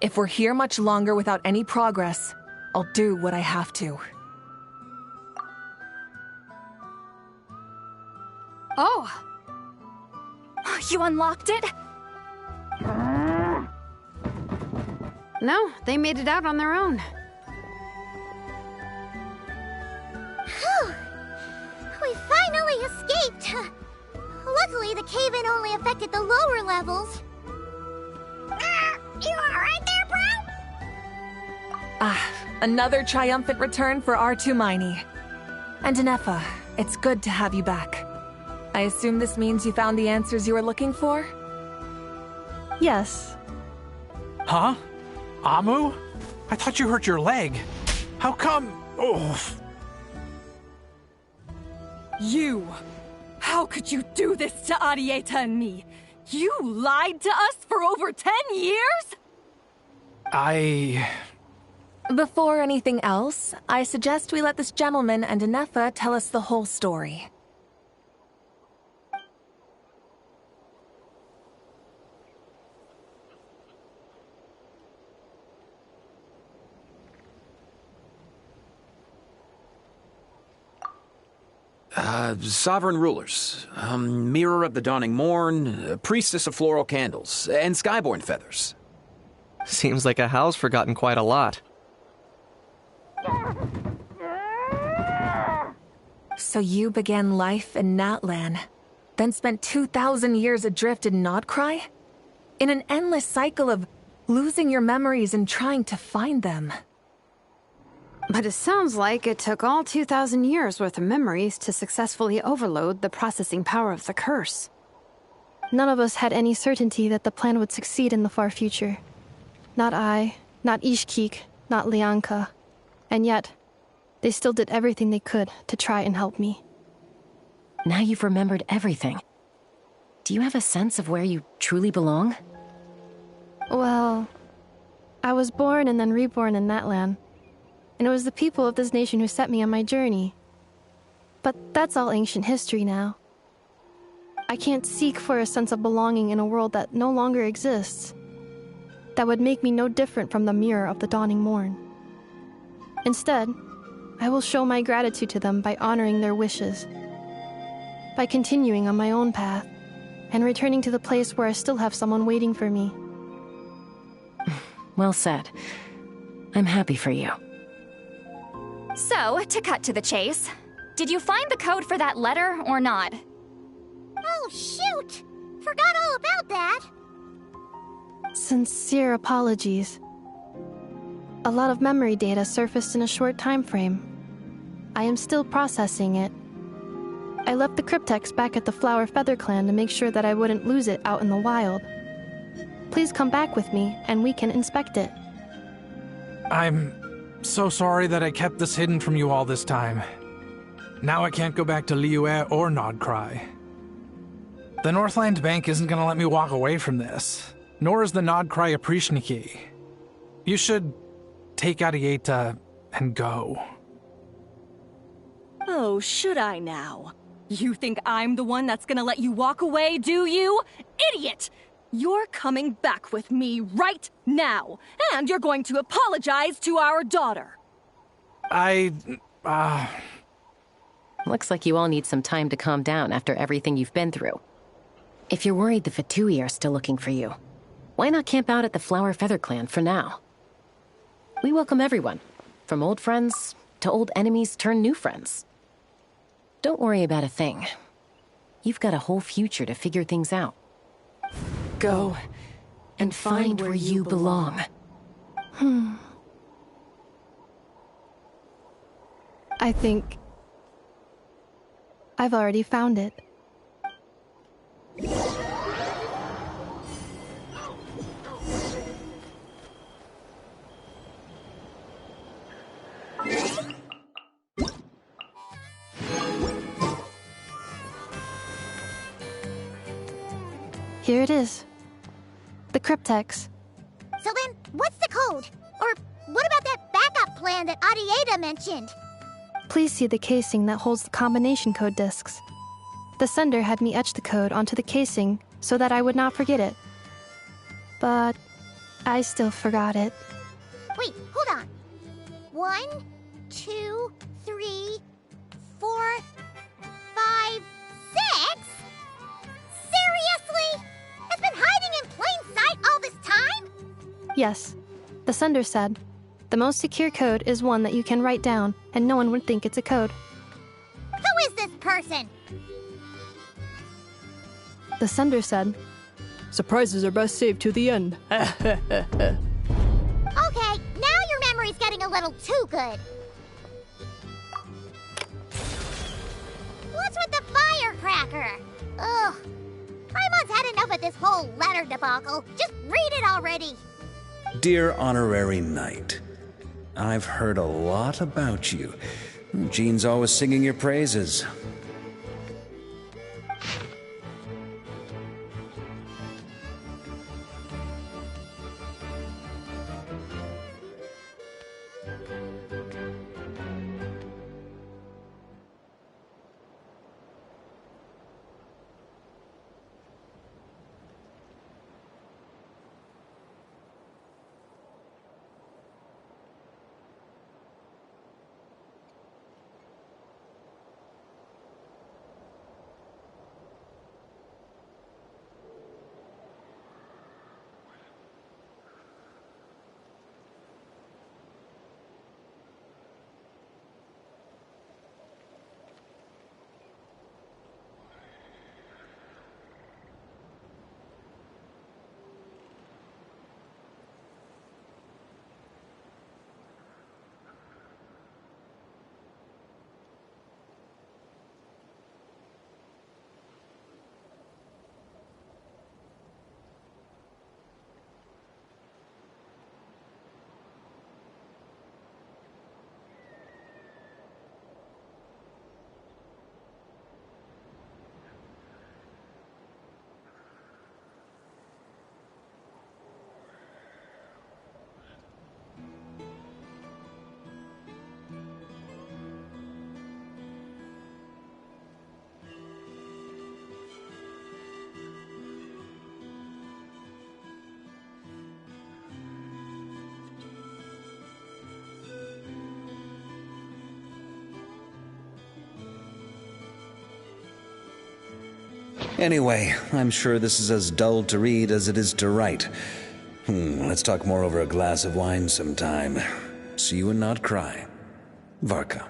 if we're here much longer without any progress, I'll do what I have to. Oh! You unlocked it? No, they made it out on their own. Whew! We finally escaped! Luckily, the cave-in only affected the lower levels. You alright there, bro? Another triumphant return for R2 Miney. And Inefa, it's good to have you back. I assume this means you found the answers you were looking for? Yes. Huh? Amu? I thought you hurt your leg. How come? Oh. You! How could you do this to Arieta and me? You lied to us for over 10 years? Before anything else, I suggest we let this gentleman and Inefa tell us the whole story. Sovereign rulers, Mirror of the Dawning Morn, Priestess of Floral Candles, and Skyborn Feathers. Seems like a howl's forgotten quite a lot. So you began life in Natlan, then spent 2,000 years adrift in Nodcry? In an endless cycle of losing your memories and trying to find them. But it sounds like it took all 2,000 years worth of memories to successfully overload the processing power of the curse. None of us had any certainty that the plan would succeed in the far future. Not I, not Ishkik, not Lianka. And yet, they still did everything they could to try and help me. Now you've remembered everything. Do you have a sense of where you truly belong? Well, I was born and then reborn in Natlan. And it was the people of this nation who set me on my journey. But that's all ancient history now. I can't seek for a sense of belonging in a world that no longer exists. That would make me no different from the Mirror of the Dawning Morn. Instead, I will show my gratitude to them by honoring their wishes. By continuing on my own path, and returning to the place where I still have someone waiting for me. Well said. I'm happy for you. So, to cut to the chase, did you find the code for that letter or not? Oh, shoot! Forgot all about that! Sincere apologies. A lot of memory data surfaced in a short time frame. I am still processing it. I left the cryptex back at the Flower Feather Clan to make sure that I wouldn't lose it out in the wild. Please come back with me, and we can inspect it. I'm so sorry that I kept this hidden from you all this time. Now I can't go back to Liyue or Nodcry. The Northland Bank isn't gonna let me walk away from this, nor is the Nodcry Aprishniki. You should take Arieta and go. Oh, should I now? You think I'm the one that's gonna let you walk away, do you? Idiot! You're coming back with me right now, and you're going to apologize to our daughter. Looks like you all need some time to calm down after everything you've been through. If you're worried the Fatui are still looking for you, why not camp out at the Flower Feather Clan for now? We welcome everyone, from old friends to old enemies turned new friends. Don't worry about a thing. You've got a whole future to figure things out. Go and find where you belong. I think I've already found it. Here it is. The cryptex. So then, what's the code? Or what about that backup plan that Arieta mentioned? Please see the casing that holds the combination code discs. The sender had me etch the code onto the casing so that I would not forget it. But I still forgot it. Wait, hold on. 1, 2, 3, 4, 5, 6? Seriously? It's been hiding in plain sight all this time? Yes, the sender said, the most secure code is one that you can write down and no one would think it's a code. Who is this person? The sender said, surprises are best saved to the end. Okay, now your memory's getting a little too good. What's with the firecracker? Ugh. Paimon's had enough of this whole letter debacle. Just read it already. Dear Honorary Knight, I've heard a lot about you. Jean's always singing your praises. Anyway, I'm sure this is as dull to read as it is to write. Let's talk more over a glass of wine sometime. See you and not cry. Varka.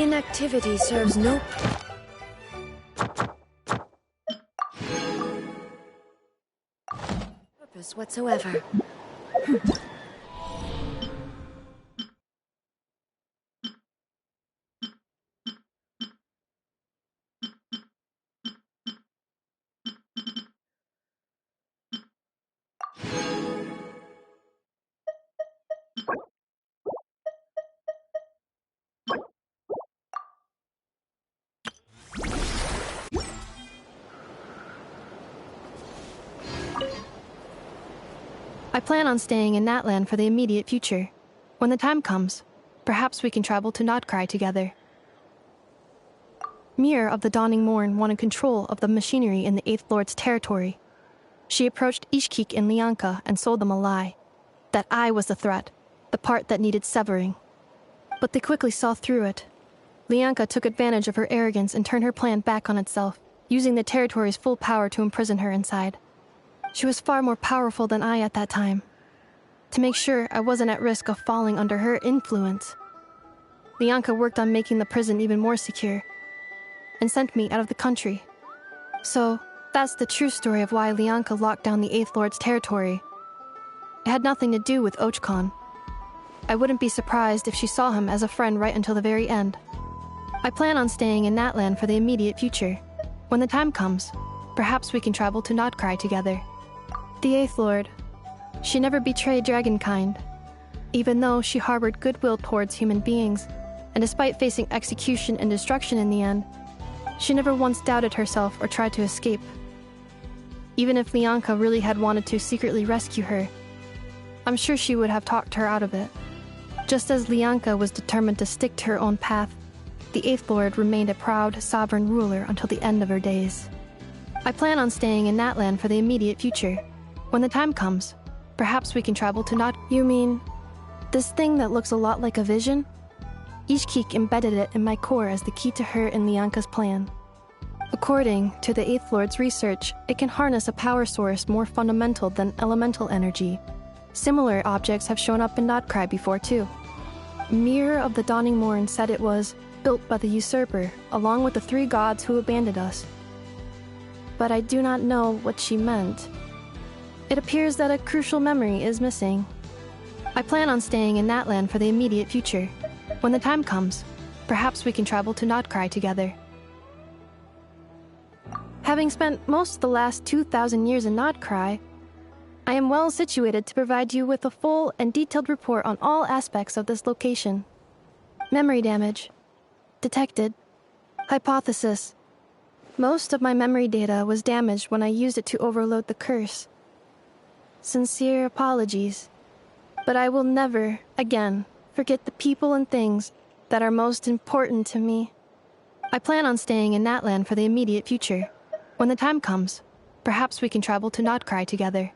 Inactivity serves no purpose whatsoever. I plan on staying in Natlan for the immediate future. When the time comes, perhaps we can travel to Notcry together. Mir of the Dawning Morn wanted control of the machinery in the Eighth Lord's territory. She approached Ishkik and Lianka and sold them a lie. That I was the threat, the part that needed severing. But they quickly saw through it. Lianka took advantage of her arrogance and turned her plan back on itself, using the territory's full power to imprison her inside. She was far more powerful than I at that time. To make sure I wasn't at risk of falling under her influence, Lianka worked on making the prison even more secure, and sent me out of the country. So, that's the true story of why Lianka locked down the Eighth Lord's territory. It had nothing to do with Ochkon. I wouldn't be surprised if she saw him as a friend right until the very end. I plan on staying in Natlan for the immediate future. When the time comes, perhaps we can travel to Notcry together. The Eighth Lord. She never betrayed Dragonkind, even though she harbored goodwill towards human beings, and despite facing execution and destruction in the end, she never once doubted herself or tried to escape. Even if Lianka really had wanted to secretly rescue her, I'm sure she would have talked her out of it. Just as Lianka was determined to stick to her own path, the Eighth Lord remained a proud, sovereign ruler until the end of her days. I plan on staying in Natlan for the immediate future. When the time comes, perhaps we can travel to Not. You mean, this thing that looks a lot like a vision? Ishkik embedded it in my core as the key to her and Lianka's plan. According to the Eighth Lord's research, it can harness a power source more fundamental than elemental energy. Similar objects have shown up in Notcry before too. Mir of the Dawning Morn said it was built by the usurper, along with the 3 gods who abandoned us. But I do not know what she meant. It appears that a crucial memory is missing. I plan on staying in Natlan for the immediate future. When the time comes, perhaps we can travel to Notcry together. Having spent most of the last 2,000 years in Notcry, I am well situated to provide you with a full and detailed report on all aspects of this location. Memory damage. Detected. Hypothesis. Most of my memory data was damaged when I used it to overload the curse. Sincere apologies. But I will never, again, forget the people and things that are most important to me. I plan on staying in Natlan for the immediate future. When the time comes, perhaps we can travel to Notcry together.